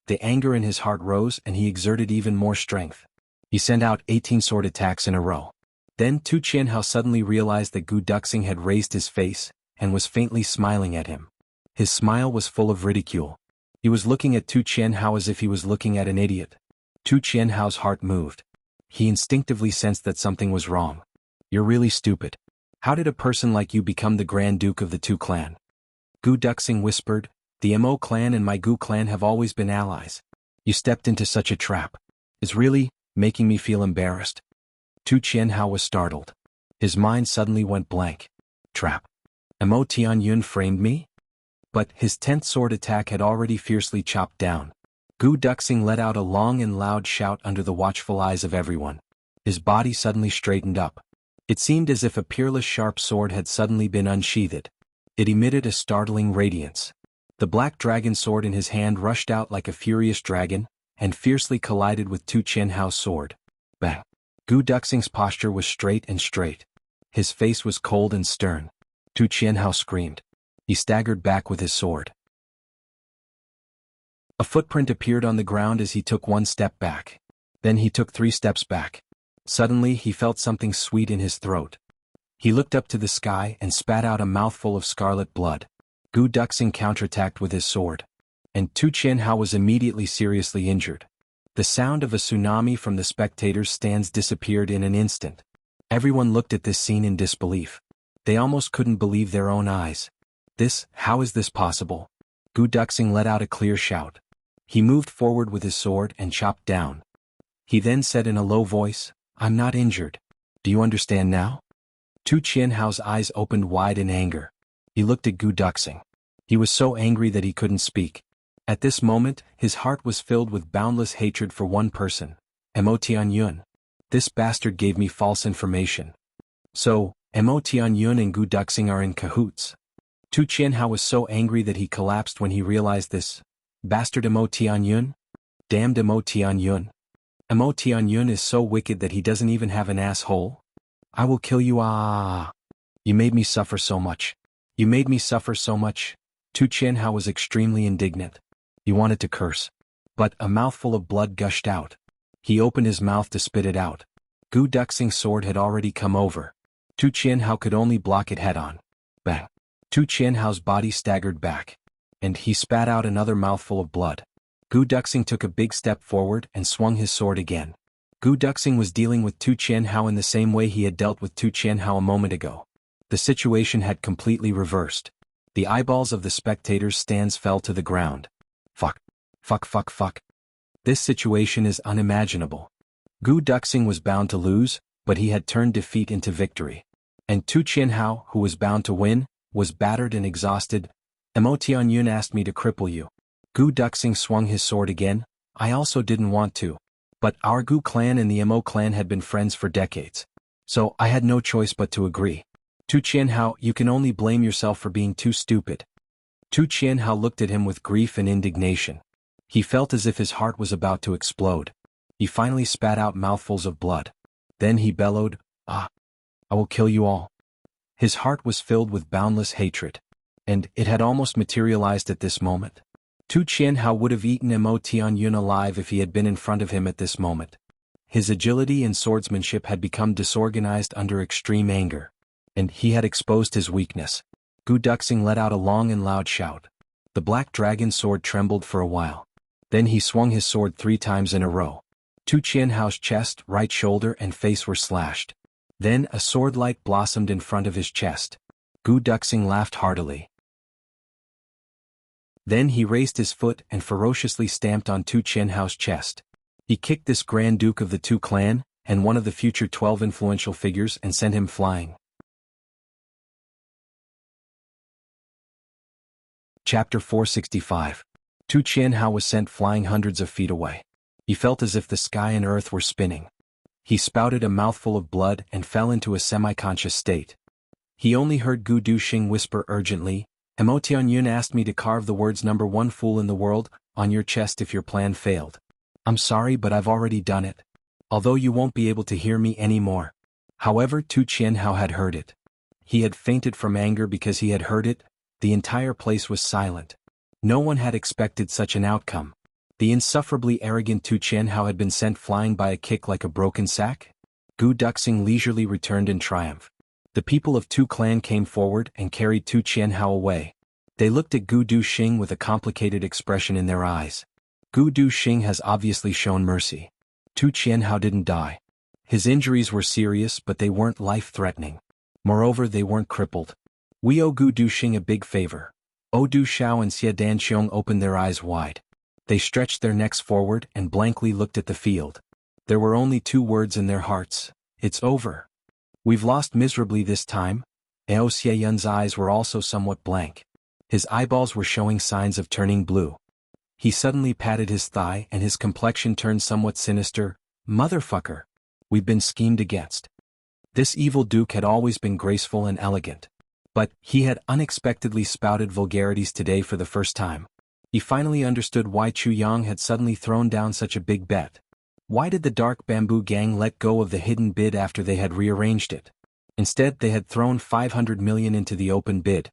The anger in his heart rose and he exerted even more strength. He sent out 18 sword attacks in a row. Then Tu Qianhao suddenly realized that Gu Duxing had raised his face and was faintly smiling at him. His smile was full of ridicule. He was looking at Tu Qianhao as if he was looking at an idiot. Tu Qianhao's heart moved. He instinctively sensed that something was wrong. You're really stupid. How did a person like you become the Grand Duke of the Tu clan? Gu Duxing whispered, the Mo clan and my Gu clan have always been allies. You stepped into such a trap. It's really making me feel embarrassed. Tu Qianhao was startled. His mind suddenly went blank. Trap. Mo Tianyun framed me? But his 10th sword attack had already fiercely chopped down. Gu Duxing let out a long and loud shout under the watchful eyes of everyone. His body suddenly straightened up. It seemed as if a peerless sharp sword had suddenly been unsheathed. It emitted a startling radiance. The black dragon sword in his hand rushed out like a furious dragon, and fiercely collided with Tu Qianhao's sword. Bang! Gu Duxing's posture was straight. His face was cold and stern. Tu Qianhao screamed. He staggered back with his sword. A footprint appeared on the ground as he took one step back. Then he took 3 steps back. Suddenly he felt something sweet in his throat. He looked up to the sky and spat out a mouthful of scarlet blood. Gu Duxing counterattacked with his sword. And Tu Qianhao was immediately seriously injured. The sound of a tsunami from the spectators' stands disappeared in an instant. Everyone looked at this scene in disbelief. They almost couldn't believe their own eyes. How is this possible? Gu Duxing let out a clear shout. He moved forward with his sword and chopped down. He then said in a low voice, "I'm not injured. Do you understand now?" Tu Qianhao's eyes opened wide in anger. He looked at Gu Duxing. He was so angry that he couldn't speak. At this moment, his heart was filled with boundless hatred for one person, Mo Tianyun. This bastard gave me false information. So, Mo Tianyun and Gu Duxing are in cahoots. Tu Qianhao was so angry that he collapsed when he realized this. Bastard Mo Tianyun? Damned Mo Tianyun. Mo Tianyun is so wicked that he doesn't even have an asshole? I will kill you. You made me suffer so much. You made me suffer so much. Tu Qianhao was extremely indignant. He wanted to curse. But a mouthful of blood gushed out. He opened his mouth to spit it out. Gu Duxing's sword had already come over. Tu Qianhao could only block it head-on. Bang. Tu Qianhao's body staggered back. And he spat out another mouthful of blood. Gu Duxing took a big step forward and swung his sword again. Gu Duxing was dealing with Tu Qianhao in the same way he had dealt with Tu Qianhao a moment ago. The situation had completely reversed. The eyeballs of the spectators' stands fell to the ground. Fuck. Fuck fuck fuck. This situation is unimaginable. Gu Duxing was bound to lose, but he had turned defeat into victory. And Tu Qianhao, who was bound to win, was battered and exhausted. Mo Tianyun asked me to cripple you. Gu Duxing swung his sword again. I also didn't want to. But our Gu clan and the Mo clan had been friends for decades. So I had no choice but to agree. Tu Qianhao, you can only blame yourself for being too stupid. Tu Qianhao looked at him with grief and indignation. He felt as if his heart was about to explode. He finally spat out mouthfuls of blood. Then he bellowed, I will kill you all. His heart was filled with boundless hatred. And it had almost materialized at this moment. Tu Qianhao would have eaten Mo Tianyun alive if he had been in front of him at this moment. His agility and swordsmanship had become disorganized under extreme anger. And he had exposed his weakness. Gu Duxing let out a long and loud shout. The black dragon sword trembled for a while. Then he swung his sword 3 times in a row. Tu Qianhao's chest, right shoulder and face were slashed. Then a sword-light blossomed in front of his chest. Gu Duxing laughed heartily. Then he raised his foot and ferociously stamped on Tu Qianhao's chest. He kicked this Grand Duke of the Tu clan, and one of the future 12 influential figures, and sent him flying. Chapter 465. Tu Qianhao was sent flying hundreds of feet away. He felt as if the sky and earth were spinning. He spouted a mouthful of blood and fell into a semi-conscious state. He only heard Gu Duxing whisper urgently, Mo Tianyun asked me to carve the words "number 1 fool in the world" on your chest if your plan failed. I'm sorry, but I've already done it. Although you won't be able to hear me anymore. However, Tu Qianhao had heard it. He had fainted from anger because he had heard it. The entire place was silent. No one had expected such an outcome. The insufferably arrogant Tu Qianhao had been sent flying by a kick like a broken sack. Gu Duxing leisurely returned in triumph. The people of Tu clan came forward and carried Tu Qianhao away. They looked at Gu Duxing with a complicated expression in their eyes. Gu Duxing has obviously shown mercy. Tu Qianhao didn't die. His injuries were serious, but they weren't life-threatening. Moreover, they weren't crippled. We owe Gu Duxing a big favor. Du Shao and Xie Danqiong opened their eyes wide. They stretched their necks forward and blankly looked at the field. There were only 2 words in their hearts. It's over. We've lost miserably this time. Ao Xieyun's eyes were also somewhat blank. His eyeballs were showing signs of turning blue. He suddenly patted his thigh and his complexion turned somewhat sinister. Motherfucker. We've been schemed against. This evil duke had always been graceful and elegant. But he had unexpectedly spouted vulgarities today for the first time. He finally understood why Chu Yang had suddenly thrown down such a big bet. Why did the Dark Bamboo Gang let go of the hidden bid after they had rearranged it? Instead, they had thrown 500 million into the open bid.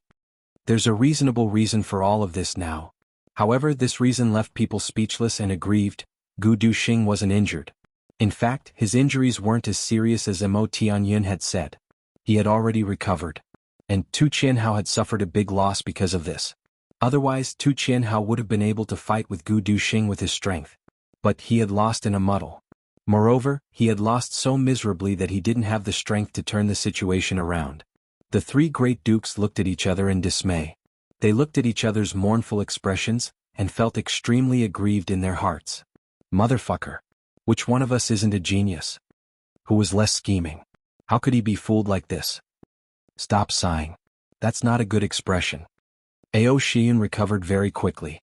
There's a reasonable reason for all of this now. However, this reason left people speechless and aggrieved. Gu Duxing wasn't injured. In fact, his injuries weren't as serious as Mo Tianyun had said. He had already recovered. And Tu Qianhao had suffered a big loss because of this. Otherwise, Tu Qianhao would have been able to fight with Gu Duxing with his strength. But he had lost in a muddle. Moreover, he had lost so miserably that he didn't have the strength to turn the situation around. The three great dukes looked at each other in dismay. They looked at each other's mournful expressions, and felt extremely aggrieved in their hearts. Motherfucker. Which one of us isn't a genius? Who was less scheming? How could he be fooled like this? Stop sighing. That's not a good expression. Ao Shiyun recovered very quickly.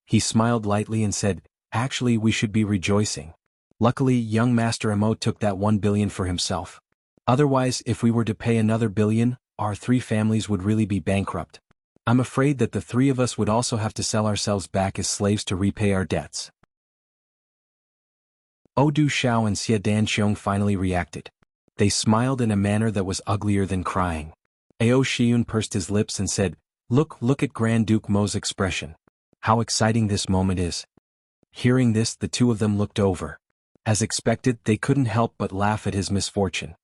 He smiled lightly and said, actually we should be rejoicing. Luckily, young Master Mo took that 1 billion for himself. Otherwise, if we were to pay another billion, our three families would really be bankrupt. I'm afraid that the three of us would also have to sell ourselves back as slaves to repay our debts. Odu Xiao and Xie Danxiong finally reacted. They smiled in a manner that was uglier than crying. Ao Shiyun pursed his lips and said, Look at Grand Duke Mo's expression. How exciting this moment is. Hearing this, the two of them looked over. As expected, they couldn't help but laugh at his misfortune.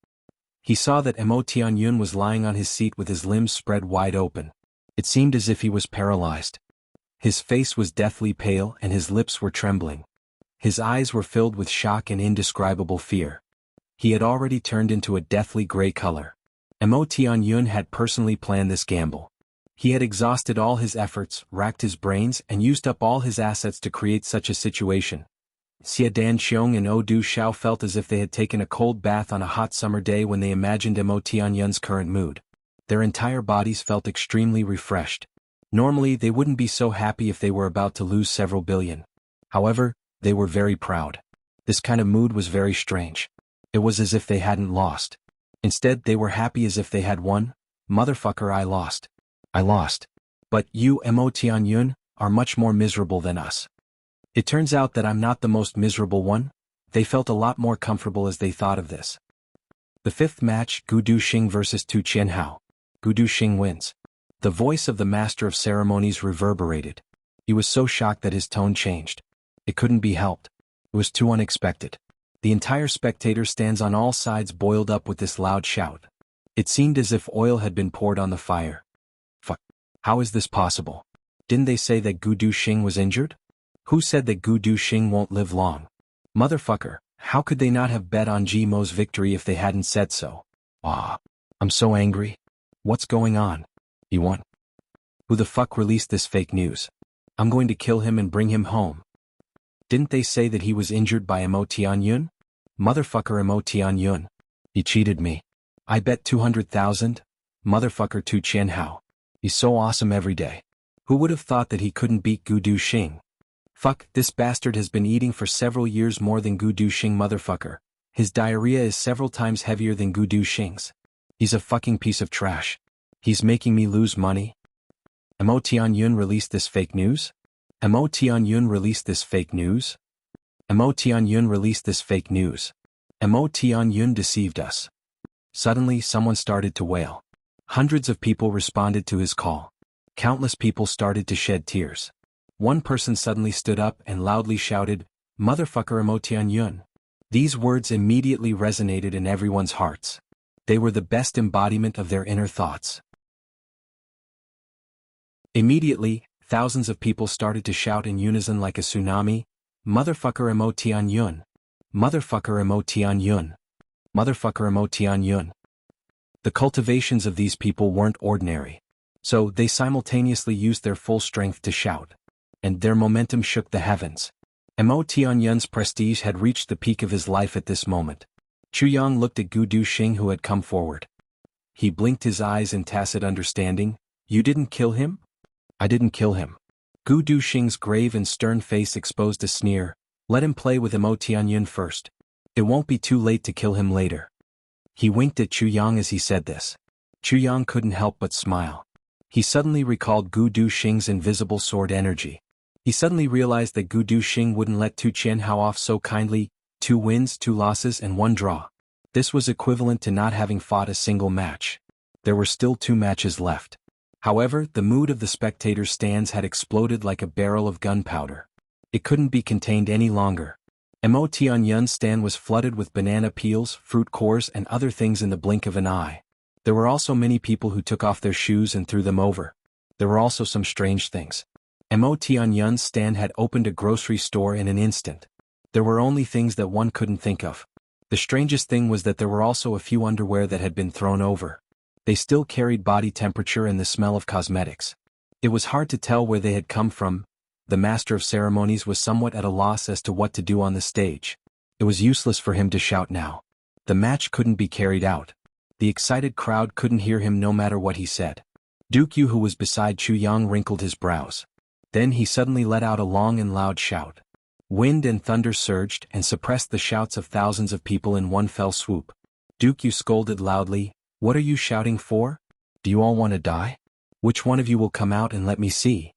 He saw that Mo Tianyun was lying on his seat with his limbs spread wide open. It seemed as if he was paralyzed. His face was deathly pale and his lips were trembling. His eyes were filled with shock and indescribable fear. He had already turned into a deathly gray color. Mo Tianyun had personally planned this gamble. He had exhausted all his efforts, racked his brains, and used up all his assets to create such a situation. Xie Danxiong and Odu Xiao felt as if they had taken a cold bath on a hot summer day when they imagined Mo Tianyun's current mood. Their entire bodies felt extremely refreshed. Normally, they wouldn't be so happy if they were about to lose several billion. However, they were very proud. This kind of mood was very strange. It was as if they hadn't lost. Instead, they were happy as if they had won. Motherfucker, I lost. I lost. But you, Mo Tianyun, are much more miserable than us. It turns out that I'm not the most miserable one. They felt a lot more comfortable as they thought of this. The fifth match, Gu Duxing versus Tu Qianhao. Gu Duxing wins. The voice of the master of ceremonies reverberated. He was so shocked that his tone changed. It couldn't be helped. It was too unexpected. The entire spectator stands on all sides boiled up with this loud shout. It seemed as if oil had been poured on the fire. Fuck. How is this possible? Didn't they say that Gu Duxing was injured? Who said that Gu Duxing won't live long? Motherfucker, how could they not have bet on Ji Mo's victory if they hadn't said so? I'm so angry. What's going on? He won. Who the fuck released this fake news? I'm going to kill him and bring him home. Didn't they say that he was injured by Mo Tianyun? Motherfucker, Mo Tianyun. He cheated me. I bet 200,000. Motherfucker Tu Qianhao. He's so awesome every day. Who would have thought that he couldn't beat Gu Duxing? Fuck, this bastard has been eating for several years more than Gu Duxing, motherfucker. His diarrhea is several times heavier than Gu Duxing's. He's a fucking piece of trash. He's making me lose money. Mo Tianyun released this fake news? Mo Tianyun released this fake news? Mo Tianyun released this fake news. Mo Tianyun deceived us. Suddenly, someone started to wail. Hundreds of people responded to his call. Countless people started to shed tears. One person suddenly stood up and loudly shouted, Motherfucker, Mo Tianyun. These words immediately resonated in everyone's hearts. They were the best embodiment of their inner thoughts. Immediately, thousands of people started to shout in unison like a tsunami, Motherfucker, Mo Tianyun. Motherfucker, Mo Tianyun. Motherfucker, Mo Tianyun. The cultivations of these people weren't ordinary. So they simultaneously used their full strength to shout. And their momentum shook the heavens. Mo Tianyun's prestige had reached the peak of his life at this moment. Chu Yang looked at Gu Duxing, who had come forward. He blinked his eyes in tacit understanding. You didn't kill him? I didn't kill him. Gu Duxing's grave and stern face exposed a sneer. Let him play with Mo Tianyun first. It won't be too late to kill him later. He winked at Chu Yang as he said this. Chu Yang couldn't help but smile. He suddenly recalled Gu Duxing's invisible sword energy. He suddenly realized that Gu Duxing wouldn't let Tu Qianhao off so kindly. 2 wins, 2 losses, and 1 draw. This was equivalent to not having fought a single match. There were still 2 matches left. However, the mood of the spectators' stands had exploded like a barrel of gunpowder. It couldn't be contained any longer. Yun's stand was flooded with banana peels, fruit cores and other things in the blink of an eye. There were also many people who took off their shoes and threw them over. There were also some strange things. Yun's stand had opened a grocery store in an instant. There were only things that one couldn't think of. The strangest thing was that there were also a few underwear that had been thrown over. They still carried body temperature and the smell of cosmetics. It was hard to tell where they had come from. The master of ceremonies was somewhat at a loss as to what to do on the stage. It was useless for him to shout now. The match couldn't be carried out. The excited crowd couldn't hear him no matter what he said. Duke Yu, who was beside Chu Yang, wrinkled his brows. Then he suddenly let out a long and loud shout. Wind and thunder surged and suppressed the shouts of thousands of people in one fell swoop. Duke Yu scolded loudly, "What are you shouting for? Do you all want to die? Which one of you will come out and let me see?"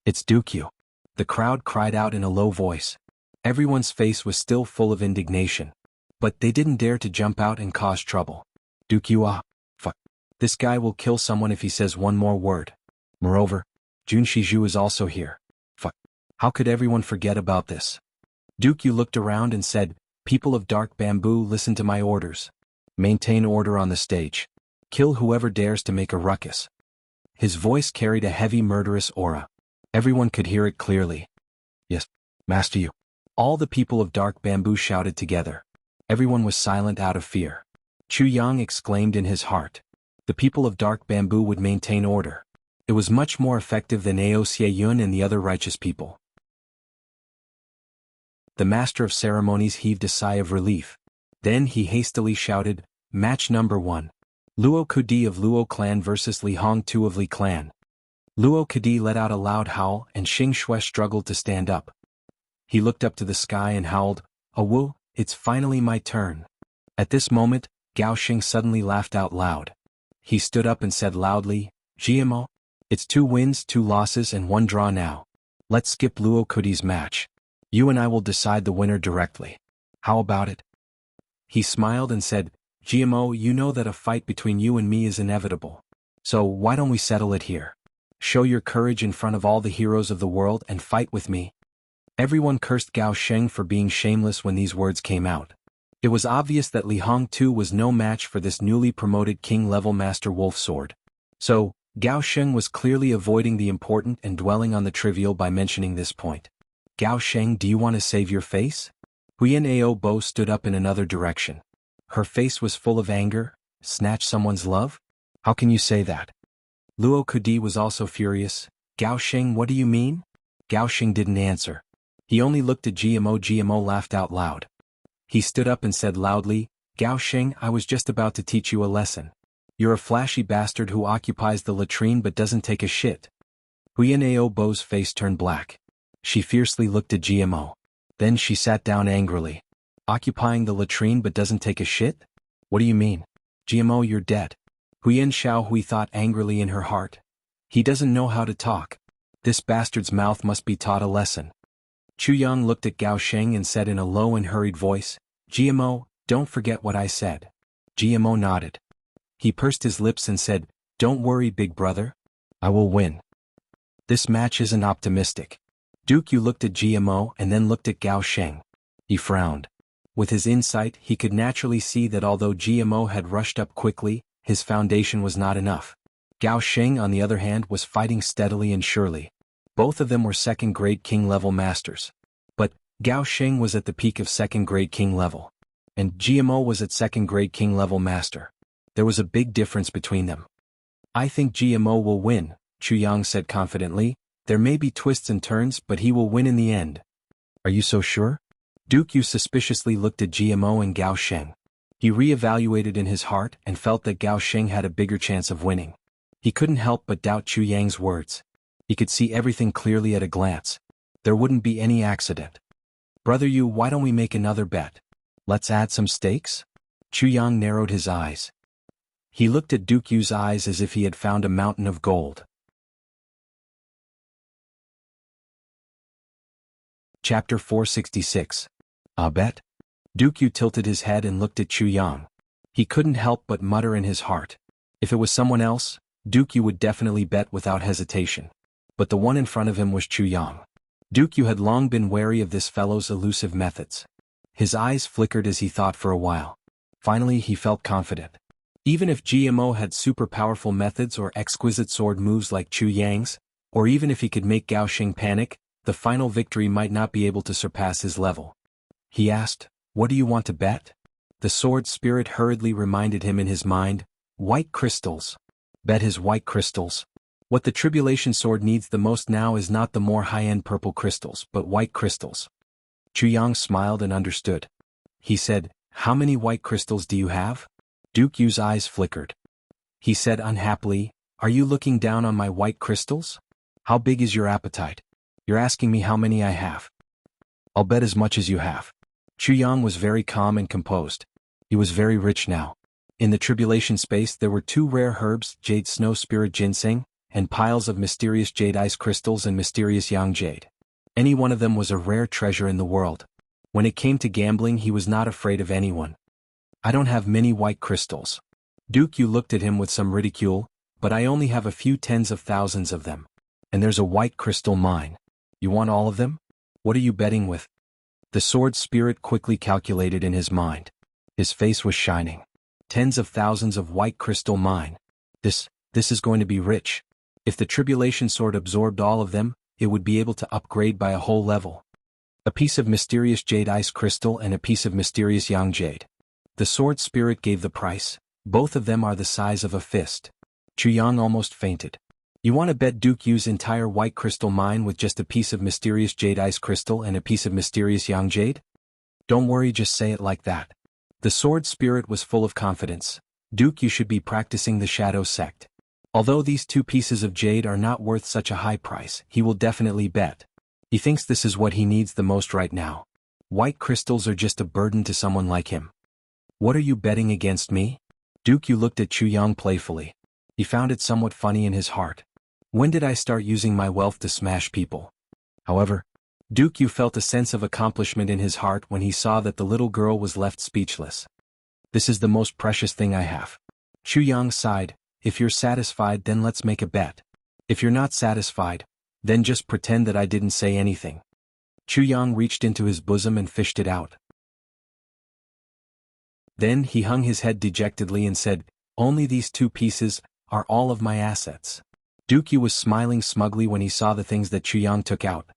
"It's Duke Yu." The crowd cried out in a low voice. Everyone's face was still full of indignation. But they didn't dare to jump out and cause trouble. "Duke Yu, fuck. This guy will kill someone if he says one more word. Moreover, Jun Shizhu is also here. Fuck. How could everyone forget about this?" Duke Yu looked around and said, "People of Dark Bamboo, listen to my orders. Maintain order on the stage. Kill whoever dares to make a ruckus." His voice carried a heavy murderous aura. Everyone could hear it clearly. "Yes, Master Yu." All the people of Dark Bamboo shouted together. Everyone was silent out of fear. Chu Yang exclaimed in his heart. The people of Dark Bamboo would maintain order. It was much more effective than Aoxie Yun and the other righteous people. The master of ceremonies heaved a sigh of relief. Then he hastily shouted, "Match number 1. Luo Kudi of Luo clan versus Li Hong Tu of Li clan." Luo Kudi let out a loud howl and Xing Shui struggled to stand up. He looked up to the sky and howled, "Awu, it's finally my turn." At this moment, Gao Xing suddenly laughed out loud. He stood up and said loudly, "GMO, it's 2 wins, 2 losses and 1 draw now. Let's skip Luo Kudi's match. You and I will decide the winner directly. How about it?" He smiled and said, "GMO, you know that a fight between you and me is inevitable. So why don't we settle it here? Show your courage in front of all the heroes of the world and fight with me." Everyone cursed Gao Sheng for being shameless when these words came out. It was obvious that Li Hongtu was no match for this newly promoted king-level Master Wolf Sword. So, Gao Sheng was clearly avoiding the important and dwelling on the trivial by mentioning this point. "Gao Sheng, do you want to save your face?" Huyan Ao Bo stood up in another direction. Her face was full of anger. "Snatch someone's love? How can you say that?" Luo Kudi was also furious. "Gao Sheng, what do you mean?" Gao Sheng didn't answer. He only looked at GMO. GMO laughed out loud. He stood up and said loudly, "Gao Sheng, I was just about to teach you a lesson. You're a flashy bastard who occupies the latrine but doesn't take a shit." Huyan Ao Bo's face turned black. She fiercely looked at GMO. Then she sat down angrily. "Occupying the latrine but doesn't take a shit? What do you mean? GMO, you're dead." Huyan Xiaohui thought angrily in her heart. He doesn't know how to talk. This bastard's mouth must be taught a lesson. Chu Yang looked at Gao Sheng and said in a low and hurried voice, "GMO, don't forget what I said." GMO nodded. He pursed his lips and said, "Don't worry, big brother. I will win." This match isn't optimistic. Duke Yu looked at GMO and then looked at Gao Sheng. He frowned. With his insight, he could naturally see that although GMO had rushed up quickly, his foundation was not enough. Gao Sheng, on the other hand, was fighting steadily and surely. Both of them were second-grade king-level masters. But Gao Sheng was at the peak of second-grade king level. And GMO was at second-grade king-level master. There was a big difference between them. "I think GMO will win," Chu Yang said confidently. "There may be twists and turns, but he will win in the end." "Are you so sure?" Duke Yu suspiciously looked at GMO and Gao Sheng. He re-evaluated in his heart and felt that Gao Sheng had a bigger chance of winning. He couldn't help but doubt Chu Yang's words. He could see everything clearly at a glance. There wouldn't be any accident. "Brother Yu, why don't we make another bet? Let's add some stakes?" Chu Yang narrowed his eyes. He looked at Duke Yu's eyes as if he had found a mountain of gold. Chapter 466. A bet? Yu tilted his head and looked at Chu Yang. He couldn't help but mutter in his heart. If it was someone else, Yu would definitely bet without hesitation. But the one in front of him was Chu Yang. Yu had long been wary of this fellow's elusive methods. His eyes flickered as he thought for a while. Finally he felt confident. Even if GMO had super powerful methods or exquisite sword moves like Chu Yang's, or even if he could make Gao Xing panic, the final victory might not be able to surpass his level. He asked, "What do you want to bet?" The sword spirit hurriedly reminded him in his mind, "White crystals." Bet his white crystals. What the tribulation sword needs the most now is not the more high-end purple crystals, but white crystals. Chu Yang smiled and understood. He said, "How many white crystals do you have?" Yu's eyes flickered. He said unhappily, "Are you looking down on my white crystals? How big is your appetite? You're asking me how many I have. I'll bet as much as you have." Chu Yang was very calm and composed. He was very rich now. In the tribulation space there were 2 rare herbs, jade snow spirit ginseng, and piles of mysterious jade ice crystals and mysterious yang jade. Any one of them was a rare treasure in the world. When it came to gambling he was not afraid of anyone. "I don't have many white crystals." Yu looked at him with some ridicule, "But I only have a few tens of thousands of them. And there's a white crystal mine. You want all of them? What are you betting with?" The sword spirit quickly calculated in his mind. His face was shining. Tens of thousands of white crystal mine. This is going to be rich. If the tribulation sword absorbed all of them, it would be able to upgrade by a whole level. A piece of mysterious jade ice crystal and a piece of mysterious yang jade. The sword spirit gave the price. Both of them are the size of a fist. Chu Yang almost fainted. "You want to bet Yu's entire white crystal mine with just a piece of mysterious jade ice crystal and a piece of mysterious yang jade? Don't worry, just say it like that." The sword spirit was full of confidence. "You should be practicing the shadow sect. Although these 2 pieces of jade are not worth such a high price, he will definitely bet. He thinks this is what he needs the most right now. White crystals are just a burden to someone like him." "What are you betting against me?" Yu looked at Chu Yang playfully. He found it somewhat funny in his heart. When did I start using my wealth to smash people? However, Yu felt a sense of accomplishment in his heart when he saw that the little girl was left speechless. "This is the most precious thing I have." Chu Yang sighed, "If you're satisfied then let's make a bet. If you're not satisfied, then just pretend that I didn't say anything." Chu Yang reached into his bosom and fished it out. Then he hung his head dejectedly and said, "Only these 2 pieces are all of my assets." Yu was smiling smugly when he saw the things that Chu Yang took out.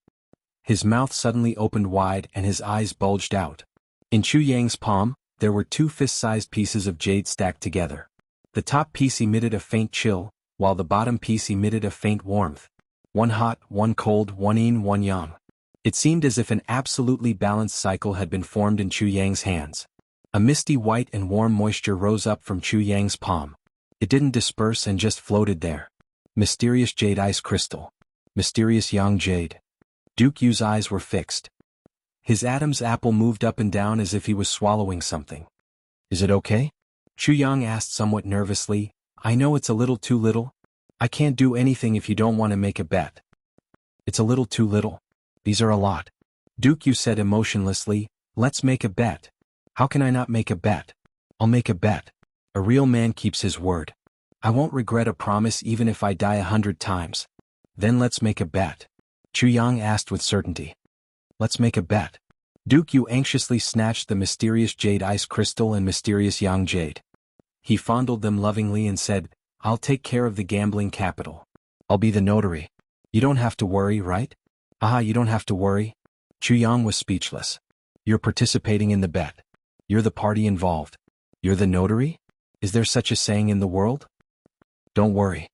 His mouth suddenly opened wide and his eyes bulged out. In Chu Yang's palm, there were 2 fist-sized pieces of jade stacked together. The top piece emitted a faint chill, while the bottom piece emitted a faint warmth. One hot, one cold, one yin, one yang. It seemed as if an absolutely balanced cycle had been formed in Chu Yang's hands. A misty white and warm moisture rose up from Chu Yang's palm. It didn't disperse and just floated there. Mysterious jade ice crystal. Mysterious yang jade. Yu's eyes were fixed. His Adam's apple moved up and down as if he was swallowing something. "Is it okay?" Chu Yang asked somewhat nervously. "I know it's a little too little. I can't do anything if you don't want to make a bet." "It's a little too little. These are a lot." Yu said emotionlessly, "Let's make a bet." "How can I not make a bet?" "I'll make a bet. A real man keeps his word. I won't regret a promise even if I die 100 times. Then let's make a bet." Chu Yang asked with certainty. "Let's make a bet." Yu anxiously snatched the mysterious jade ice crystal and mysterious yang jade. He fondled them lovingly and said, "I'll take care of the gambling capital. I'll be the notary. You don't have to worry, right?" You don't have to worry." Chu Yang was speechless. "You're participating in the bet. You're the party involved. You're the notary? Is there such a saying in the world?" "Don't worry."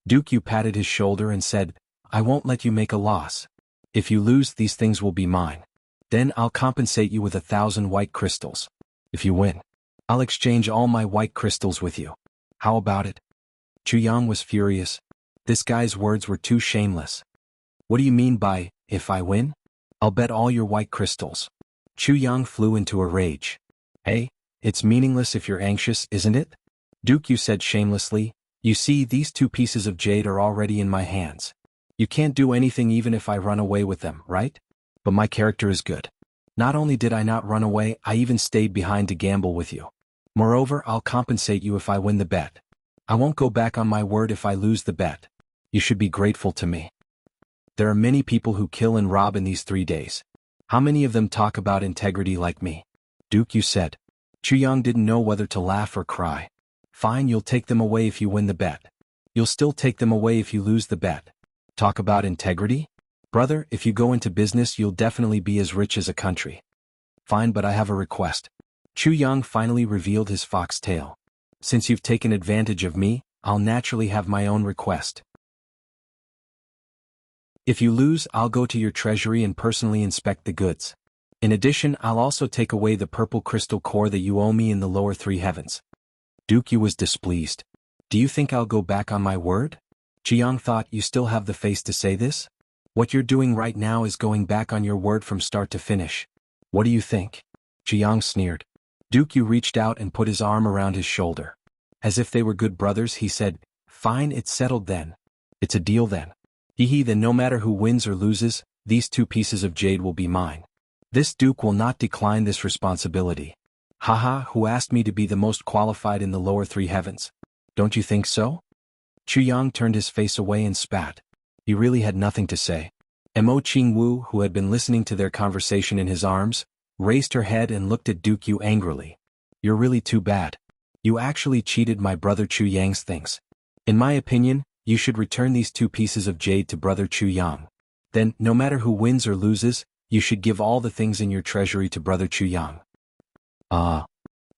Yu patted his shoulder and said, "I won't let you make a loss. If you lose, these things will be mine. Then I'll compensate you with 1,000 white crystals. If you win, I'll exchange all my white crystals with you. How about it?" Chu Yang was furious. This guy's words were too shameless. "What do you mean by, if I win? I'll bet all your white crystals." Chu Yang flew into a rage. "Hey, it's meaningless if you're anxious, isn't it?" Yu said shamelessly. "You see, these 2 pieces of jade are already in my hands. You can't do anything even if I run away with them, right? But my character is good. Not only did I not run away, I even stayed behind to gamble with you. Moreover, I'll compensate you if I win the bet. I won't go back on my word if I lose the bet. You should be grateful to me. There are many people who kill and rob in these 3 days. How many of them talk about integrity like me? Duke, you said. Chuyang didn't know whether to laugh or cry. Fine, you'll take them away if you win the bet. You'll still take them away if you lose the bet. Talk about integrity? Brother, if you go into business you'll definitely be as rich as a country. Fine, but I have a request. Chuyang finally revealed his fox tail. Since you've taken advantage of me, I'll naturally have my own request. If you lose, I'll go to your treasury and personally inspect the goods. In addition, I'll also take away the purple crystal core that you owe me in the lower 3 heavens. Duke, you was displeased. Do you think I'll go back on my word? Jiang thought, you still have the face to say this? What you're doing right now is going back on your word from start to finish. What do you think? Jiang sneered. Duke, you reached out and put his arm around his shoulder. As if they were good brothers, he said, fine, it's settled then. It's a deal then. Hee, then no matter who wins or loses, these 2 pieces of jade will be mine. This Duke will not decline this responsibility. Haha, who asked me to be the most qualified in the lower 3 heavens? Don't you think so? Chuyang turned his face away and spat. He really had nothing to say. Mo Qingwu, who had been listening to their conversation in his arms, raised her head and looked at Duke Yu angrily. You're really too bad. You actually cheated my brother Chu Yang's things. In my opinion, you should return these 2 pieces of jade to brother Chu Yang. Then, no matter who wins or loses, you should give all the things in your treasury to brother Chu Yang.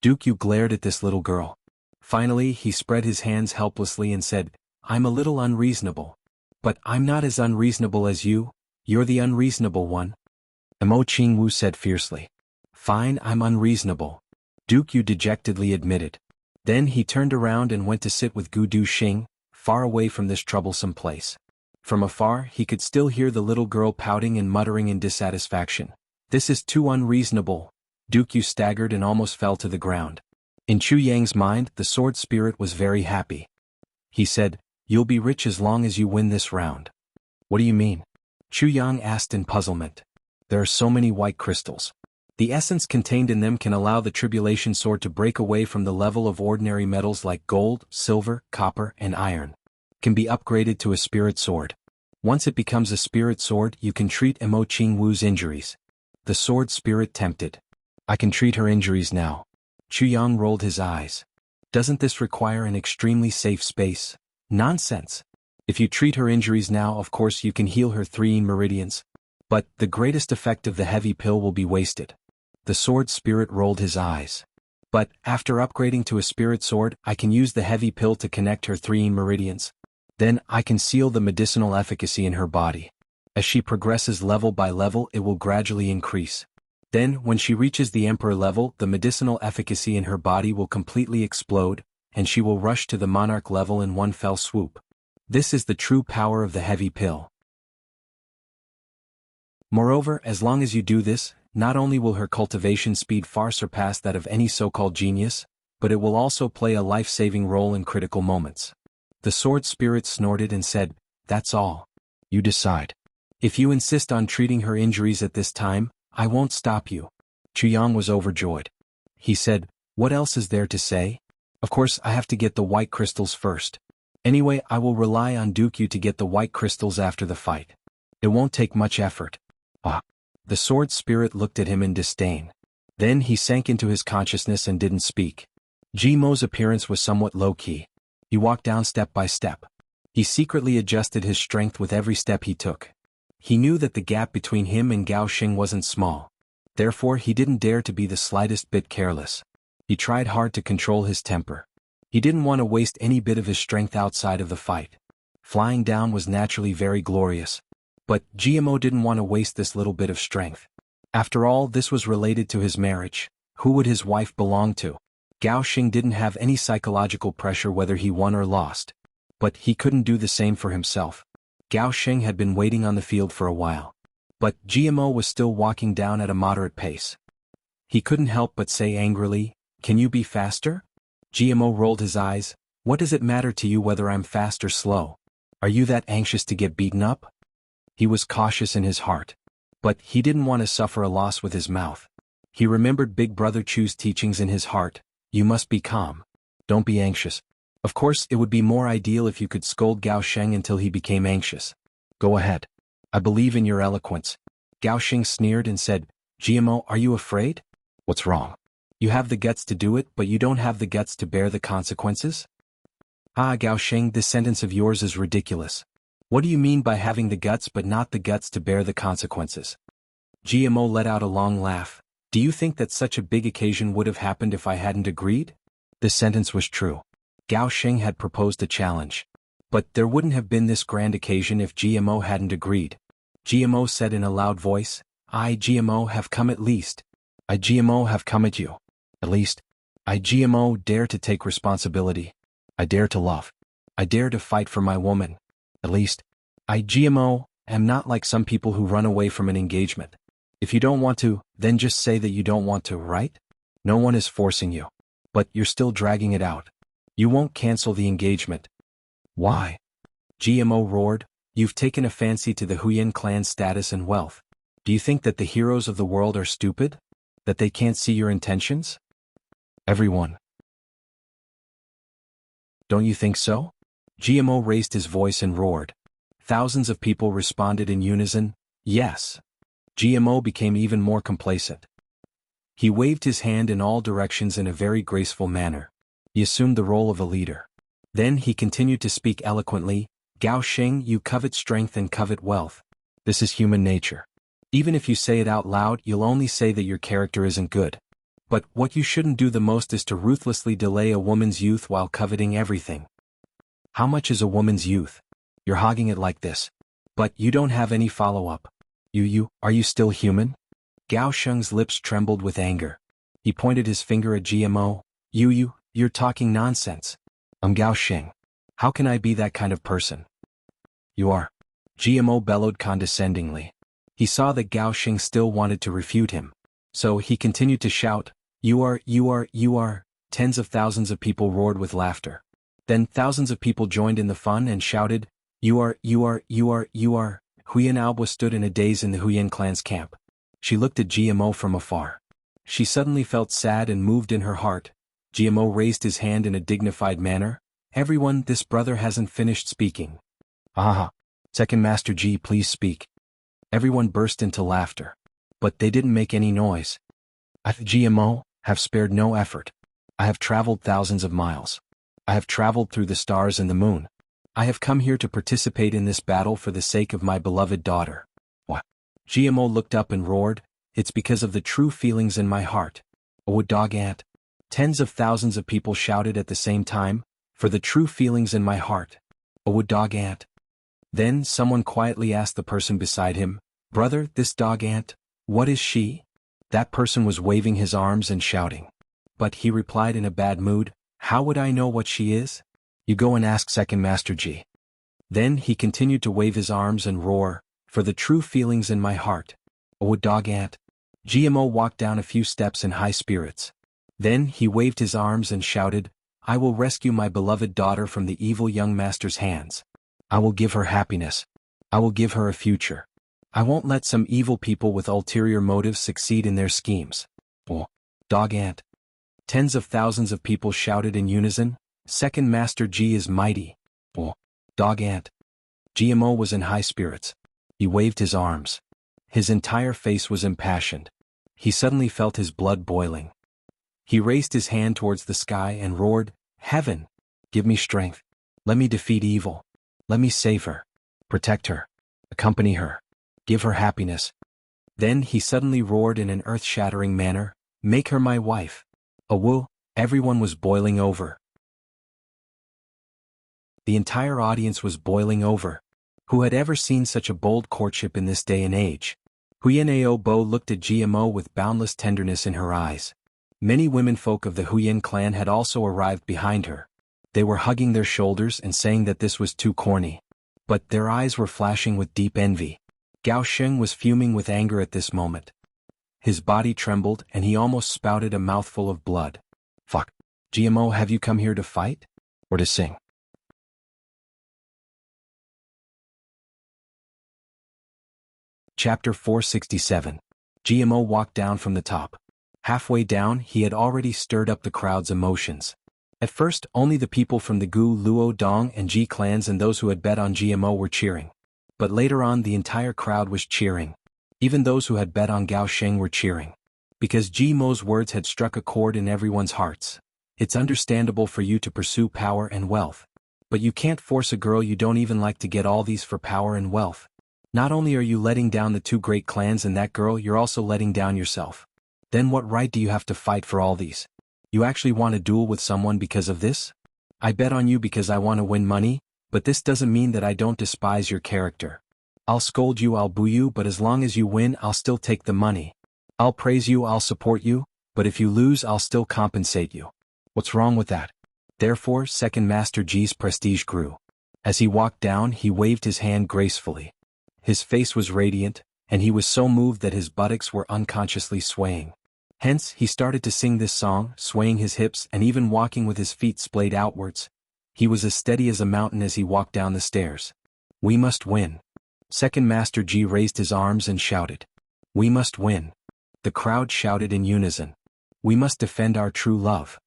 Duke Yu glared at this little girl. Finally, he spread his hands helplessly and said, I'm a little unreasonable. But I'm not as unreasonable as you. You're the unreasonable one. Mo Qingwu said fiercely. Fine, I'm unreasonable. Duke Yu dejectedly admitted. Then he turned around and went to sit with Gu Du Xing, far away from this troublesome place. From afar, he could still hear the little girl pouting and muttering in dissatisfaction. This is too unreasonable. Duke Yu staggered and almost fell to the ground. In Chu Yang's mind, the sword spirit was very happy. He said, you'll be rich as long as you win this round. What do you mean? Chu Yang asked in puzzlement. There are so many white crystals. The essence contained in them can allow the tribulation sword to break away from the level of ordinary metals like gold, silver, copper, and iron. Can be upgraded to a spirit sword. Once it becomes a spirit sword, you can treat Mo Qingwu's injuries. The sword spirit tempted. I can treat her injuries now. Chu Yang rolled his eyes. Doesn't this require an extremely safe space? Nonsense. If you treat her injuries now, of course you can heal her 3 meridians. But the greatest effect of the heavy pill will be wasted. The sword spirit rolled his eyes. But, after upgrading to a spirit sword, I can use the heavy pill to connect her 3 meridians. Then, I can seal the medicinal efficacy in her body. As she progresses level by level, it will gradually increase. Then, when she reaches the emperor level, the medicinal efficacy in her body will completely explode, and she will rush to the monarch level in one fell swoop. This is the true power of the heavy pill. Moreover, as long as you do this, not only will her cultivation speed far surpass that of any so-called genius, but it will also play a life-saving role in critical moments. The sword spirit snorted and said, that's all. You decide. If you insist on treating her injuries at this time, I won't stop you. Chuyang was overjoyed. He said, what else is there to say? Of course I have to get the white crystals first. Anyway, I will rely on Duke Yu to get the white crystals after the fight. It won't take much effort. The sword spirit looked at him in disdain. Then he sank into his consciousness and didn't speak. Jimo's appearance was somewhat low-key. He walked down step by step. He secretly adjusted his strength with every step he took. He knew that the gap between him and Gao Xing wasn't small. Therefore he didn't dare to be the slightest bit careless. He tried hard to control his temper. He didn't want to waste any bit of his strength outside of the fight. Flying down was naturally very glorious. But GMO didn't want to waste this little bit of strength. After all, this was related to his marriage. Who would his wife belong to? Gao Xing didn't have any psychological pressure whether he won or lost. But he couldn't do the same for himself. Gao Xing had been waiting on the field for a while. But GMO was still walking down at a moderate pace. He couldn't help but say angrily, can you be faster? GMO rolled his eyes. What does it matter to you whether I'm fast or slow? Are you that anxious to get beaten up? He was cautious in his heart. But he didn't want to suffer a loss with his mouth. He remembered Big Brother Chu's teachings in his heart. You must be calm. Don't be anxious. Of course, it would be more ideal if you could scold Gao Sheng until he became anxious. Go ahead. I believe in your eloquence. Gao Sheng sneered and said, GMO, are you afraid? What's wrong? You have the guts to do it, but you don't have the guts to bear the consequences? Ah, Gao Sheng, this sentence of yours is ridiculous. What do you mean by having the guts but not the guts to bear the consequences? GMO let out a long laugh. Do you think that such a big occasion would have happened if I hadn't agreed? This sentence was true. Gao Sheng had proposed a challenge. But there wouldn't have been this grand occasion if GMO hadn't agreed. GMO said in a loud voice, I, GMO, have come at least. I, GMO, have come at you. At least. I, GMO, dare to take responsibility. I dare to love. I dare to fight for my woman. At least. I, GMO, am not like some people who run away from an engagement. If you don't want to, then just say that you don't want to, right? No one is forcing you. But you're still dragging it out. You won't cancel the engagement. Why? GMO roared, you've taken a fancy to the Huyan clan's status and wealth. Do you think that the heroes of the world are stupid? That they can't see your intentions? Everyone. Don't you think so? GMO raised his voice and roared. Thousands of people responded in unison, yes. GMO became even more complacent. He waved his hand in all directions in a very graceful manner. He assumed the role of a leader. Then he continued to speak eloquently, Gao Sheng, you covet strength and covet wealth. This is human nature. Even if you say it out loud, you'll only say that your character isn't good. But what you shouldn't do the most is to ruthlessly delay a woman's youth while coveting everything. How much is a woman's youth? You're hogging it like this. But you don't have any follow-up. Are you still human? Gao Sheng's lips trembled with anger. He pointed his finger at GMO. You're talking nonsense. I'm Gao Sheng. How can I be that kind of person? You are. GMO bellowed condescendingly. He saw that Gao Sheng still wanted to refute him. So he continued to shout, You are. Tens of thousands of people roared with laughter. Then thousands of people joined in the fun and shouted, You are. Huyan Alba stood in a daze in the Huyan clan's camp. She looked at GMO from afar. She suddenly felt sad and moved in her heart. GMO raised his hand in a dignified manner. Everyone, this brother hasn't finished speaking. Aha. Second Master G, please speak. Everyone burst into laughter. But they didn't make any noise. I, GMO, have spared no effort. I have traveled thousands of miles. I have traveled through the stars and the moon. I have come here to participate in this battle for the sake of my beloved daughter. What? GMO looked up and roared, It's because of the true feelings in my heart. Oh, dog ant. Tens of thousands of people shouted at the same time, For the true feelings in my heart. Oh, dog ant. Then someone quietly asked the person beside him, Brother, this dog ant, what is she? That person was waving his arms and shouting. But he replied in a bad mood, How would I know what she is? You go and ask Second Master G. Then he continued to wave his arms and roar, For the true feelings in my heart. Oh, dog ant. GMO walked down a few steps in high spirits. Then he waved his arms and shouted, I will rescue my beloved daughter from the evil young master's hands. I will give her happiness. I will give her a future. I won't let some evil people with ulterior motives succeed in their schemes. Oh, dog ant. Tens of thousands of people shouted in unison, Second Master G is mighty. Oh, dog ant. GMO was in high spirits. He waved his arms. His entire face was impassioned. He suddenly felt his blood boiling. He raised his hand towards the sky and roared, Heaven, give me strength. Let me defeat evil. Let me save her. Protect her. Accompany her. Give her happiness. Then he suddenly roared in an earth-shattering manner, Make her my wife. Awoo, everyone was boiling over. The entire audience was boiling over. Who had ever seen such a bold courtship in this day and age? Huyan Bo looked at GMO with boundless tenderness in her eyes. Many womenfolk of the Huyan clan had also arrived behind her. They were hugging their shoulders and saying that this was too corny. But their eyes were flashing with deep envy. Gao Sheng was fuming with anger at this moment. His body trembled and he almost spouted a mouthful of blood. Fuck. GMO, have you come here to fight? Or to sing? Chapter 467. GMO walked down from the top. Halfway down, he had already stirred up the crowd's emotions. At first, only the people from the Gu, Luo, Dong, and Ji clans and those who had bet on GMO were cheering. But later on, the entire crowd was cheering. Even those who had bet on Gao Sheng were cheering. Because GMO's words had struck a chord in everyone's hearts. It's understandable for you to pursue power and wealth. But you can't force a girl you don't even like to get all these for power and wealth. Not only are you letting down the two great clans and that girl, you're also letting down yourself. Then what right do you have to fight for all these? You actually want to duel with someone because of this? I bet on you because I want to win money, but this doesn't mean that I don't despise your character. I'll scold you, I'll boo you, but as long as you win, I'll still take the money. I'll praise you, I'll support you, but if you lose, I'll still compensate you. What's wrong with that? Therefore, Second Master Ji's prestige grew. As he walked down, he waved his hand gracefully. His face was radiant, and he was so moved that his buttocks were unconsciously swaying. Hence, he started to sing this song, swaying his hips and even walking with his feet splayed outwards. He was as steady as a mountain as he walked down the stairs. We must win. Second Master Ji raised his arms and shouted. We must win. The crowd shouted in unison. We must defend our true love.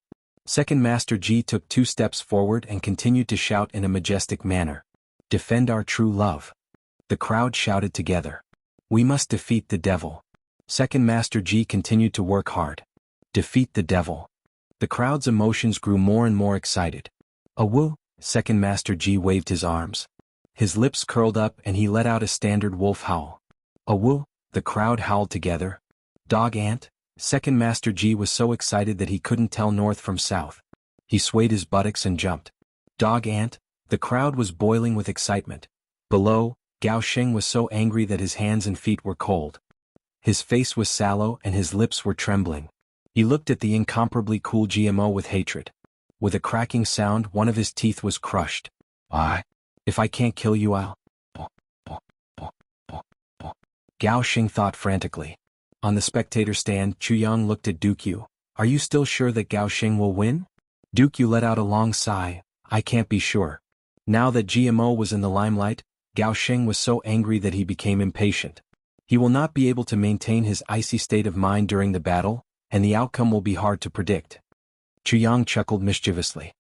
Second Master Ji took 2 steps forward and continued to shout in a majestic manner. Defend our true love. The crowd shouted together. We must defeat the devil. Second Master Ji continued to work hard. Defeat the devil. The crowd's emotions grew more and more excited. Awoo! Second Master Ji waved his arms. His lips curled up and he let out a standard wolf howl. Awoo! The crowd howled together. Dog ant? Second Master Ji was so excited that he couldn't tell north from south. He swayed his buttocks and jumped. Dog ant? The crowd was boiling with excitement. Below, Gao Sheng was so angry that his hands and feet were cold. His face was sallow and his lips were trembling. He looked at the incomparably cool GMO with hatred. With a cracking sound, one of his teeth was crushed. If I can't kill you, I'll... Gao Sheng thought frantically. On the spectator stand, Chu Yang looked at Dukyu. Are you still sure that Gao Sheng will win? Dukyu let out a long sigh. I can't be sure. Now that GMO was in the limelight, Gao Sheng was so angry that he became impatient. He will not be able to maintain his icy state of mind during the battle, and the outcome will be hard to predict. Chu Yang chuckled mischievously.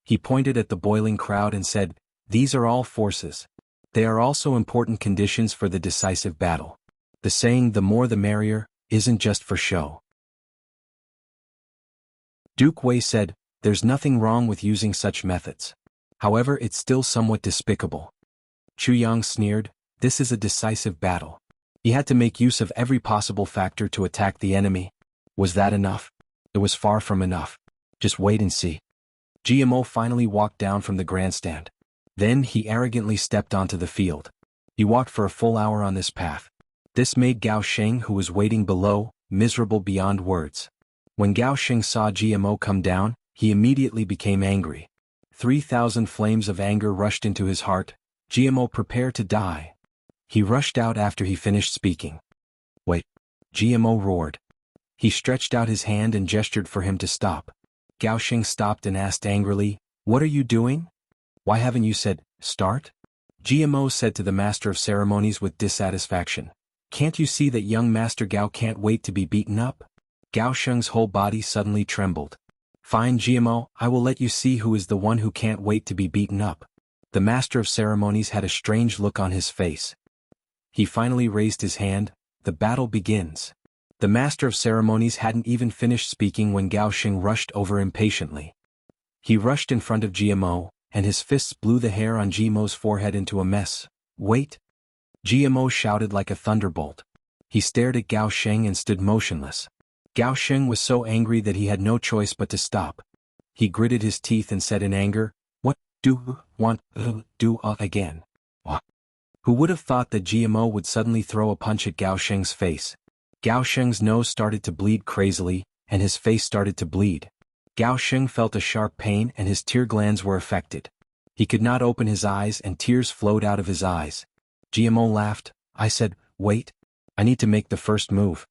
He pointed at the boiling crowd and said, These are all forces. They are also important conditions for the decisive battle. The saying, the more the merrier, isn't just for show. Duke Wei said, There's nothing wrong with using such methods. However, it's still somewhat despicable. Chu Yang sneered, This is a decisive battle. He had to make use of every possible factor to attack the enemy. Was that enough? It was far from enough. Just wait and see. GMO finally walked down from the grandstand. Then he arrogantly stepped onto the field. He walked for a full hour on this path. This made Gao Sheng, who was waiting below, miserable beyond words. When Gao Sheng saw GMO come down, he immediately became angry. 3,000 flames of anger rushed into his heart. GMO, prepare to die. He rushed out after he finished speaking. Wait. GMO roared. He stretched out his hand and gestured for him to stop. Gao Sheng stopped and asked angrily, What are you doing? Why haven't you said, start? GMO said to the Master of Ceremonies with dissatisfaction. Can't you see that young Master Gao can't wait to be beaten up? Gao Sheng's whole body suddenly trembled. Fine, GMO, I will let you see who is the one who can't wait to be beaten up. The Master of Ceremonies had a strange look on his face. He finally raised his hand. The battle begins. The Master of Ceremonies hadn't even finished speaking when Gao Sheng rushed over impatiently. He rushed in front of GMO, and his fists blew the hair on GMO's forehead into a mess. Wait! GMO shouted like a thunderbolt. He stared at Gao Sheng and stood motionless. Gao Sheng was so angry that he had no choice but to stop. He gritted his teeth and said in anger, What do you want to do again? Who would have thought that GMO would suddenly throw a punch at Gao Sheng's face? Gao Sheng's nose started to bleed crazily, and his face started to bleed. Gao Sheng felt a sharp pain and his tear glands were affected. He could not open his eyes and tears flowed out of his eyes. GMO laughed. I said, Wait. I need to make the first move.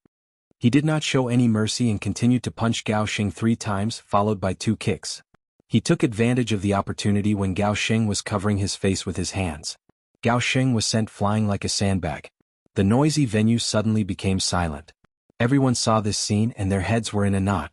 He did not show any mercy and continued to punch Gao Sheng 3 times, followed by 2 kicks. He took advantage of the opportunity when Gao Sheng was covering his face with his hands. Gao Sheng was sent flying like a sandbag. The noisy venue suddenly became silent. Everyone saw this scene and their heads were in a knot.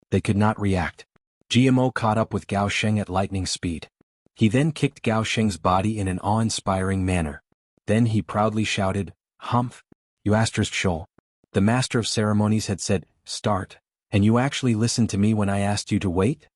They could not react. GMO caught up with Gao Sheng at lightning speed. He then kicked Gao Sheng's body in an awe-inspiring manner. Then he proudly shouted, "Humph! You asterisk shoal." The master of ceremonies had said, "Start," and you actually listened to me when I asked you to wait?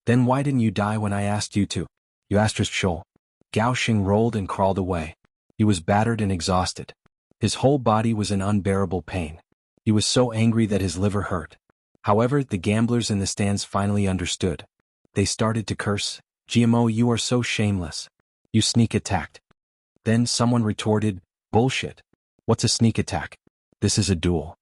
Then why didn't you die when I asked you to? You asterisk shoal. Gao Sheng rolled and crawled away. He was battered and exhausted. His whole body was in unbearable pain. He was so angry that his liver hurt. However, the gamblers in the stands finally understood. They started to curse, "GMO, you are so shameless. You sneak attacked." Then someone retorted, "Bullshit. What's a sneak attack? This is a duel."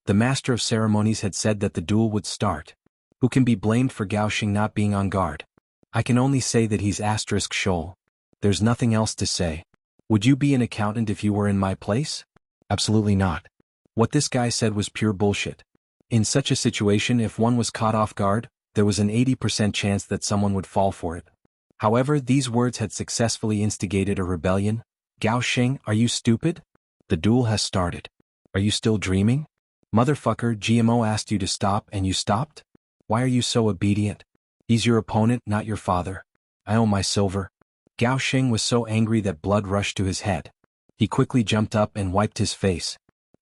The master of ceremonies had said that the duel would start. Who can be blamed for Gao Sheng not being on guard? I can only say that he's asterisk shoal. There's nothing else to say. Would you be an accountant if you were in my place? Absolutely not. What this guy said was pure bullshit. In such a situation, if one was caught off guard, there was an 80% chance that someone would fall for it. However, these words had successfully instigated a rebellion. "Gao Sheng, are you stupid? The duel has started. Are you still dreaming? Motherfucker, GMO asked you to stop and you stopped? Why are you so obedient? He's your opponent, not your father. I owe my silver." Gao Sheng was so angry that blood rushed to his head. He quickly jumped up and wiped his face.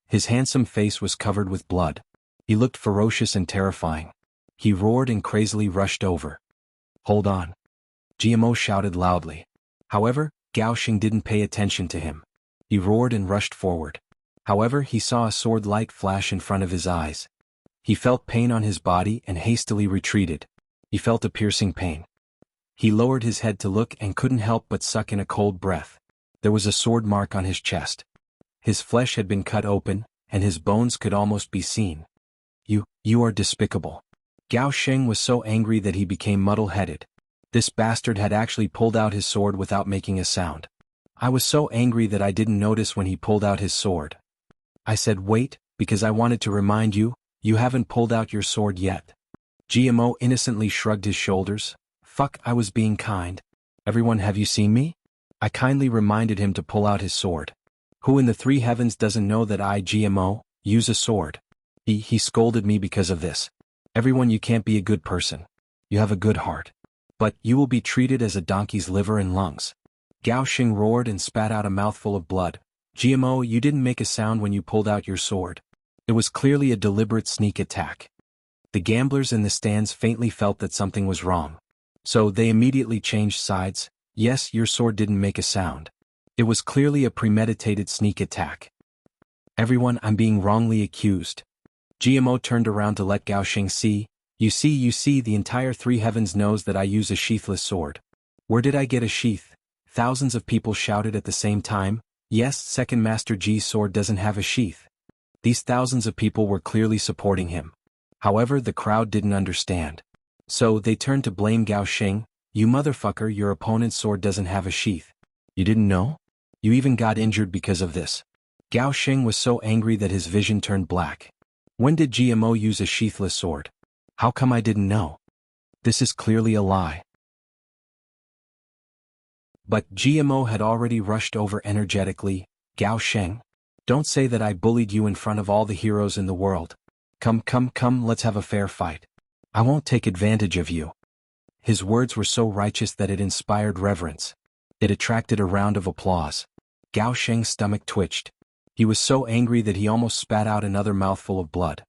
His handsome face was covered with blood. He looked ferocious and terrifying. He roared and crazily rushed over. "Hold on." GMO shouted loudly. However, Gao Sheng didn't pay attention to him. He roared and rushed forward. However, he saw a sword light flash in front of his eyes. He felt pain on his body and hastily retreated. He felt a piercing pain. He lowered his head to look and couldn't help but suck in a cold breath. There was a sword mark on his chest. His flesh had been cut open, and his bones could almost be seen. You are despicable." Gao Sheng was so angry that he became muddle-headed. This bastard had actually pulled out his sword without making a sound. I was so angry that I didn't notice when he pulled out his sword. I said wait, because I wanted to remind you, you haven't pulled out your sword yet. GMO innocently shrugged his shoulders. Fuck, I was being kind. Everyone, have you seen me? I kindly reminded him to pull out his sword. Who in the three heavens doesn't know that I, GMO, use a sword? He scolded me because of this. Everyone, you can't be a good person. You have a good heart. But you will be treated as a donkey's liver and lungs. Gao Sheng roared and spat out a mouthful of blood. GMO, you didn't make a sound when you pulled out your sword. It was clearly a deliberate sneak attack. The gamblers in the stands faintly felt that something was wrong. So they immediately changed sides. Yes, your sword didn't make a sound. It was clearly a premeditated sneak attack. Everyone, I'm being wrongly accused. GMO turned around to let Gao Sheng see. You see, the entire three heavens knows that I use a sheathless sword. Where did I get a sheath? Thousands of people shouted at the same time. Yes, Second Master G's sword doesn't have a sheath. These thousands of people were clearly supporting him. However, the crowd didn't understand. So they turned to blame Gao Sheng. You motherfucker, your opponent's sword doesn't have a sheath. You didn't know? You even got injured because of this. Gao Sheng was so angry that his vision turned black. When did GMO use a sheathless sword? How come I didn't know? This is clearly a lie. But GMO had already rushed over energetically. Gao Sheng, don't say that I bullied you in front of all the heroes in the world. Come, let's have a fair fight. I won't take advantage of you. His words were so righteous that it inspired reverence. It attracted a round of applause. Gao Sheng's stomach twitched. He was so angry that he almost spat out another mouthful of blood.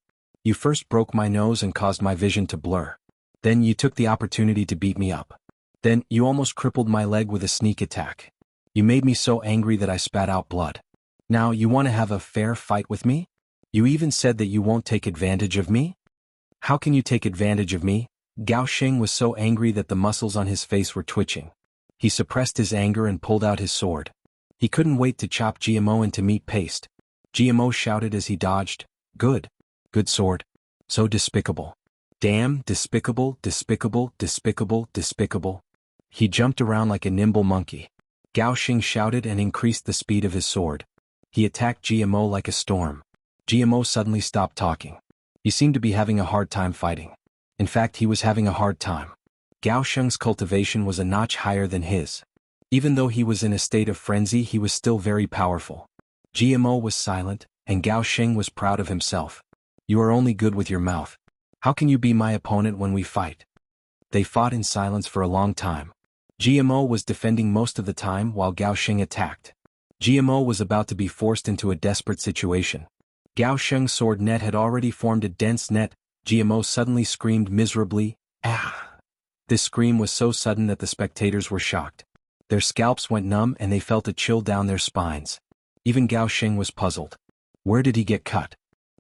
You first broke my nose and caused my vision to blur. Then you took the opportunity to beat me up. Then you almost crippled my leg with a sneak attack. You made me so angry that I spat out blood. Now you want to have a fair fight with me? You even said that you won't take advantage of me? How can you take advantage of me? Gao Sheng was so angry that the muscles on his face were twitching. He suppressed his anger and pulled out his sword. He couldn't wait to chop GMO into meat paste. GMO shouted as he dodged. Good sword. So despicable. Damn, despicable. He jumped around like a nimble monkey. Gao Sheng shouted and increased the speed of his sword. He attacked GMO like a storm. GMO suddenly stopped talking. He seemed to be having a hard time fighting. In fact, he was having a hard time. Gao Sheng's cultivation was a notch higher than his. Even though he was in a state of frenzy, he was still very powerful. GMO was silent, and Gao Sheng was proud of himself. You are only good with your mouth. How can you be my opponent when we fight? They fought in silence for a long time. GMO was defending most of the time while Gao Sheng attacked. GMO was about to be forced into a desperate situation. Gao Sheng's sword net had already formed a dense net. GMO suddenly screamed miserably, "Ah!" This scream was so sudden that the spectators were shocked. Their scalps went numb and they felt a chill down their spines. Even Gao Sheng was puzzled. Where did he get cut?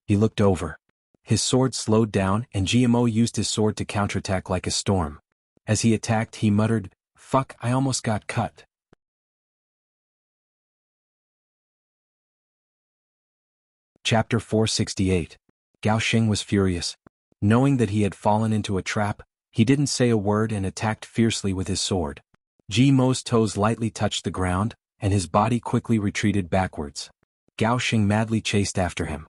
He looked over. His sword slowed down and GMO used his sword to counterattack like a storm. As he attacked, he muttered, "Fuck, I almost got cut." Chapter 468. Gao Sheng was furious. Knowing that he had fallen into a trap, he didn't say a word and attacked fiercely with his sword. GMO's toes lightly touched the ground, and his body quickly retreated backwards. Gao Sheng madly chased after him.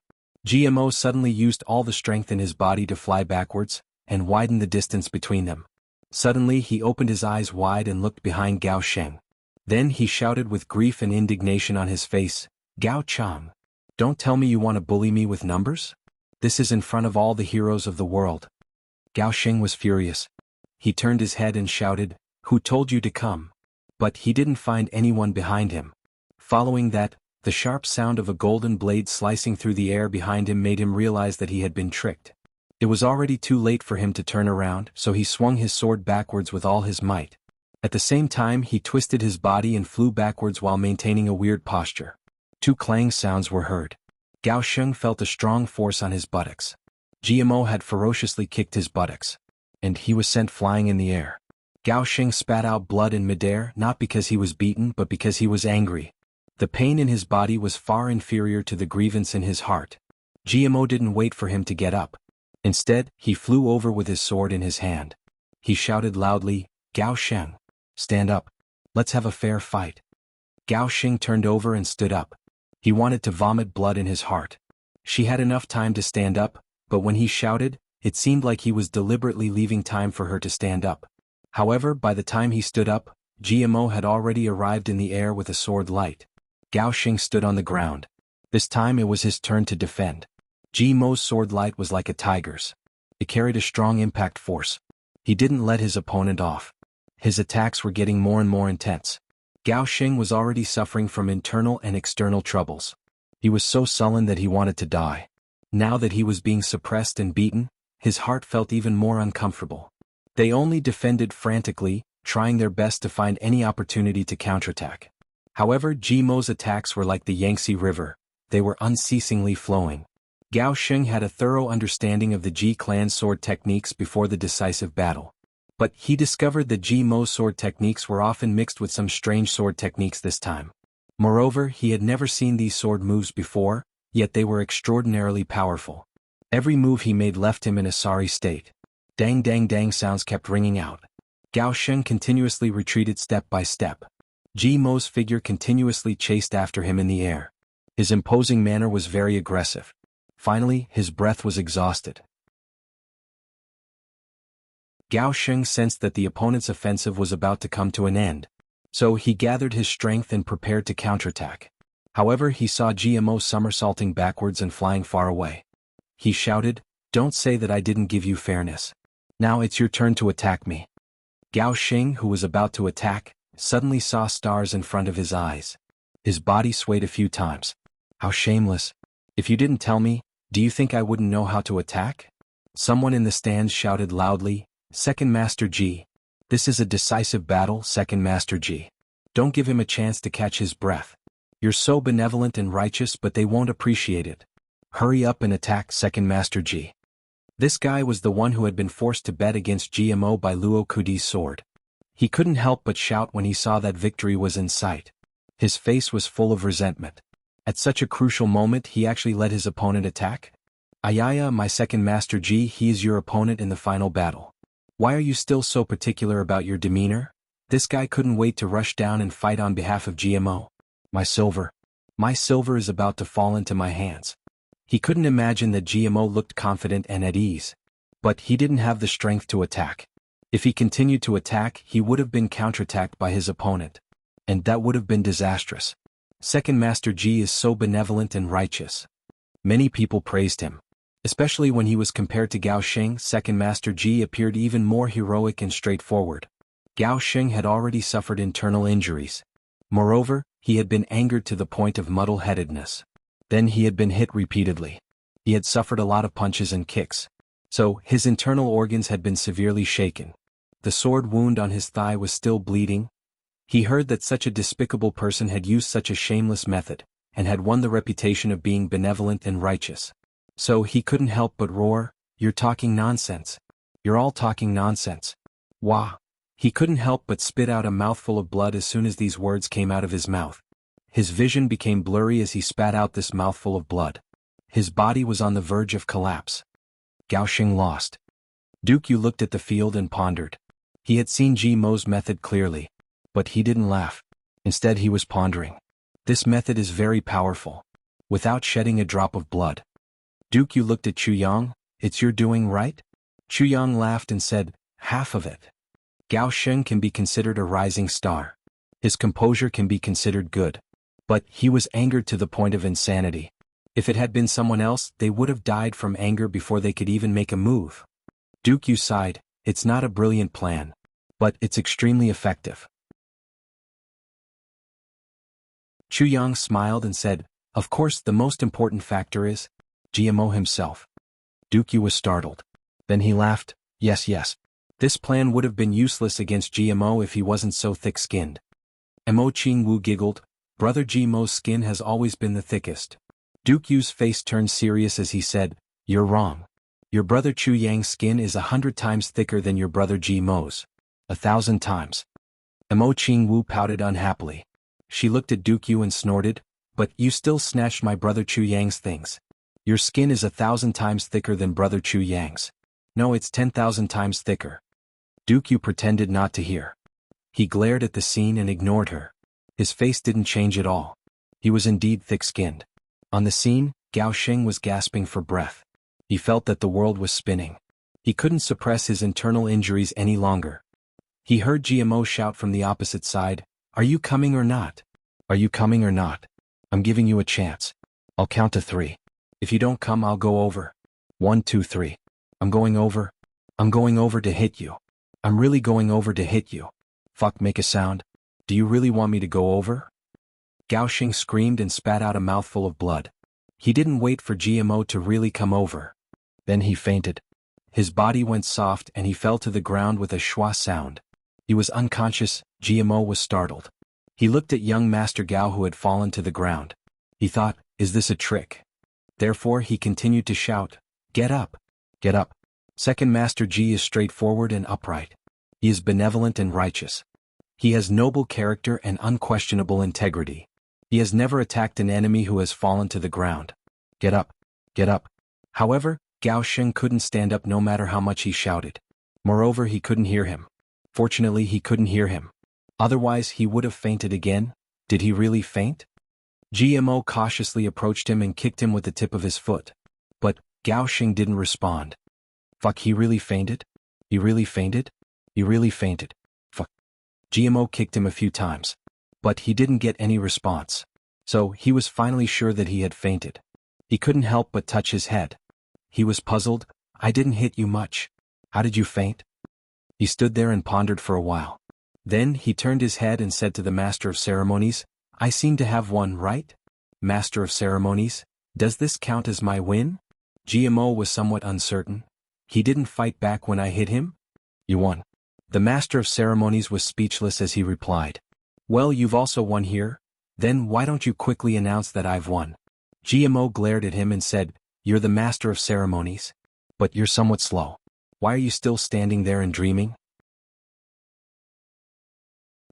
GMO suddenly used all the strength in his body to fly backwards, and widen the distance between them. Suddenly he opened his eyes wide and looked behind Gao Sheng. Then he shouted with grief and indignation on his face, "Gao Chang! Don't tell me you want to bully me with numbers? This is in front of all the heroes of the world." Gao Sheng was furious. He turned his head and shouted, "Who told you to come?" But he didn't find anyone behind him. Following that, the sharp sound of a golden blade slicing through the air behind him made him realize that he had been tricked. It was already too late for him to turn around, so he swung his sword backwards with all his might. At the same time, he twisted his body and flew backwards while maintaining a weird posture. Two clang sounds were heard. Gao Sheng felt a strong force on his buttocks. GMO had ferociously kicked his buttocks, and he was sent flying in the air. Gao Sheng spat out blood in midair, not because he was beaten but because he was angry. The pain in his body was far inferior to the grievance in his heart. GMO didn't wait for him to get up. Instead, he flew over with his sword in his hand. He shouted loudly, "Gao Sheng, stand up. Let's have a fair fight." Gao Sheng turned over and stood up. He wanted to vomit blood in his heart. She had enough time to stand up, but when he shouted, it seemed like he was deliberately leaving time for her to stand up. However, by the time he stood up, GMO had already arrived in the air with a sword light. Gao Sheng stood on the ground. This time it was his turn to defend. GMO's sword light was like a tiger's. It carried a strong impact force. He didn't let his opponent off. His attacks were getting more and more intense. Gao Sheng was already suffering from internal and external troubles. He was so sullen that he wanted to die. Now that he was being suppressed and beaten, his heart felt even more uncomfortable. They only defended frantically, trying their best to find any opportunity to counterattack. However, GMO's attacks were like the Yangtze River. They were unceasingly flowing. Gao Sheng had a thorough understanding of the Ji clan's sword techniques before the decisive battle. But he discovered that GMO's sword techniques were often mixed with some strange sword techniques this time. Moreover, he had never seen these sword moves before, yet they were extraordinarily powerful. Every move he made left him in a sorry state. Dang dang dang sounds kept ringing out. Gao Sheng continuously retreated step by step. GMO's figure continuously chased after him in the air. His imposing manner was very aggressive. Finally, his breath was exhausted. Gao Sheng sensed that the opponent's offensive was about to come to an end. So he gathered his strength and prepared to counterattack. However, he saw GMO somersaulting backwards and flying far away. He shouted, "Don't say that I didn't give you fairness. Now it's your turn to attack me." Gao Sheng, who was about to attack, suddenly saw stars in front of his eyes. His body swayed a few times. How shameless. If you didn't tell me, do you think I wouldn't know how to attack? Someone in the stands shouted loudly, "Second Master Ji. This is a decisive battle, Second Master Ji. Don't give him a chance to catch his breath. You're so benevolent and righteous, but they won't appreciate it. Hurry up and attack, Second Master Ji." This guy was the one who had been forced to bet against GMO by Luo Kudi's sword. He couldn't help but shout when he saw that victory was in sight. His face was full of resentment. At such a crucial moment, he actually let his opponent attack? "Ayaya, my Second Master Ji, he is your opponent in the final battle. Why are you still so particular about your demeanor?" This guy couldn't wait to rush down and fight on behalf of GMO. My silver is about to fall into my hands." He couldn't imagine that GMO looked confident and at ease. But he didn't have the strength to attack. If he continued to attack, he would have been counterattacked by his opponent. And that would have been disastrous. Second Master Ji is so benevolent and righteous. Many people praised him. Especially when he was compared to Gao Sheng, Second Master Ji appeared even more heroic and straightforward. Gao Sheng had already suffered internal injuries. Moreover, he had been angered to the point of muddle-headedness. Then he had been hit repeatedly. He had suffered a lot of punches and kicks. So, his internal organs had been severely shaken. The sword wound on his thigh was still bleeding. He heard that such a despicable person had used such a shameless method, and had won the reputation of being benevolent and righteous. So he couldn't help but roar, "You're talking nonsense. You're all talking nonsense." Wah! He couldn't help but spit out a mouthful of blood as soon as these words came out of his mouth. His vision became blurry as he spat out this mouthful of blood. His body was on the verge of collapse. Gao Sheng lost. Duke Yu looked at the field and pondered. He had seen Ji Mo's method clearly. But he didn't laugh. Instead he was pondering. This method is very powerful. Without shedding a drop of blood. Duke Yu looked at Chu Yang. "It's your doing, right?" Chu Yang laughed and said, "Half of it." Gao Sheng can be considered a rising star. His composure can be considered good. But he was angered to the point of insanity. If it had been someone else, they would have died from anger before they could even make a move. Duke Yu sighed, "It's not a brilliant plan. But it's extremely effective." Chu Yang smiled and said, "Of course the most important factor is GMO himself." Duke Yu was startled. Then he laughed, yes. This plan would have been useless against GMO if he wasn't so thick-skinned. Mo Qingwu giggled, "Brother GMO's skin has always been the thickest." Duke Yu's face turned serious as he said, "You're wrong. Your brother Chu Yang's skin is 100 times thicker than your brother GMO's. 1,000 times. Mo Qingwu pouted unhappily. She looked at Duke Yu and snorted, "But you still snatched my brother Chu Yang's things. Your skin is 1,000 times thicker than brother Chu Yang's. No, it's 10,000 times thicker." Duke Yu pretended not to hear. He glared at the scene and ignored her. His face didn't change at all. He was indeed thick-skinned. On the scene, Gao Sheng was gasping for breath. He felt that the world was spinning. He couldn't suppress his internal injuries any longer. He heard GMO shout from the opposite side, "Are you coming or not? Are you coming or not? I'm giving you a chance. I'll count to 3. If you don't come, I'll go over. 1, 2, 3. I'm going over. I'm going over to hit you. I'm really going over to hit you. Fuck, make a sound. Do you really want me to go over?" Gao Sheng screamed and spat out a mouthful of blood. He didn't wait for GMO to really come over. Then he fainted. His body went soft and he fell to the ground with a schwa sound. He was unconscious. GMO was startled. He looked at young Master Gao who had fallen to the ground. He thought, "Is this a trick?" Therefore he continued to shout, "Get up! Get up!" Second Master Ji is straightforward and upright. He is benevolent and righteous. He has noble character and unquestionable integrity. He has never attacked an enemy who has fallen to the ground. "Get up! Get up!" However, Gao Sheng couldn't stand up no matter how much he shouted. Moreover, he couldn't hear him. Fortunately, he couldn't hear him. Otherwise, he would have fainted again. Did he really faint? GMO cautiously approached him and kicked him with the tip of his foot. But Gao Sheng didn't respond. Fuck, he really fainted? He really fainted? He really fainted. Fuck. GMO kicked him a few times. But he didn't get any response. So he was finally sure that he had fainted. He couldn't help but touch his head. He was puzzled. "I didn't hit you much. How did you faint?" He stood there and pondered for a while. Then he turned his head and said to the Master of Ceremonies, "I seem to have won, right? Master of Ceremonies, does this count as my win?" GMO was somewhat uncertain. "He didn't fight back when I hit him?" "You won." The Master of Ceremonies was speechless as he replied. "Well, you've also won here. Then why don't you quickly announce that I've won?" GMO glared at him and said, "You're the Master of Ceremonies. But you're somewhat slow. Why are you still standing there and dreaming?"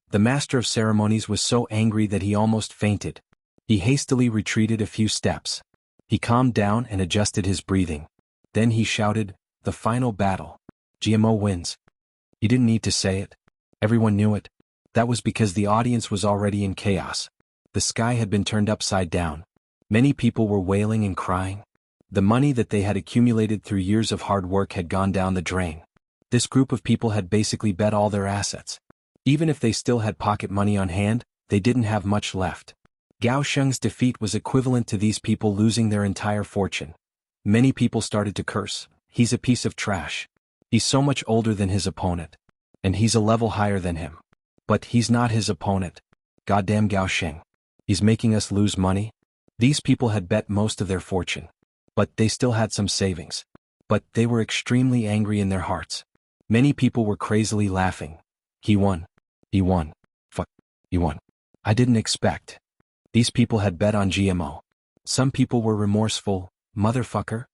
The Master of Ceremonies was so angry that he almost fainted. He hastily retreated a few steps. He calmed down and adjusted his breathing. Then he shouted, "The final battle. GMO wins." He didn't need to say it. Everyone knew it. That was because the audience was already in chaos. The sky had been turned upside down. Many people were wailing and crying. The money that they had accumulated through years of hard work had gone down the drain. This group of people had basically bet all their assets. Even if they still had pocket money on hand, they didn't have much left. Gao Sheng's defeat was equivalent to these people losing their entire fortune. Many people started to curse. He's a piece of trash. He's so much older than his opponent. And he's a level higher than him. But he's not his opponent. Goddamn Gao Sheng. He's making us lose money. These people had bet most of their fortune. But they still had some savings. But they were extremely angry in their hearts. Many people were crazily laughing. He won. He won. Fuck. He won. I didn't expect. These people had bet on GMO. Some people were remorseful. Motherfucker.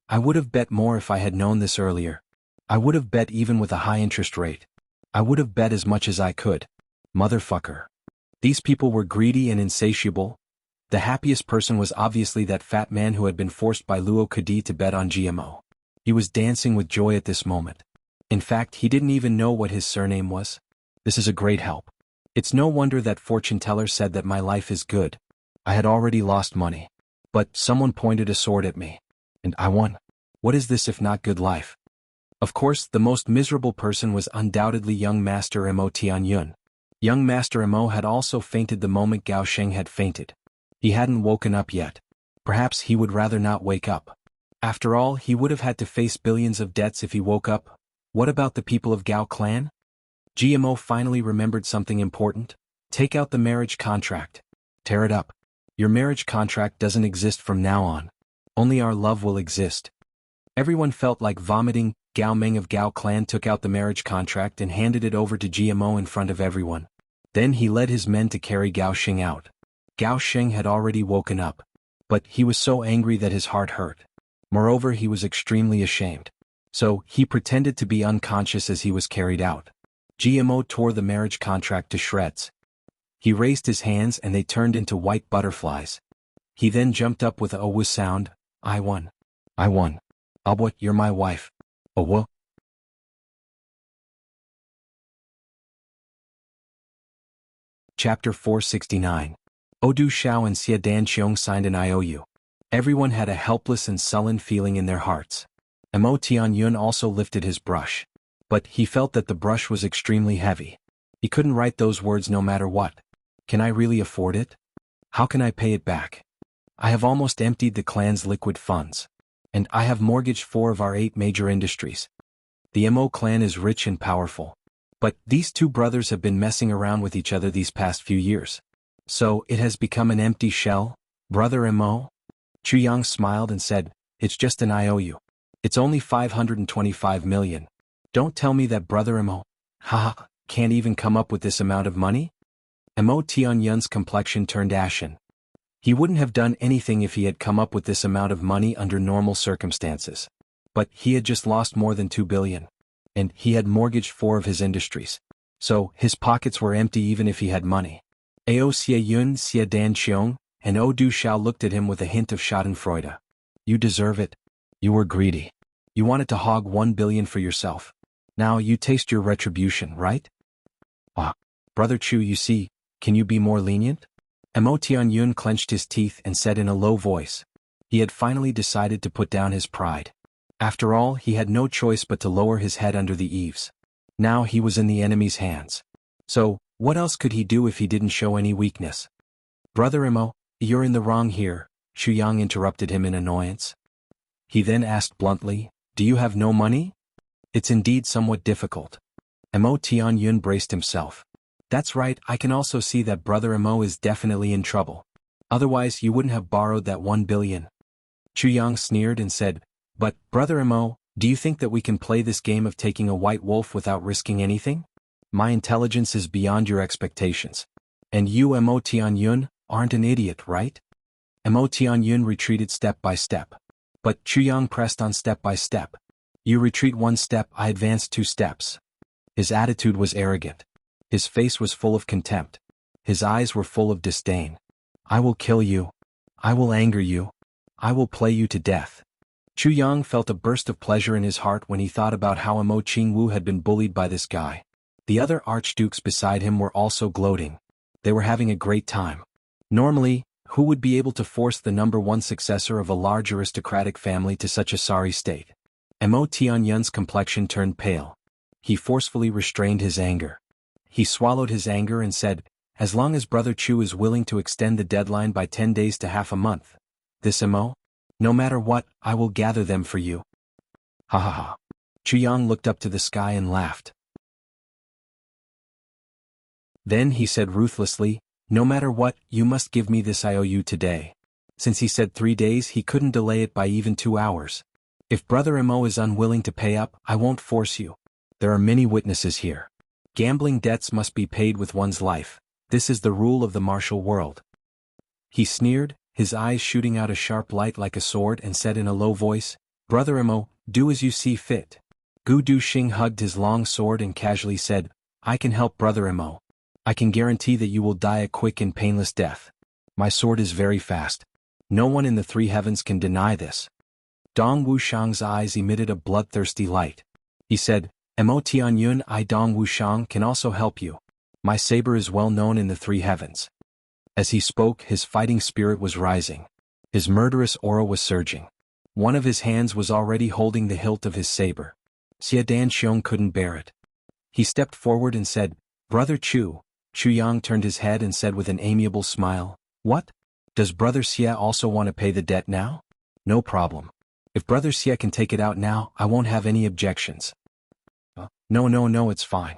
I would have bet more if I had known this earlier. I would have bet even with a high interest rate. I would have bet as much as I could. Motherfucker. These people were greedy and insatiable. The happiest person was obviously that fat man who had been forced by Luo Kadi to bet on GMO. He was dancing with joy at this moment. In fact, he didn't even know what his surname was. This is a great help. It's no wonder that fortune teller said that my life is good. I had already lost money. But someone pointed a sword at me. And I won. What is this if not good life? Of course, the most miserable person was undoubtedly young Master Mo Tianyun. Young Master Mo had also fainted the moment Gao Sheng had fainted. He hadn't woken up yet. Perhaps he would rather not wake up. After all, he would have had to face billions of debts if he woke up. What about the people of Gao clan? GMO finally remembered something important. Take out the marriage contract. Tear it up. Your marriage contract doesn't exist from now on. Only our love will exist. Everyone felt like vomiting. Gao Meng of Gao clan took out the marriage contract and handed it over to GMO in front of everyone. Then he led his men to carry Gao Sheng out. Gao Sheng had already woken up. But he was so angry that his heart hurt. Moreover, he was extremely ashamed. So, he pretended to be unconscious as he was carried out. GMO tore the marriage contract to shreds. He raised his hands and they turned into white butterflies. He then jumped up with a woo sound. I won. I won. Abwa, you're my wife. Awa. Chapter 469. Odu Xiao and Xia Dan Qiong signed an IOU. Everyone had a helpless and sullen feeling in their hearts. Mo Tianyun also lifted his brush. But he felt that the brush was extremely heavy. He couldn't write those words no matter what. Can I really afford it? How can I pay it back? I have almost emptied the clan's liquid funds. And I have mortgaged 4 of our 8 major industries. The Mo clan is rich and powerful. But these 2 brothers have been messing around with each other these past few years. So it has become an empty shell, Brother Mo? Chu Yang smiled and said, it's just an IOU. It's only 525 million. Don't tell me that Brother Mo, haha, can't even come up with this amount of money? Mo Tianyun's complexion turned ashen. He wouldn't have done anything if he had come up with this amount of money under normal circumstances. But he had just lost more than 2 billion. And he had mortgaged 4 of his industries. So his pockets were empty even if he had money. Ao Xia Yun, Xia Dan Qiong, and Odu Xiao looked at him with a hint of schadenfreude. You deserve it. You were greedy. You wanted to hog 1 billion for yourself. Now you taste your retribution, right? Ah, Brother Chu, you see, can you be more lenient? Mo Tianyun clenched his teeth and said in a low voice. He had finally decided to put down his pride. After all, he had no choice but to lower his head under the eaves. Now he was in the enemy's hands. So, what else could he do if he didn't show any weakness? Brother Mo, you're in the wrong here, Chu Yang interrupted him in annoyance. He then asked bluntly, do you have no money? It's indeed somewhat difficult. Mo Tianyun braced himself. That's right, I can also see that Brother Mo is definitely in trouble. Otherwise you wouldn't have borrowed that 1 billion. Chu Yang sneered and said, but, Brother Mo, do you think that we can play this game of taking a white wolf without risking anything? My intelligence is beyond your expectations. And you, Mo Tianyun, aren't an idiot, right? Mo Tianyun retreated step by step. But Chu Yang pressed on step by step. You retreat 1 step, I advance 2 steps. His attitude was arrogant. His face was full of contempt. His eyes were full of disdain. I will kill you. I will anger you. I will play you to death. Chu Yang felt a burst of pleasure in his heart when he thought about how Mo Qingwu had been bullied by this guy. The other archdukes beside him were also gloating. They were having a great time. Normally, who would be able to force the #1 successor of a large aristocratic family to such a sorry state? Mo Tianyun's complexion turned pale. He forcefully restrained his anger. He swallowed his anger and said, as long as Brother Chu is willing to extend the deadline by 10 days to half a month. This MO? No matter what, I will gather them for you. Ha ha ha. Chu Yang looked up to the sky and laughed. Then he said ruthlessly, no matter what, you must give me this IOU today. Since he said 3 days, he couldn't delay it by even 2 hours. If Brother Mo is unwilling to pay up, I won't force you. There are many witnesses here. Gambling debts must be paid with one's life. This is the rule of the martial world. He sneered, his eyes shooting out a sharp light like a sword, and said in a low voice, Brother Mo, do as you see fit. Gu Duxing hugged his long sword and casually said, I can help Brother Mo. I can guarantee that you will die a quick and painless death. My sword is very fast. No one in the 3 heavens can deny this. Dong Wushang's eyes emitted a bloodthirsty light. He said, Mo Tianyun, I Dong Wushang can also help you. My saber is well known in the 3 heavens. As he spoke, his fighting spirit was rising. His murderous aura was surging. One of his hands was already holding the hilt of his saber. Xia Danxiong couldn't bear it. He stepped forward and said, Brother Chu. Chu Yang turned his head and said with an amiable smile, What? Does Brother Xia also want to pay the debt now? No problem. If Brother Xia can take it out now, I won't have any objections. No, it's fine.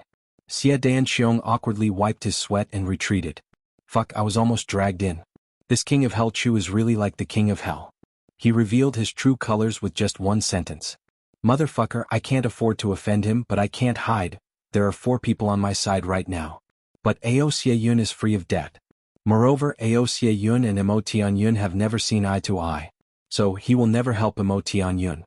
Xia Danxiong awkwardly wiped his sweat and retreated. Fuck, I was almost dragged in. This King of Hell Chu is really like the King of Hell. He revealed his true colors with just one sentence. Motherfucker, I can't afford to offend him, but I can't hide. There are 4 people on my side right now. But Ao Xie Yun is free of debt. Moreover, Ao Xie Yun and Mo Tianyun have never seen eye to eye. So, he will never help Mo Tianyun.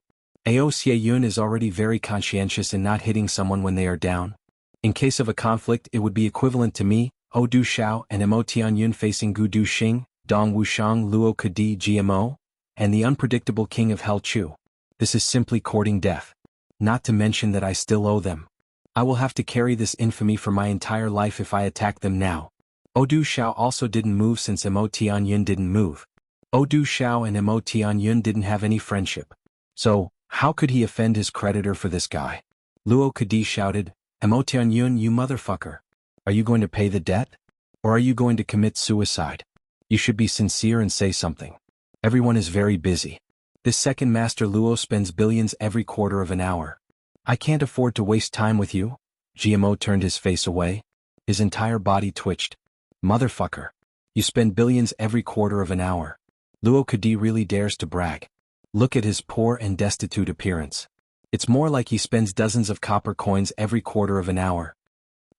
Ao Xie Yun is already very conscientious in not hitting someone when they are down. In case of a conflict, it would be equivalent to me, O Du Xiao and Mo Tianyun facing Gu Duxing, Dong Wushang Luo Kadi GMO, and the unpredictable King of Hell Chu. This is simply courting death. Not to mention that I still owe them. I will have to carry this infamy for my entire life if I attack them now. O Du Xiao also didn't move since Mo Tianyun didn't move. O Du Xiao and Mo Tianyun didn't have any friendship. So, how could he offend his creditor for this guy? Luo Kadi shouted, Mo Tianyun, you motherfucker. Are you going to pay the debt? Or are you going to commit suicide? You should be sincere and say something. Everyone is very busy. This second master Luo spends billions every quarter of an hour. I can't afford to waste time with you. GMO turned his face away. His entire body twitched. Motherfucker. You spend billions every quarter of an hour. Luo Kadi really dares to brag. Look at his poor and destitute appearance. It's more like he spends dozens of copper coins every quarter of an hour.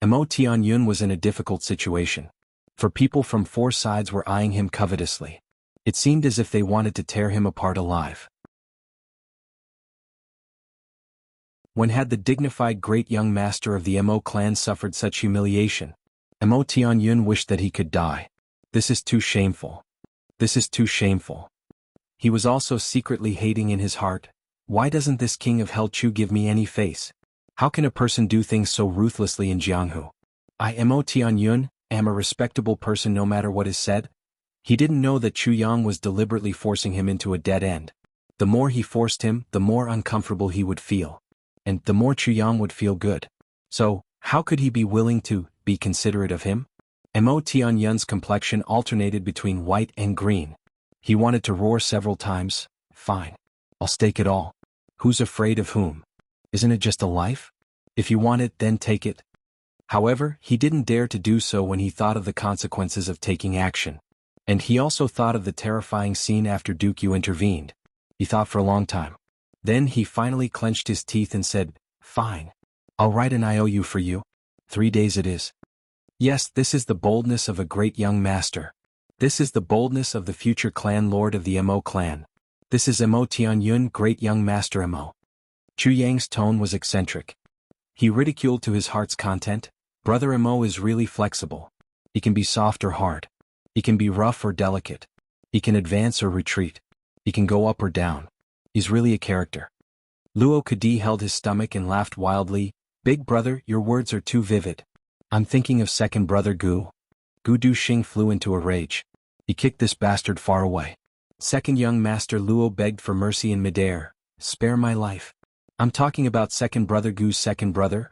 Mo Tianyun was in a difficult situation. For people from 4 sides were eyeing him covetously. It seemed as if they wanted to tear him apart alive. When had the dignified great young master of the Mo clan suffered such humiliation? Mo Tianyun wished that he could die. This is too shameful. This is too shameful. He was also secretly hating in his heart. Why doesn't this King of Hell Chu give me any face? How can a person do things so ruthlessly in Jianghu? I Mo Tianyun am a respectable person no matter what is said. He didn't know that Chu Yang was deliberately forcing him into a dead end. The more he forced him, the more uncomfortable he would feel. And the more Chu Yang would feel good. So, how could he be willing to be considerate of him? Mo Tianyun's complexion alternated between white and green. He wanted to roar several times. Fine. I'll stake it all. Who's afraid of whom? Isn't it just a life? If you want it, then take it. However, he didn't dare to do so when he thought of the consequences of taking action. And he also thought of the terrifying scene after Duke Yu intervened. He thought for a long time. Then he finally clenched his teeth and said, Fine. I'll write an IOU for you. 3 days it is. Yes, this is the boldness of a great young master. This is the boldness of the future clan lord of the Mo clan. This is Mo Tianyun, great young master Mo. Chu Yang's tone was eccentric. He ridiculed to his heart's content. Brother Mo is really flexible. He can be soft or hard. He can be rough or delicate. He can advance or retreat. He can go up or down. He's really a character. Luo Kadi held his stomach and laughed wildly. Big brother, your words are too vivid. I'm thinking of second brother Gu. Gu Duxing flew into a rage. He kicked this bastard far away. Second young master Luo begged for mercy in midair. Spare my life. I'm talking about second brother Gu's second brother.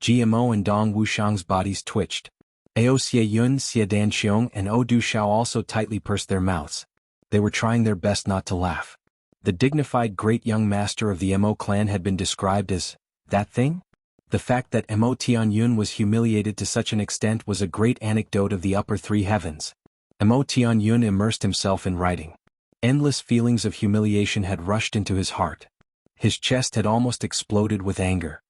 GMO and Dong Wushang's bodies twitched. Ao Xie Yun, Xie Dan Xiong and O Du Xiao also tightly pursed their mouths. They were trying their best not to laugh. The dignified great young master of the Mo clan had been described as, that thing? The fact that Mo Tianyun was humiliated to such an extent was a great anecdote of the upper three heavens. Mo Tianyun immersed himself in writing. Endless feelings of humiliation had rushed into his heart. His chest had almost exploded with anger.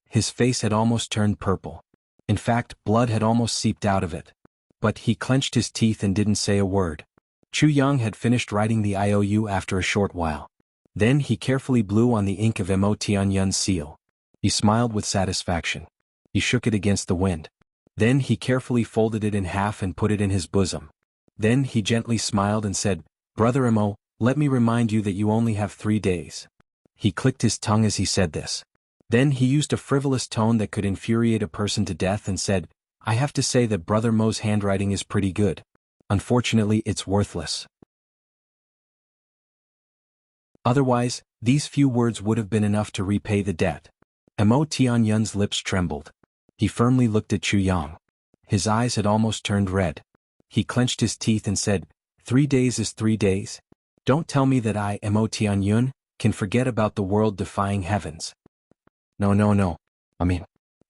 His face had almost turned purple. In fact, blood had almost seeped out of it. But he clenched his teeth and didn't say a word. Chu Yang had finished writing the IOU after a short while. Then he carefully blew on the ink of Mo Tianyun's seal. He smiled with satisfaction. He shook it against the wind. Then he carefully folded it in half and put it in his bosom. Then he gently smiled and said, Brother Mo, let me remind you that you only have 3 days. He clicked his tongue as he said this. Then he used a frivolous tone that could infuriate a person to death and said, I have to say that Brother Mo's handwriting is pretty good. Unfortunately, it's worthless. Otherwise, these few words would have been enough to repay the debt. Mo Tianyun's lips trembled. He firmly looked at Chu Yang. His eyes had almost turned red. He clenched his teeth and said, 3 days is 3 days. Don't tell me that I, Mo Tianyun, can forget about the world-defying heavens. No.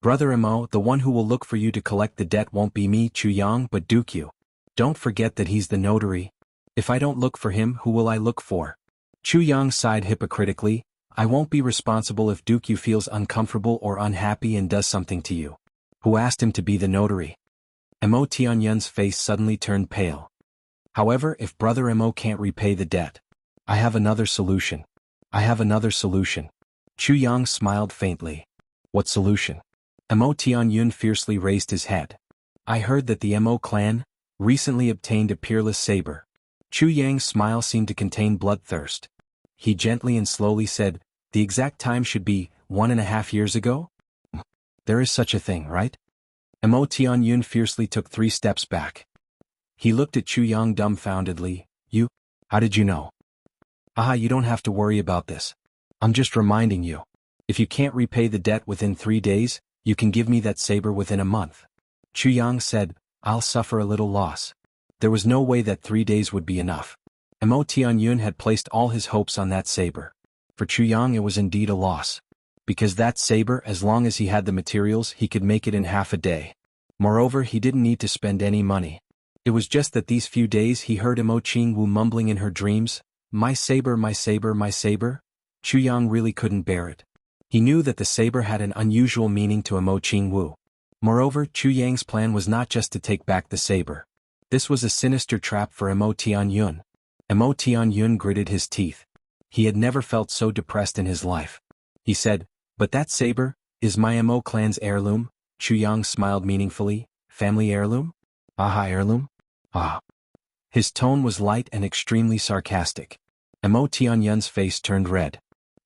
Brother Mo, the one who will look for you to collect the debt won't be me, Chu Yang, but Dukyu. Don't forget that he's the notary. If I don't look for him, who will I look for? Chu Yang sighed hypocritically. I won't be responsible if Dukyu feels uncomfortable or unhappy and does something to you. Who asked him to be the notary? Mo Tianyun's face suddenly turned pale. However, if Brother Mo can't repay the debt, I have another solution. Chu Yang smiled faintly. What solution? Mo Tianyun fiercely raised his head. I heard that the Mo clan recently obtained a peerless saber. Chu Yang's smile seemed to contain bloodthirst. He gently and slowly said, the exact time should be 1.5 years ago? There is such a thing, right? Mo Tianyun fiercely took 3 steps back. He looked at Chu Yang dumbfoundedly. You? How did you know? Aha, you don't have to worry about this. I'm just reminding you. If you can't repay the debt within 3 days, you can give me that saber within a month. Chu Yang said, I'll suffer a little loss. There was no way that 3 days would be enough. Mo Tianyun had placed all his hopes on that saber. For Chu Yang it was indeed a loss. Because that saber, as long as he had the materials, he could make it in half a day. Moreover, he didn't need to spend any money. It was just that these few days he heard Mo Qingwu mumbling in her dreams, my saber, my saber, my saber. Chu Yang really couldn't bear it. He knew that the saber had an unusual meaning to Mo Qingwu. Moreover, Chu Yang's plan was not just to take back the saber. This was a sinister trap for Mo Tianyun. Mo Tianyun gritted his teeth. He had never felt so depressed in his life. He said, but that saber is my Mo clan's heirloom. Chu Yang smiled meaningfully. Family heirloom? Aha, heirloom? Ah. His tone was light and extremely sarcastic. Mo Tianyun's face turned red.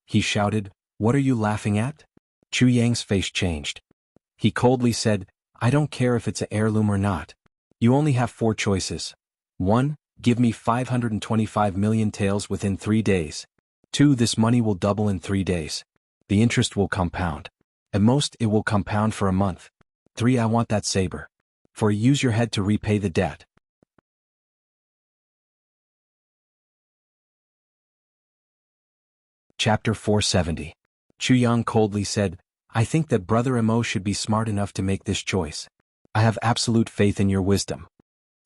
He shouted, what are you laughing at? Chu Yang's face changed. He coldly said, I don't care if it's an heirloom or not. You only have 4 choices. 1. Give me 525 million taels within 3 days. 2. This money will double in 3 days. The interest will compound. At most, it will compound for a month. 3. I want that saber. 4. Use your head to repay the debt. Chapter 470. Chu Yang coldly said, I think that Brother Mo should be smart enough to make this choice. I have absolute faith in your wisdom.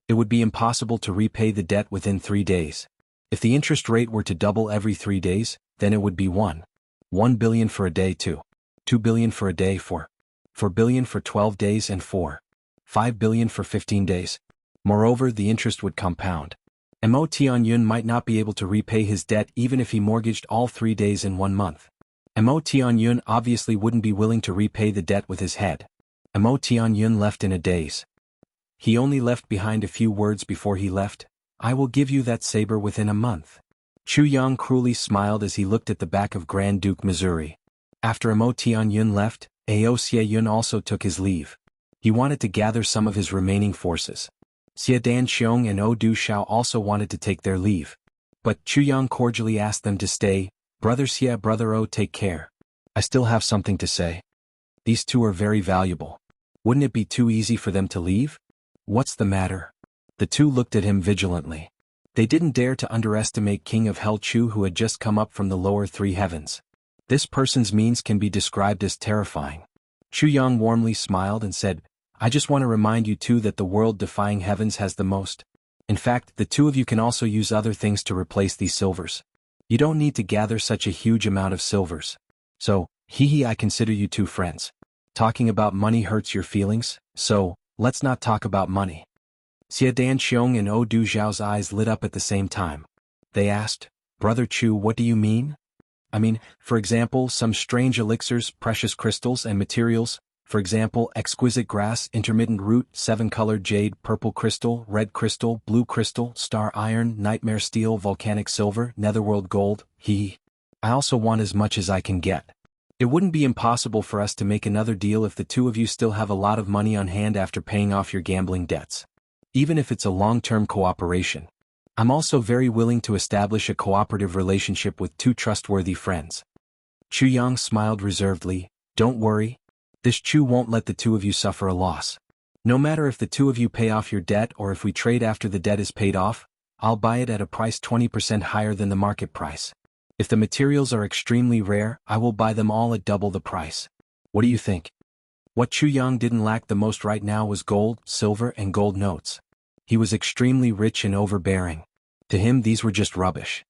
It would be impossible to repay the debt within 3 days. If the interest rate were to double every 3 days, then it would be 1 billion for a day, 2 billion for a day, 4 billion for 12 days, and 5 billion for 15 days. Moreover, the interest would compound. Mo Tianyun might not be able to repay his debt even if he mortgaged all 3 days in 1 month. Mo Tianyun obviously wouldn't be willing to repay the debt with his head. Mo Tianyun left in a daze. He only left behind a few words before he left. I will give you that saber within a month. Chu Yang cruelly smiled as he looked at the back of Grand Duke Missouri. After Mo Tianyun left, Ao Xie Yun also took his leave. He wanted to gather some of his remaining forces. Xie Dan Xiong and O Du Xiao also wanted to take their leave. But Chu Yang cordially asked them to stay. Brother Xie, Brother O, take care. I still have something to say. These 2 are very valuable. Wouldn't it be too easy for them to leave? What's the matter? The two looked at him vigilantly. They didn't dare to underestimate King of Hell Chu, who had just come up from the lower three heavens. This person's means can be described as terrifying. Chu Yang warmly smiled and said, I just want to remind you two that the world-defying heavens has the most. In fact, the two of you can also use other things to replace these silvers. You don't need to gather such a huge amount of silvers. So, I consider you two friends. Talking about money hurts your feelings, so, let's not talk about money. Xie Danxiong and O Du Zhao's eyes lit up at the same time. They asked, Brother Chu, what do you mean? I mean, for example, some strange elixirs, precious crystals and materials, for example, exquisite grass, intermittent root, seven-colored jade, purple crystal, red crystal, blue crystal, star iron, nightmare steel, volcanic silver, netherworld gold, I also want as much as I can get. It wouldn't be impossible for us to make another deal if the two of you still have a lot of money on hand after paying off your gambling debts. Even if it's a long-term cooperation. I'm also very willing to establish a cooperative relationship with two trustworthy friends. Chu Yang smiled reservedly, Don't worry. This Chu won't let the two of you suffer a loss. No matter if the two of you pay off your debt or if we trade after the debt is paid off, I'll buy it at a price 20% higher than the market price. If the materials are extremely rare, I will buy them all at double the price. What do you think? What Chu Yang didn't lack the most right now was gold, silver, and gold notes. He was extremely rich and overbearing. To him, these were just rubbish.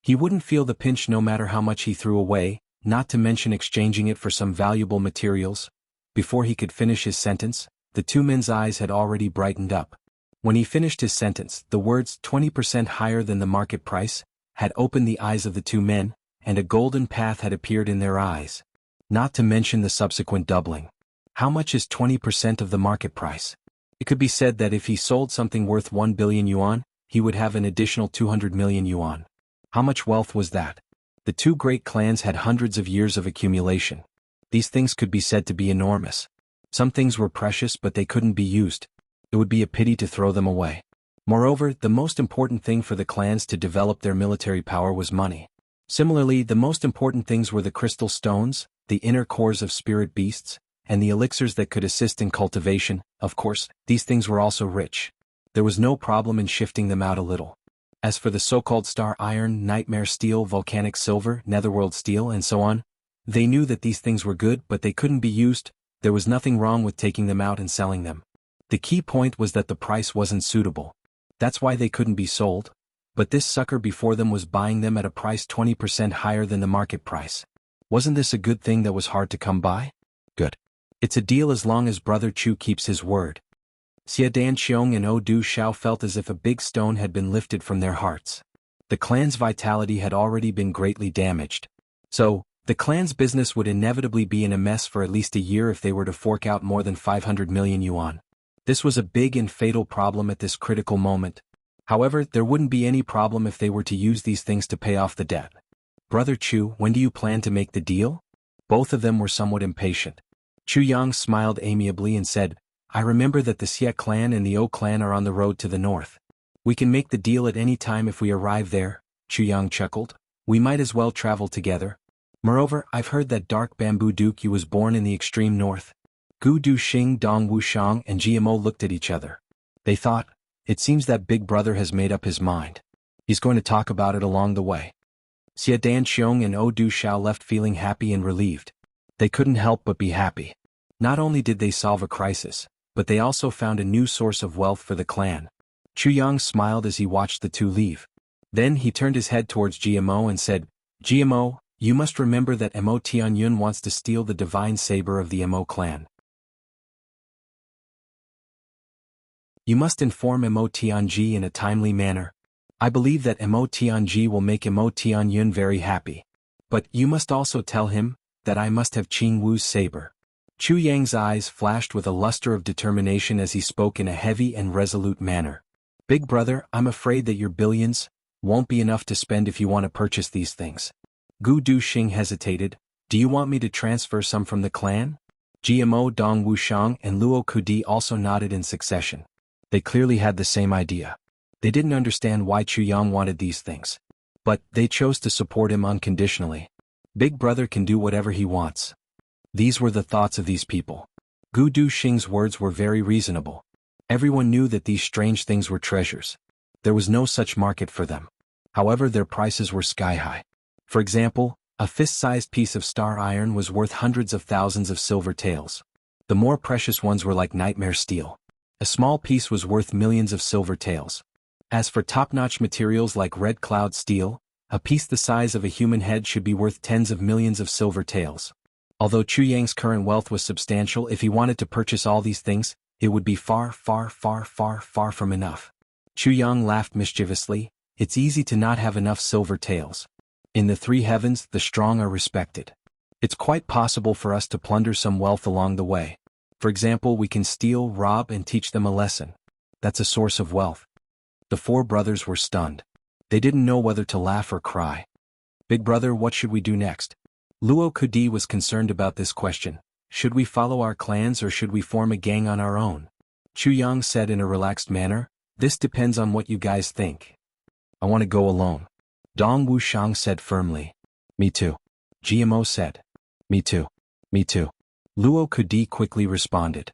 He wouldn't feel the pinch no matter how much he threw away, not to mention exchanging it for some valuable materials. Before he could finish his sentence, the two men's eyes had already brightened up. When he finished his sentence, the words 20% higher than the market price had opened the eyes of the two men, and a golden path had appeared in their eyes. Not to mention the subsequent doubling. How much is 20% of the market price? It could be said that if he sold something worth 1 billion yuan, he would have an additional 200 million yuan. How much wealth was that? The two great clans had hundreds of years of accumulation. These things could be said to be enormous. Some things were precious but they couldn't be used. It would be a pity to throw them away. Moreover, the most important thing for the clans to develop their military power was money. Similarly, the most important things were the crystal stones, the inner cores of spirit beasts, and the elixirs that could assist in cultivation. Of course, these things were also rich. There was no problem in shifting them out a little. As for the so-called star iron, nightmare steel, volcanic silver, netherworld steel, and so on, they knew that these things were good but they couldn't be used. There was nothing wrong with taking them out and selling them. The key point was that the price wasn't suitable. That's why they couldn't be sold. But this sucker before them was buying them at a price 20% higher than the market price. Wasn't this a good thing that was hard to come by? Good. It's a deal as long as Brother Chu keeps his word. Xie Danxiong and O Du Zhao felt as if a big stone had been lifted from their hearts. The clan's vitality had already been greatly damaged. So, the clan's business would inevitably be in a mess for at least a year if they were to fork out more than 500 million yuan. This was a big and fatal problem at this critical moment. However, there wouldn't be any problem if they were to use these things to pay off the debt. Brother Chu, when do you plan to make the deal? Both of them were somewhat impatient. Chu Yang smiled amiably and said, I remember that the Xie clan and the O clan are on the road to the north. We can make the deal at any time if we arrive there. Chu Yang chuckled. We might as well travel together. Moreover, I've heard that Dark Bamboo Duke was born in the extreme north. Gu Duxing, Dong Wushang, and GMO looked at each other. They thought, it seems that Big Brother has made up his mind. He's going to talk about it along the way. Xie Danxiong and O Du Zhao left feeling happy and relieved. They couldn't help but be happy. Not only did they solve a crisis, but they also found a new source of wealth for the clan. Chu Yang smiled as he watched the two leave. Then he turned his head towards GMO and said, GMO, you must remember that Mo Tianyun wants to steal the divine saber of the Mo clan. You must inform Mo Tianji in a timely manner. I believe that Mo Tianji will make Mo Tianyun very happy. But you must also tell him that I must have Qing Wu's saber. Chu Yang's eyes flashed with a luster of determination as he spoke in a heavy and resolute manner. Big Brother, I'm afraid that your billions won't be enough to spend if you want to purchase these things. Gu Duxing hesitated. Do you want me to transfer some from the clan? GMO Dong Wushang and Luo Kudi also nodded in succession. They clearly had the same idea. They didn't understand why Chu Yang wanted these things. But they chose to support him unconditionally. Big Brother can do whatever he wants. These were the thoughts of these people. Gu Duxing's words were very reasonable. Everyone knew that these strange things were treasures. There was no such market for them. However, their prices were sky-high. For example, a fist-sized piece of star iron was worth hundreds of thousands of silver taels. The more precious ones were like nightmare steel. A small piece was worth millions of silver taels. As for top-notch materials like red cloud steel, a piece the size of a human head should be worth tens of millions of silver taels. Although Chu Yang's current wealth was substantial, if he wanted to purchase all these things, it would be far, far, far, far, far from enough. Chu Yang laughed mischievously. It's easy to not have enough silver taels. In the three heavens, the strong are respected. It's quite possible for us to plunder some wealth along the way. For example, we can steal, rob, and teach them a lesson. That's a source of wealth. The four brothers were stunned. They didn't know whether to laugh or cry. Big brother, what should we do next? Luo Kudi was concerned about this question. Should we follow our clans or should we form a gang on our own? Chu Yang said in a relaxed manner, this depends on what you guys think. I want to go alone. Dong Wuxiang said firmly. Me too. GMO said. Me too. Me too. Luo Kudi quickly responded.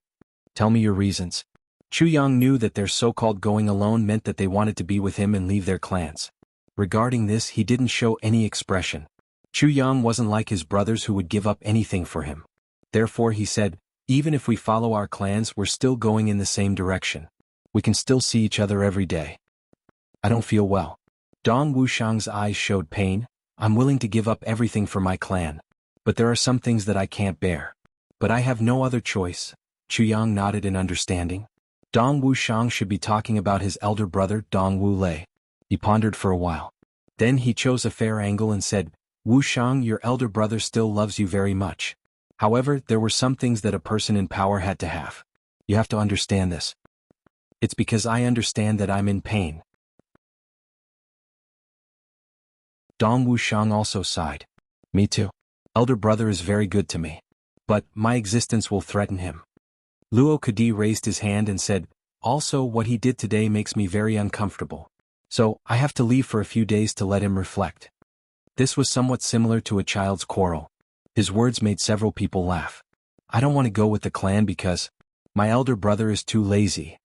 Tell me your reasons. Chu Yang knew that their so-called going alone meant that they wanted to be with him and leave their clans. Regarding this, he didn't show any expression. Chu Yang wasn't like his brothers who would give up anything for him. Therefore he said, even if we follow our clans, we're still going in the same direction. We can still see each other every day. I don't feel well. Dong Wuxiang's eyes showed pain. I'm willing to give up everything for my clan. But there are some things that I can't bear. But I have no other choice. Chu Yang nodded in understanding. Dong Wuxiang should be talking about his elder brother, Dong Wulei. He pondered for a while. Then he chose a fair angle and said, Wuxiang, your elder brother still loves you very much. However, there were some things that a person in power had to have. You have to understand this. It's because I understand that I'm in pain. Dong Wuxiang also sighed. Me too. Elder brother is very good to me. But my existence will threaten him. Luo Kudi raised his hand and said, also what he did today makes me very uncomfortable. So, I have to leave for a few days to let him reflect. This was somewhat similar to a child's quarrel. His words made several people laugh. I don't want to go with the clan because my elder brother is too lazy.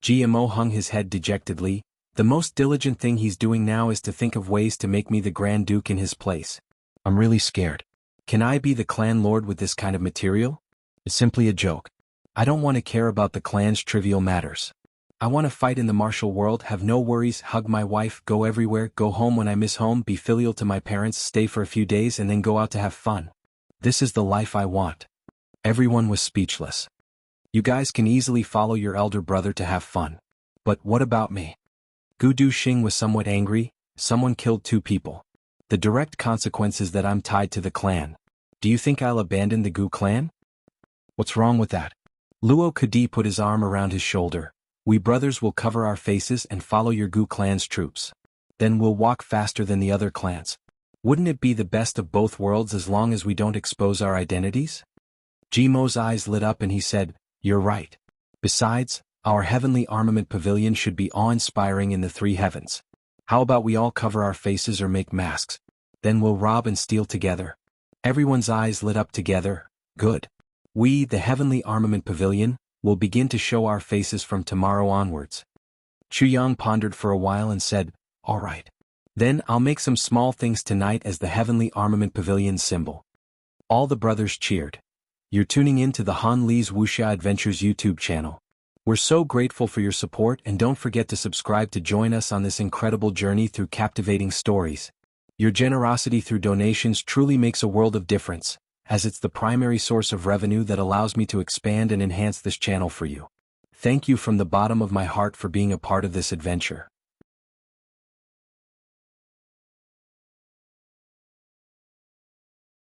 GMO hung his head dejectedly. The most diligent thing he's doing now is to think of ways to make me the Grand Duke in his place. I'm really scared. Can I be the clan lord with this kind of material? It's simply a joke. I don't want to care about the clan's trivial matters. I want to fight in the martial world, have no worries, hug my wife, go everywhere, go home when I miss home, be filial to my parents, stay for a few days and then go out to have fun. This is the life I want. Everyone was speechless. You guys can easily follow your elder brother to have fun. But what about me? Gu Duxing was somewhat angry. Someone killed 2 people. The direct consequence is that I'm tied to the clan. Do you think I'll abandon the Gu clan? What's wrong with that? Luo Kudi put his arm around his shoulder. We brothers will cover our faces and follow your Gu clan's troops. Then we'll walk faster than the other clans. Wouldn't it be the best of both worlds as long as we don't expose our identities? Jimo's eyes lit up and he said, you're right. Besides, our heavenly armament pavilion should be awe-inspiring in the 3 heavens. How about we all cover our faces or make masks? Then we'll rob and steal together. Everyone's eyes lit up together. Good. We, the heavenly armament pavilion, will begin to show our faces from tomorrow onwards. Chu Yang pondered for a while and said, all right. Then I'll make some small things tonight as the heavenly armament pavilion symbol. All the brothers cheered. You're tuning in to the Han Li's Wuxia Adventures YouTube channel. We're so grateful for your support and don't forget to subscribe to join us on this incredible journey through captivating stories. Your generosity through donations truly makes a world of difference, as it's the primary source of revenue that allows me to expand and enhance this channel for you. Thank you from the bottom of my heart for being a part of this adventure.